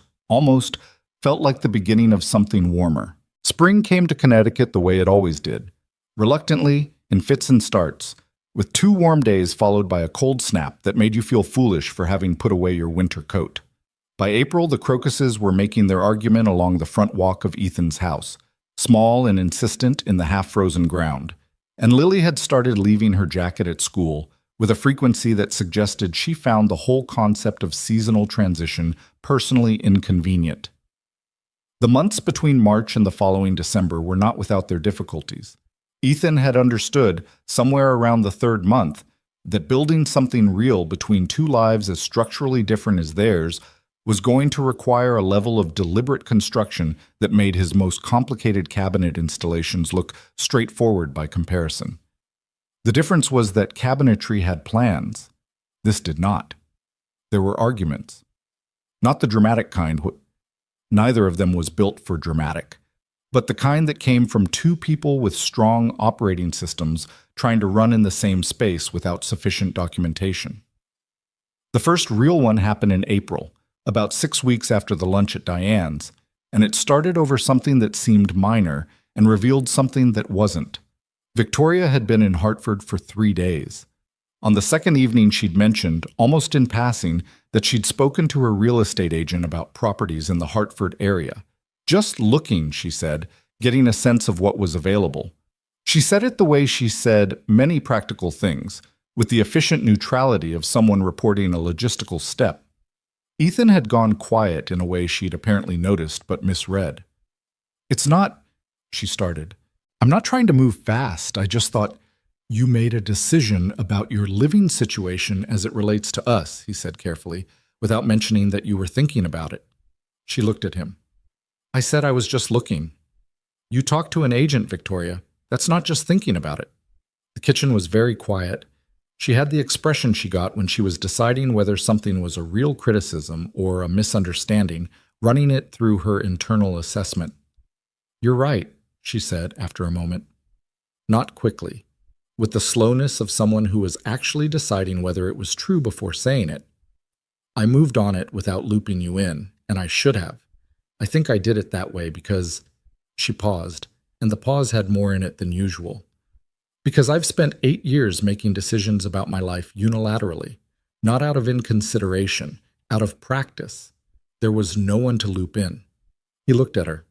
felt like the beginning of something warmer. Spring came to Connecticut the way it always did, reluctantly, in fits and starts, with 2 warm days followed by a cold snap that made you feel foolish for having put away your winter coat. By April, the crocuses were making their argument along the front walk of Ethan's house, small and insistent in the half-frozen ground. And Lily had started leaving her jacket at school with a frequency that suggested she found the whole concept of seasonal transition personally inconvenient. The months between March and the following December were not without their difficulties. Ethan had understood, somewhere around the 3rd month, that building something real between 2 lives as structurally different as theirs was going to require a level of deliberate construction that made his most complicated cabinet installations look straightforward by comparison. The difference was that cabinetry had plans. This did not. There were arguments. Not the dramatic kind. Neither of them was built for dramatic, but the kind that came from 2 people with strong operating systems trying to run in the same space without sufficient documentation. The first real one happened in April, about 6 weeks after the lunch at Diane's, and it started over something that seemed minor and revealed something that wasn't. Victoria had been in Hartford for 3 days. On the second evening, she'd mentioned, almost in passing, that she'd spoken to her real estate agent about properties in the Hartford area. Just looking, she said, getting a sense of what was available. She said it the way she said many practical things, with the efficient neutrality of someone reporting a logistical step. Ethan had gone quiet in a way she'd apparently noticed but misread. "It's not," she started. "I'm not trying to move fast. I just thought you made a decision about your living situation as it relates to us," he said carefully, without mentioning that you were thinking about it. She looked at him. "I said I was just looking. You talked to an agent, Victoria. That's not just thinking about it." The kitchen was very quiet. She had the expression she got when she was deciding whether something was a real criticism or a misunderstanding, running it through her internal assessment. "You're right," she said after a moment. Not quickly, with the slowness of someone who was actually deciding whether it was true before saying it. "I moved on it without looping you in, and I should have. I think I did it that way because—" She paused, and the pause had more in it than usual. "Because I've spent 8 years making decisions about my life unilaterally, not out of inconsideration, out of practice. There was no one to loop in." He looked at her.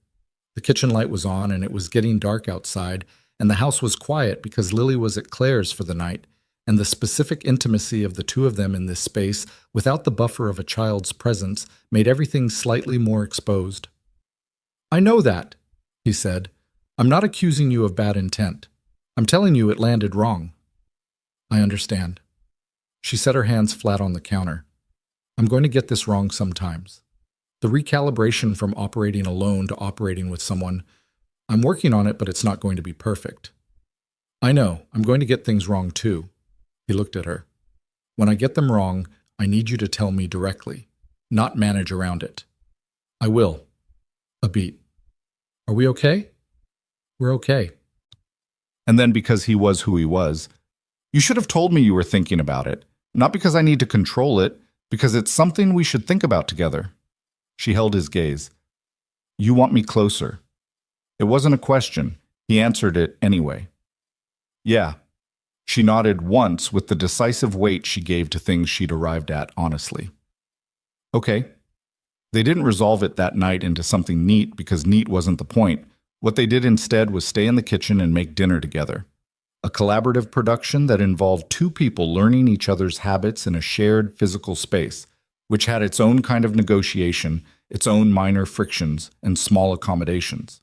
The kitchen light was on, and it was getting dark outside, and the house was quiet because Lily was at Claire's for the night, and the specific intimacy of the 2 of them in this space, without the buffer of a child's presence, made everything slightly more exposed. "I know that," he said. "I'm not accusing you of bad intent. I'm telling you it landed wrong." "I understand." She set her hands flat on the counter. "I'm going to get this wrong sometimes. The recalibration from operating alone to operating with someone, I'm working on it, but it's not going to be perfect." "I know. I'm going to get things wrong too." He looked at her. "When I get them wrong, I need you to tell me directly, not manage around it." "I will." A beat. "Are we okay?" "We're okay." And then, because he was who he was, "You should have told me you were thinking about it, not because I need to control it, because it's something we should think about together." She held his gaze. "You want me closer." It wasn't a question. He answered it anyway. "Yeah." She nodded once with the decisive weight she gave to things she'd arrived at honestly. "Okay." They didn't resolve it that night into something neat because neat wasn't the point. What they did instead was stay in the kitchen and make dinner together. A collaborative production that involved 2 people learning each other's habits in a shared physical space, which had its own kind of negotiation, its own minor frictions, and small accommodations.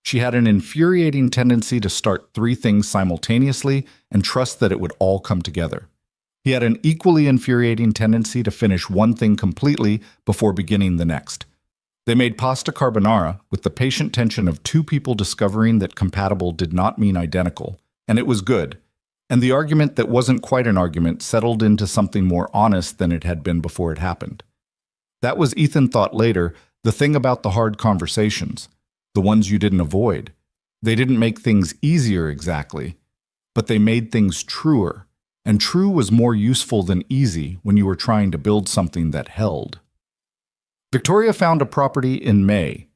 She had an infuriating tendency to start 3 things simultaneously and trust that it would all come together. He had an equally infuriating tendency to finish one thing completely before beginning the next. They made pasta carbonara with the patient tension of 2 people discovering that compatible did not mean identical, and it was good. And the argument that wasn't quite an argument settled into something more honest than it had been before it happened. That was, Ethan thought later, the thing about the hard conversations, the ones you didn't avoid. They didn't make things easier exactly, but they made things truer. And true was more useful than easy when you were trying to build something that held. Victoria found a property in May.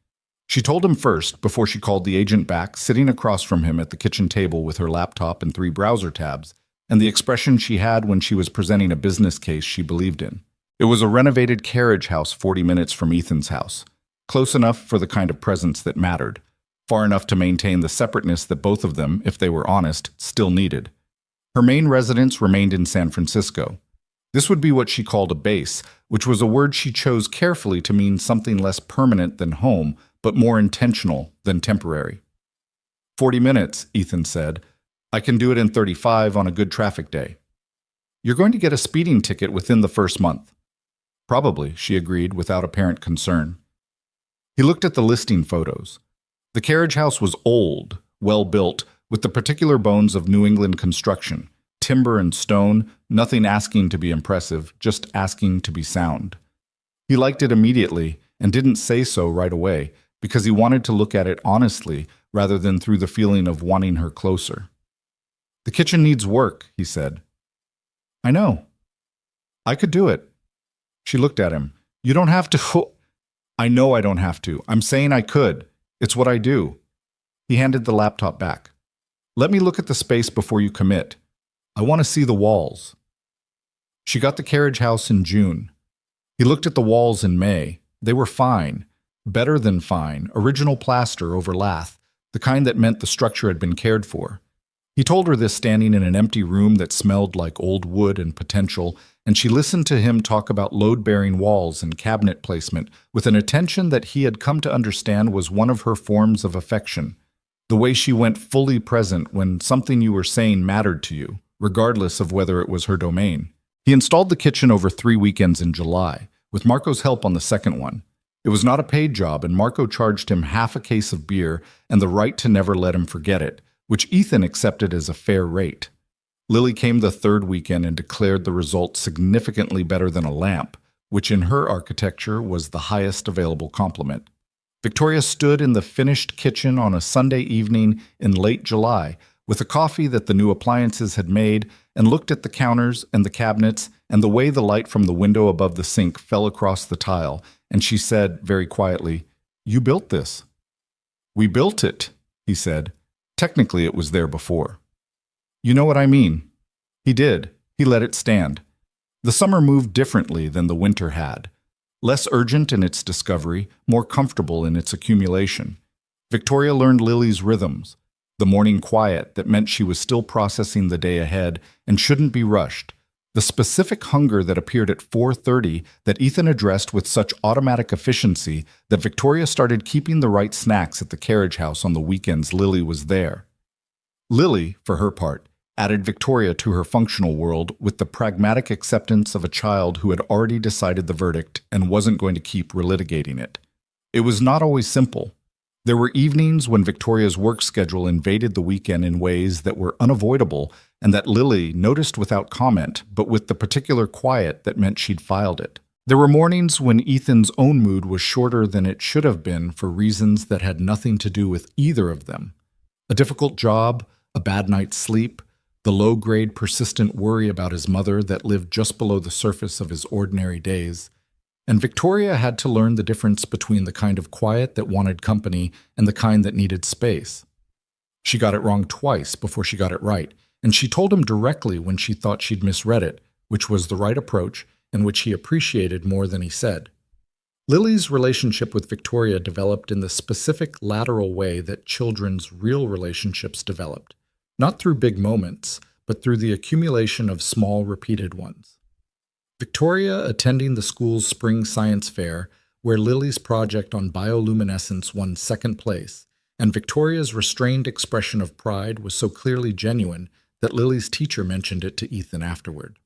She told him first, before she called the agent back, sitting across from him at the kitchen table with her laptop and 3 browser tabs, and the expression she had when she was presenting a business case she believed in. It was a renovated carriage house 40 minutes from Ethan's house, close enough for the kind of presence that mattered, far enough to maintain the separateness that both of them, if they were honest, still needed. Her main residence remained in San Francisco. This would be what she called a base, which was a word she chose carefully to mean something less permanent than home, but more intentional than temporary. 40 minutes, Ethan said. I can do it in 35 on a good traffic day. You're going to get a speeding ticket within the first month. Probably, she agreed without apparent concern. He looked at the listing photos. The carriage house was old, well built, with the particular bones of New England construction, timber and stone, nothing asking to be impressive, just asking to be sound. He liked it immediately and didn't say so right away, because he wanted to look at it honestly rather than through the feeling of wanting her closer. The kitchen needs work, he said. I know. I could do it. She looked at him. You don't have to. I know I don't have to. I'm saying I could. It's what I do. He handed the laptop back. Let me look at the space before you commit. I want to see the walls. She got the carriage house in June. He looked at the walls in May. They were fine. Better than fine, original plaster over lath, the kind that meant the structure had been cared for. He told her this standing in an empty room that smelled like old wood and potential, and she listened to him talk about load-bearing walls and cabinet placement with an attention that he had come to understand was one of her forms of affection, the way she went fully present when something you were saying mattered to you, regardless of whether it was her domain. He installed the kitchen over 3 weekends in July, with Marco's help on the second one. It was not a paid job, and Marco charged him half a case of beer and the right to never let him forget it, which Ethan accepted as a fair rate. Lily came the 3rd weekend and declared the result significantly better than a lamp, which in her architecture was the highest available compliment. Victoria stood in the finished kitchen on a Sunday evening in late July with a coffee that the new appliances had made and looked at the counters and the cabinets and the way the light from the window above the sink fell across the tile, and she said very quietly, "You built this." "We built it," he said. Technically, it was there before. "You know what I mean." He did. He let it stand. The summer moved differently than the winter had. Less urgent in its discovery, more comfortable in its accumulation. Victoria learned Lily's rhythms, the morning quiet that meant she was still processing the day ahead and shouldn't be rushed, the specific hunger that appeared at 4:30 that Ethan addressed with such automatic efficiency that Victoria started keeping the right snacks at the carriage house on the weekends Lily was there. Lily, for her part, added Victoria to her functional world with the pragmatic acceptance of a child who had already decided the verdict and wasn't going to keep relitigating it. It was not always simple. There were evenings when Victoria's work schedule invaded the weekend in ways that were unavoidable and that Lily noticed without comment, but with the particular quiet that meant she'd filed it. There were mornings when Ethan's own mood was shorter than it should have been for reasons that had nothing to do with either of them. A difficult job, a bad night's sleep, the low-grade persistent worry about his mother that lived just below the surface of his ordinary days. And Victoria had to learn the difference between the kind of quiet that wanted company and the kind that needed space. She got it wrong twice before she got it right, and she told him directly when she thought she'd misread it, which was the right approach and which he appreciated more than he said. Lily's relationship with Victoria developed in the specific lateral way that children's real relationships developed, not through big moments, but through the accumulation of small, repeated ones. Victoria attending the school's spring science fair, where Lily's project on bioluminescence won second place, and Victoria's restrained expression of pride was so clearly genuine that Lily's teacher mentioned it to Ethan afterward.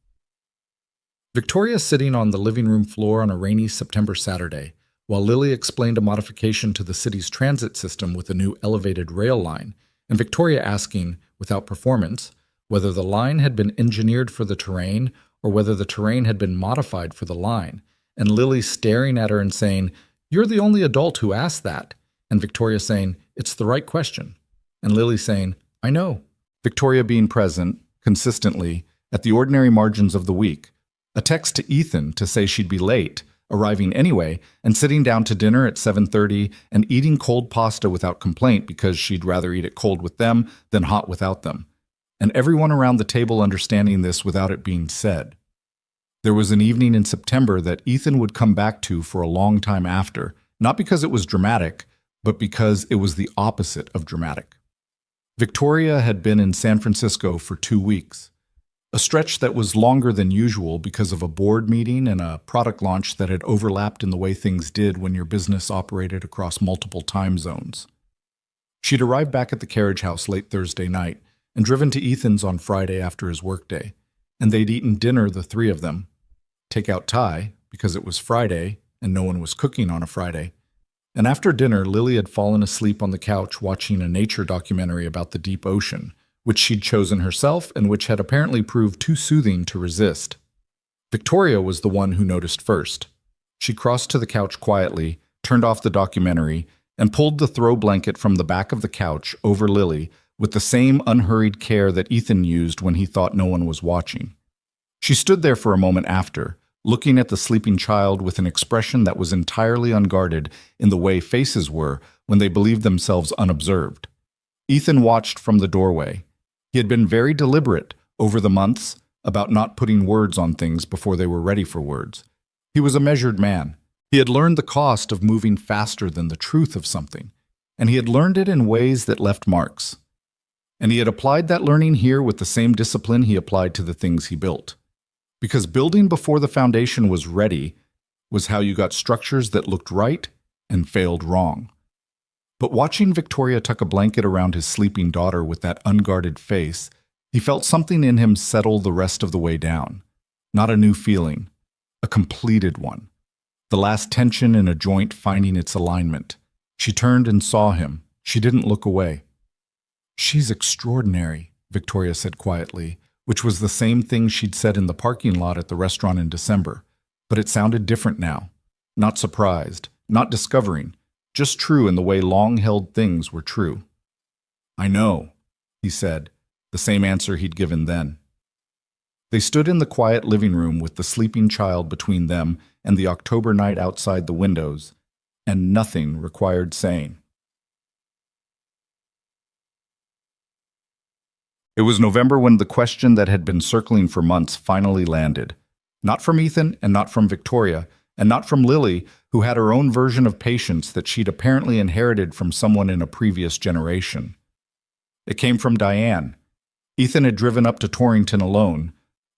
Victoria sitting on the living room floor on a rainy September Saturday, while Lily explained a modification to the city's transit system with a new elevated rail line, and Victoria asking, without performance, whether the line had been engineered for the terrain or whether the terrain had been modified for the line, and Lily staring at her and saying, "You're the only adult who asked that," and Victoria saying, "It's the right question," and Lily saying, "I know." Victoria being present, consistently, at the ordinary margins of the week, a text to Ethan to say she'd be late, arriving anyway, and sitting down to dinner at 7:30 and eating cold pasta without complaint because she'd rather eat it cold with them than hot without them, and everyone around the table understanding this without it being said. There was an evening in September that Ethan would come back to for a long time after, not because it was dramatic, but because it was the opposite of dramatic. Victoria had been in San Francisco for 2 weeks, a stretch that was longer than usual because of a board meeting and a product launch that had overlapped in the way things did when your business operated across multiple time zones. She'd arrived back at the carriage house late Thursday night and driven to Ethan's on Friday after his workday, and they'd eaten dinner, the three of them. Take out Ty, because it was Friday and no one was cooking on a Friday. And after dinner, Lily had fallen asleep on the couch watching a nature documentary about the deep ocean, which she'd chosen herself and which had apparently proved too soothing to resist. Victoria was the one who noticed first. She crossed to the couch quietly, turned off the documentary, and pulled the throw blanket from the back of the couch over Lily with the same unhurried care that Ethan used when he thought no one was watching. She stood there for a moment after, looking at the sleeping child with an expression that was entirely unguarded in the way faces were when they believed themselves unobserved. Ethan watched from the doorway. He had been very deliberate over the months about not putting words on things before they were ready for words. He was a measured man. He had learned the cost of moving faster than the truth of something, and he had learned it in ways that left marks. And he had applied that learning here with the same discipline he applied to the things he built. Because building before the foundation was ready was how you got structures that looked right and failed wrong. But watching Victoria tuck a blanket around his sleeping daughter with that unguarded face, he felt something in him settle the rest of the way down. Not a new feeling, a completed one. The last tension in a joint finding its alignment. She turned and saw him. She didn't look away. "She's extraordinary," Victoria said quietly, which was the same thing she'd said in the parking lot at the restaurant in December. But it sounded different now. Not surprised, not discovering, just true in the way long-held things were true. "I know," he said, the same answer he'd given then. They stood in the quiet living room with the sleeping child between them and the October night outside the windows, and nothing required saying. It was November when the question that had been circling for months finally landed. Not from Ethan and not from Victoria, and not from Lily, who had her own version of patience that she'd apparently inherited from someone in a previous generation. It came from Diane. Ethan had driven up to Torrington alone.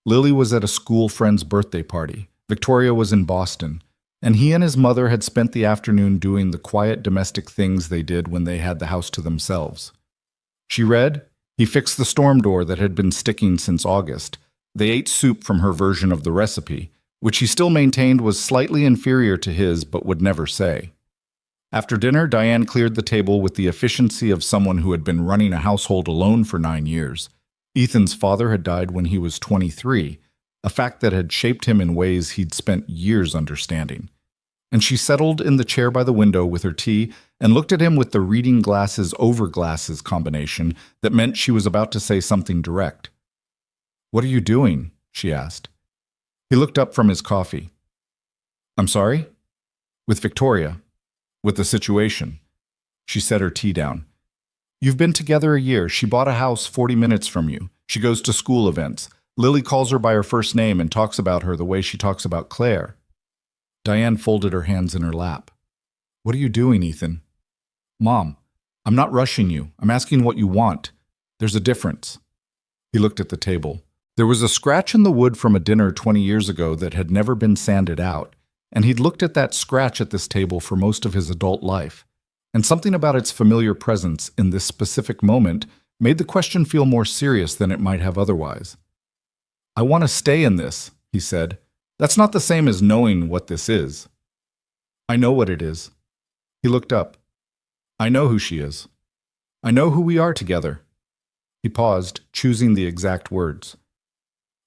Lily was at a school friend's birthday party. Victoria was in Boston, and he and his mother had spent the afternoon doing the quiet domestic things they did when they had the house to themselves. She read. He fixed the storm door that had been sticking since August. They ate soup from her version of the recipe, which he still maintained was slightly inferior to his but would never say. After dinner, Diane cleared the table with the efficiency of someone who had been running a household alone for 9 years. Ethan's father had died when he was 23, a fact that had shaped him in ways he'd spent years understanding. And she settled in the chair by the window with her tea and looked at him with the reading glasses over glasses combination that meant she was about to say something direct. "What are you doing?" she asked. He looked up from his coffee. "I'm sorry?" "With Victoria. With the situation." She set her tea down. "You've been together a year. She bought a house 40 minutes from you. She goes to school events. Lily calls her by her first name and talks about her the way she talks about Claire." Diane folded her hands in her lap. "What are you doing, Ethan?" "Mom, I'm not rushing you. I'm asking what you want. There's a difference." He looked at the table. There was a scratch in the wood from a dinner 20 years ago that had never been sanded out, and he'd looked at that scratch at this table for most of his adult life. And something about its familiar presence in this specific moment made the question feel more serious than it might have otherwise. "I want to stay in this," he said. "That's not the same as knowing what this is." "I know what it is." He looked up. "I know who she is. I know who we are together." He paused, choosing the exact words.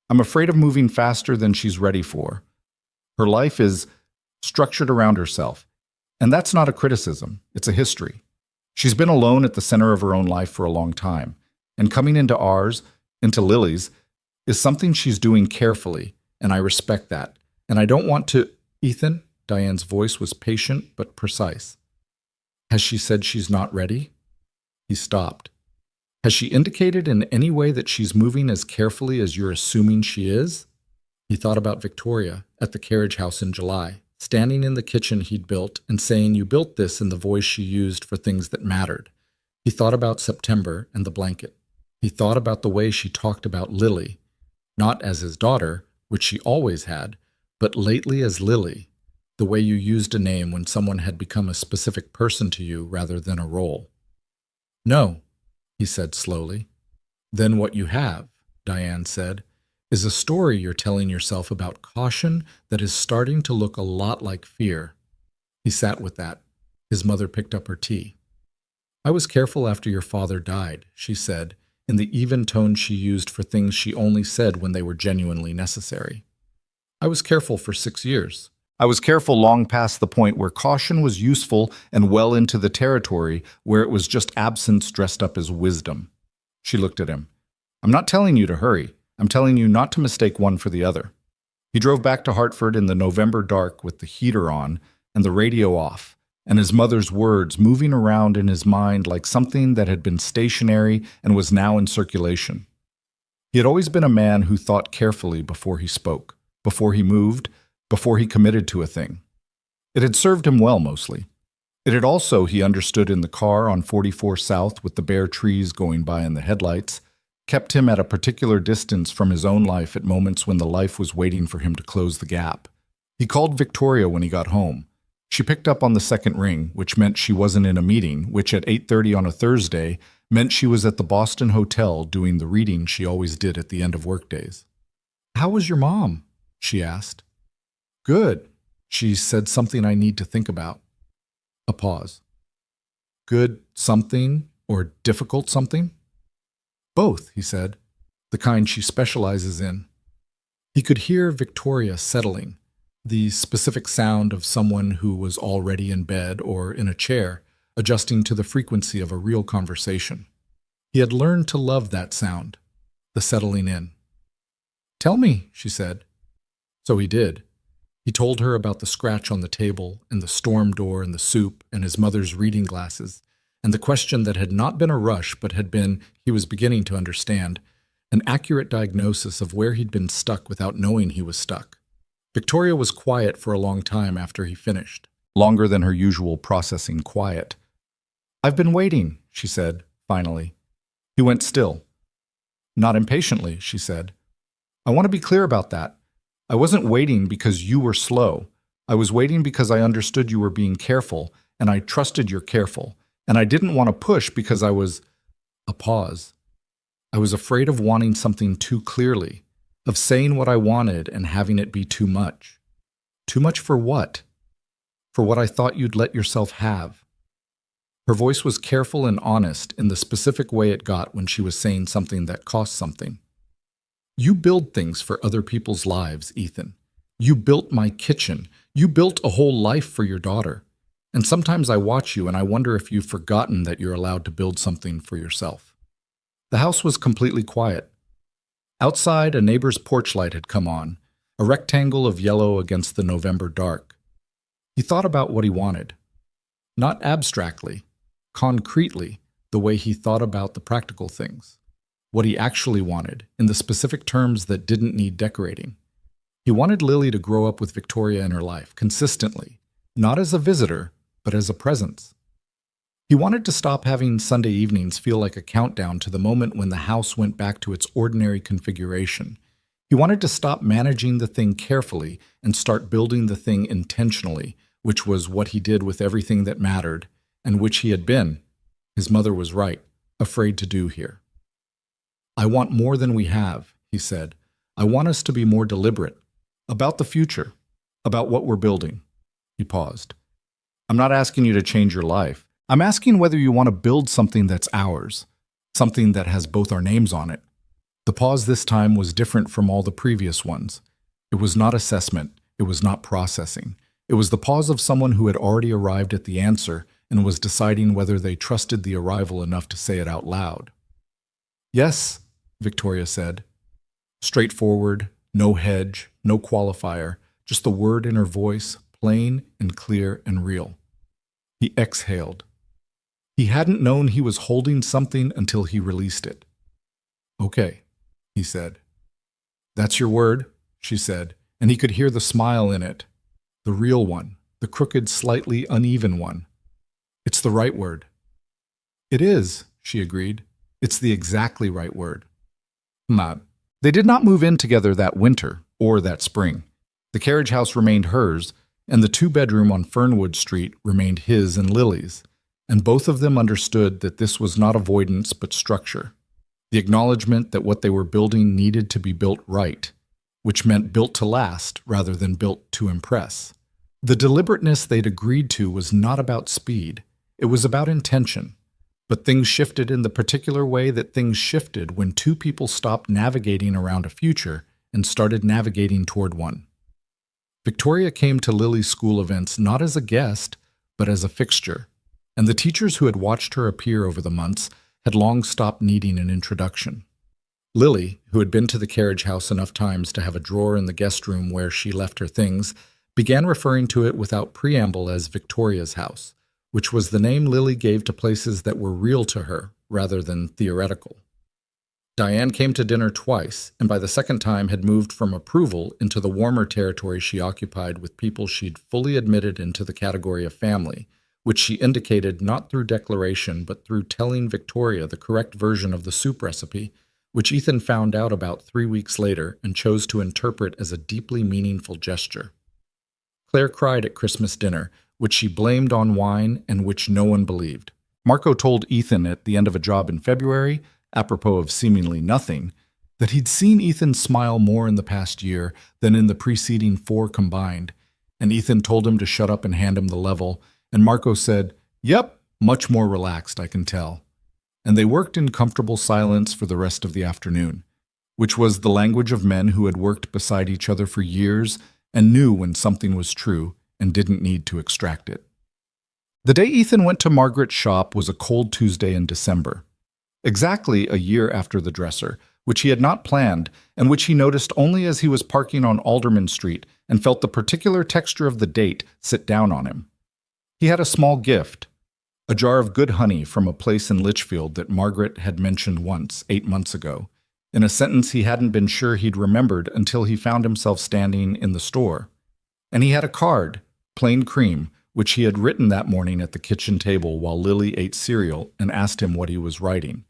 I'm afraid of moving faster than she's ready for. Her life is structured around herself. And that's not a criticism, it's a history. She's been alone at the center of her own life for a long time. And coming into ours, into Lily's, is something she's doing carefully, and I respect that. And I don't want to... Ethan, Diane's voice was patient but precise. Has she said she's not ready? He stopped. Has she indicated in any way that she's moving as carefully as you're assuming she is? He thought about Victoria at the carriage house in July, standing in the kitchen he'd built and saying you built this in the voice she used for things that mattered. He thought about September and the blanket. He thought about the way she talked about Lily, not as his daughter, which she always had, but lately as Lily, the way you used a name when someone had become a specific person to you rather than a role. No, he said slowly. Then what you have, Diane said, is a story you're telling yourself about caution that is starting to look a lot like fear. He sat with that. His mother picked up her tea. I was careful after your father died, she said, in the even tone she used for things she only said when they were genuinely necessary. I was careful for 6 years. I was careful long past the point where caution was useful and well into the territory where it was just absence dressed up as wisdom. She looked at him. I'm not telling you to hurry. I'm telling you not to mistake one for the other. He drove back to Hartford in the November dark with the heater on and the radio off, and his mother's words moving around in his mind like something that had been stationary and was now in circulation. He had always been a man who thought carefully before he spoke, before he moved, before he committed to a thing. It had served him well, mostly. It had also, he understood in the car on 44 South with the bare trees going by in the headlights, kept him at a particular distance from his own life at moments when the life was waiting for him to close the gap. He called Victoria when he got home. She picked up on the second ring, which meant she wasn't in a meeting, which at 8:30 on a Thursday meant she was at the Boston Hotel doing the reading she always did at the end of workdays. How was your mom? She asked. Good. She said something I need to think about. A pause. Good something or difficult something? Both, he said, the kind she specializes in. He could hear Victoria settling, the specific sound of someone who was already in bed or in a chair, adjusting to the frequency of a real conversation. He had learned to love that sound, the settling in. Tell me, she said. So he did. He told her about the scratch on the table and the storm door and the soup and his mother's reading glasses, and the question that had not been a rush but had been, he was beginning to understand, an accurate diagnosis of where he'd been stuck without knowing he was stuck. Victoria was quiet for a long time after he finished, longer than her usual processing quiet. I've been waiting, she said, finally. He went still. Not impatiently, she said. I want to be clear about that. I wasn't waiting because you were slow. I was waiting because I understood you were being careful, and I trusted you're careful, and I didn't want to push because I was... A pause. I was afraid of wanting something too clearly, of saying what I wanted and having it be too much. Too much for what? For what I thought you'd let yourself have. Her voice was careful and honest in the specific way it got when she was saying something that cost something. You build things for other people's lives, Ethan. You built my kitchen. You built a whole life for your daughter. And sometimes I watch you and I wonder if you've forgotten that you're allowed to build something for yourself. The house was completely quiet. Outside, a neighbor's porch light had come on, a rectangle of yellow against the November dark. He thought about what he wanted. Not abstractly, concretely, the way he thought about the practical things. What he actually wanted, in the specific terms that didn't need decorating. He wanted Lily to grow up with Victoria in her life, consistently, not as a visitor, but as a presence. He wanted to stop having Sunday evenings feel like a countdown to the moment when the house went back to its ordinary configuration. He wanted to stop managing the thing carefully and start building the thing intentionally, which was what he did with everything that mattered, and which he had been, his mother was right, afraid to do here. I want more than we have, he said. I want us to be more deliberate. About the future. About what we're building. He paused. I'm not asking you to change your life. I'm asking whether you want to build something that's ours. something that has both our names on it. The pause this time was different from all the previous ones. It was not assessment. It was not processing. It was the pause of someone who had already arrived at the answer and was deciding whether they trusted the arrival enough to say it out loud. "Yes," Victoria said. Straightforward, no hedge, no qualifier, just the word in her voice, plain and clear and real. He exhaled. He hadn't known he was holding something until he released it. "Okay," he said. "That's your word," she said, and he could hear the smile in it. The real one, the crooked, slightly uneven one. "It's the right word." "It is," she agreed. "It's the exactly right word." Not. They did not move in together that winter or that spring. The carriage house remained hers, and the two-bedroom on Fernwood Street remained his and Lily's, and both of them understood that this was not avoidance but structure, the acknowledgement that what they were building needed to be built right, which meant built to last rather than built to impress. The deliberateness they'd agreed to was not about speed, it was about intention. But things shifted in the particular way that things shifted when two people stopped navigating around a future and started navigating toward one. Victoria came to Lily's school events not as a guest, but as a fixture, and the teachers who had watched her appear over the months had long stopped needing an introduction. Lily, who had been to the carriage house enough times to have a drawer in the guest room where she left her things, began referring to it without preamble as Victoria's house, which was the name Lily gave to places that were real to her rather than theoretical. Diane came to dinner twice, and by the second time had moved from approval into the warmer territory she occupied with people she'd fully admitted into the category of family, which she indicated not through declaration but through telling Victoria the correct version of the soup recipe, which Ethan found out about 3 weeks later and chose to interpret as a deeply meaningful gesture. Claire cried at Christmas dinner, which she blamed on wine and which no one believed. Marco told Ethan at the end of a job in February, apropos of seemingly nothing, that he'd seen Ethan smile more in the past year than in the preceding 4 combined, and Ethan told him to shut up and hand him the level, and Marco said, "Yep, much more relaxed, I can tell." And they worked in comfortable silence for the rest of the afternoon, which was the language of men who had worked beside each other for years and knew when something was true and didn't need to extract it. The day Ethan went to Margaret's shop was a cold Tuesday in December, exactly a year after the dresser, which he had not planned and which he noticed only as he was parking on Alderman Street and felt the particular texture of the date sit down on him. He had a small gift, a jar of good honey from a place in Litchfield that Margaret had mentioned once, 8 months ago, in a sentence he hadn't been sure he'd remembered until he found himself standing in the store. And he had a card, plain cream, which he had written that morning at the kitchen table while Lily ate cereal and asked him what he was writing.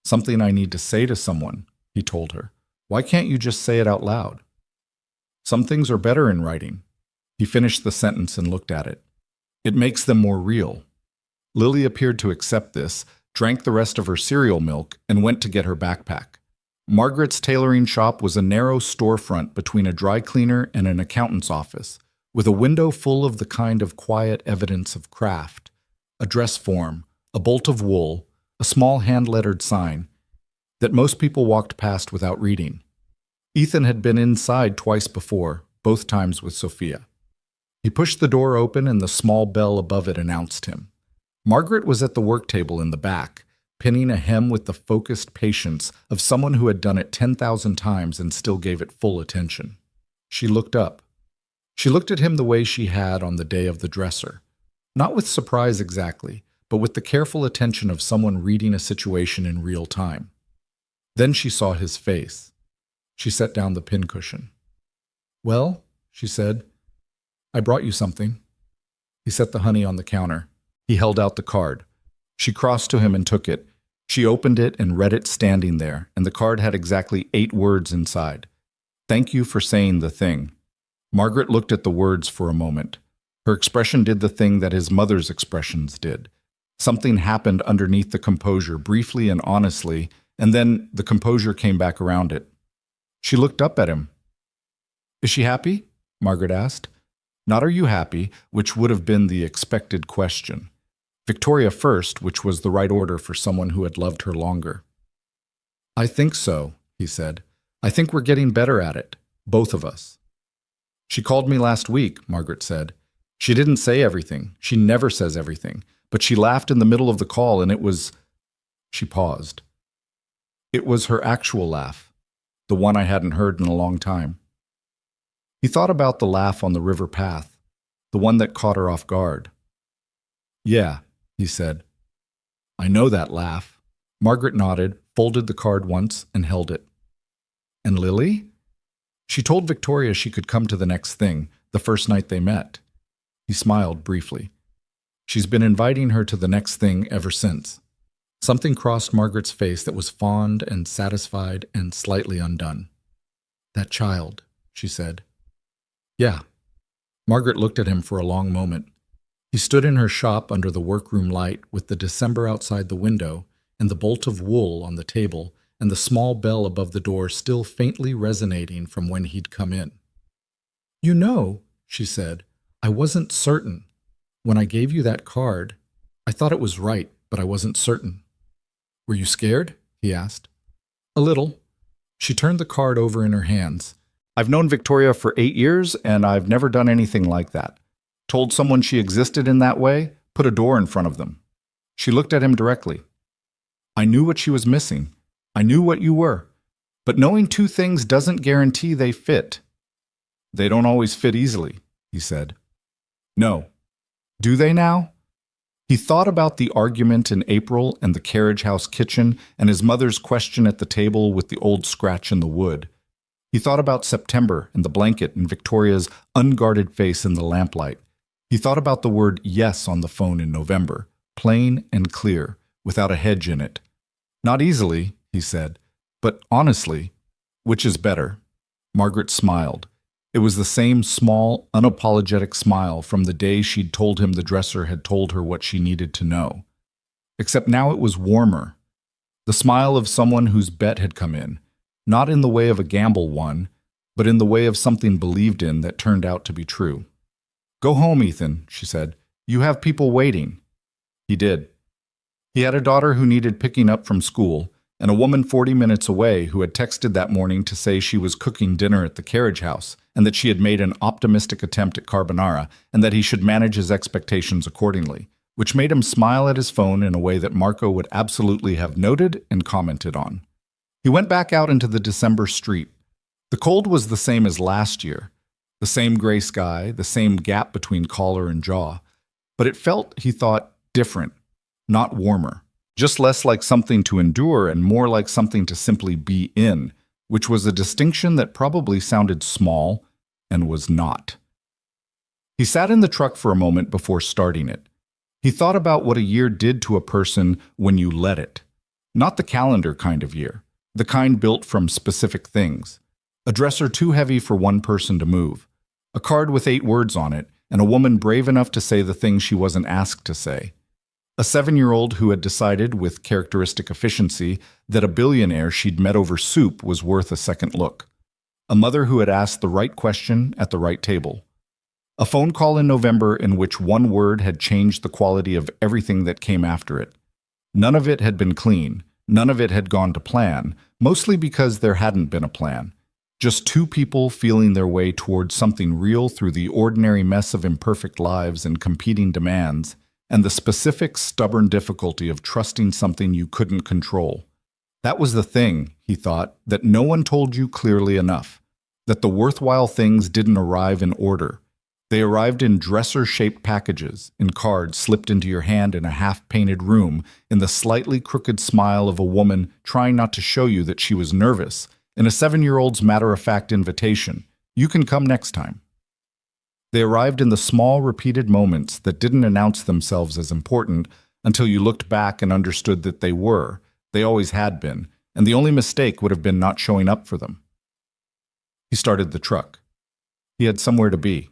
"Something I need to say to someone," he told her. "Why can't you just say it out loud?" "Some things are better in writing." He finished the sentence and looked at it. "It makes them more real." Lily appeared to accept this, drank the rest of her cereal milk, and went to get her backpack. Margaret's tailoring shop was a narrow storefront between a dry cleaner and an accountant's office, with a window full of the kind of quiet evidence of craft, a dress form, a bolt of wool, a small hand-lettered sign, that most people walked past without reading. Ethan had been inside twice before, both times with Sophia. He pushed the door open and the small bell above it announced him. Margaret was at the work table in the back, pinning a hem with the focused patience of someone who had done it 10,000 times and still gave it full attention. She looked up. She looked at him the way she had on the day of the dresser, not with surprise exactly, but with the careful attention of someone reading a situation in real time. Then she saw his face. She set down the pincushion. "Well," she said, "I brought you something." He set the honey on the counter. He held out the card. She crossed to him and took it. She opened it and read it standing there, and the card had exactly 8 words inside. "Thank you for saying the thing." Margaret looked at the words for a moment. Her expression did the thing that his mother's expressions did. Something happened underneath the composure, briefly and honestly, and then the composure came back around it. She looked up at him. "Is she happy?" Margaret asked. Not "are you happy?" which would have been the expected question. Victoria first, which was the right order for someone who had loved her longer. "I think so," he said. "I think we're getting better at it, both of us." "She called me last week," Margaret said. "She didn't say everything. She never says everything. But she laughed in the middle of the call, and it was—" She paused. "It was her actual laugh, the one I hadn't heard in a long time." He thought about the laugh on the river path, the one that caught her off guard. "Yeah," he said. "I know that laugh." Margaret nodded, folded the card once, and held it. "And Lily?" "She told Victoria she could come to the next thing, the first night they met." He smiled briefly. "She's been inviting her to the next thing ever since." Something crossed Margaret's face that was fond and satisfied and slightly undone. "That child," she said. "Yeah." Margaret looked at him for a long moment. He stood in her shop under the workroom light with the December outside the window and the bolt of wool on the table and the small bell above the door still faintly resonating from when he'd come in. "You know," she said, "I wasn't certain. When I gave you that card, I thought it was right, but I wasn't certain." "Were you scared?" he asked. "A little." She turned the card over in her hands. "I've known Victoria for 8 years, and I've never done anything like that. Told someone she existed in that way, put a door in front of them." She looked at him directly. "I knew what she was missing. I knew what you were. But knowing two things doesn't guarantee they fit." "They don't always fit easily," he said. "No. Do they now?" He thought about the argument in April and the carriage house kitchen and his mother's question at the table with the old scratch in the wood. He thought about September and the blanket and Victoria's unguarded face in the lamplight. He thought about the word yes on the phone in November, plain and clear, without a hedge in it. "Not easily," he said, "but honestly, which is better?" Margaret smiled. It was the same small, unapologetic smile from the day she'd told him the dresser had told her what she needed to know. Except now it was warmer. The smile of someone whose bet had come in, not in the way of a gamble won, but in the way of something believed in that turned out to be true. "Go home, Ethan," she said. "You have people waiting." He did. He had a daughter who needed picking up from school, and a woman 40 minutes away who had texted that morning to say she was cooking dinner at the carriage house, and that she had made an optimistic attempt at carbonara, and that he should manage his expectations accordingly, which made him smile at his phone in a way that Marco would absolutely have noted and commented on. He went back out into the December street. The cold was the same as last year, the same gray sky, the same gap between collar and jaw, but it felt, he thought, different, not warmer. Just less like something to endure and more like something to simply be in, which was a distinction that probably sounded small and was not. He sat in the truck for a moment before starting it. He thought about what a year did to a person when you let it. Not the calendar kind of year, the kind built from specific things. A dresser too heavy for one person to move, a card with 8 words on it, and a woman brave enough to say the things she wasn't asked to say. A 7-year-old who had decided, with characteristic efficiency, that a billionaire she'd met over soup was worth a second look. A mother who had asked the right question at the right table. A phone call in November in which one word had changed the quality of everything that came after it. None of it had been clean. None of it had gone to plan, mostly because there hadn't been a plan. Just two people feeling their way towards something real through the ordinary mess of imperfect lives and competing demands, and the specific, stubborn difficulty of trusting something you couldn't control. That was the thing, he thought, that no one told you clearly enough, that the worthwhile things didn't arrive in order. They arrived in dresser-shaped packages, in cards slipped into your hand in a half-painted room, in the slightly crooked smile of a woman trying not to show you that she was nervous, in a 7-year-old's matter-of-fact invitation, "You can come next time." They arrived in the small, repeated moments that didn't announce themselves as important until you looked back and understood that they were. They always had been, and the only mistake would have been not showing up for them. He started the truck. He had somewhere to be.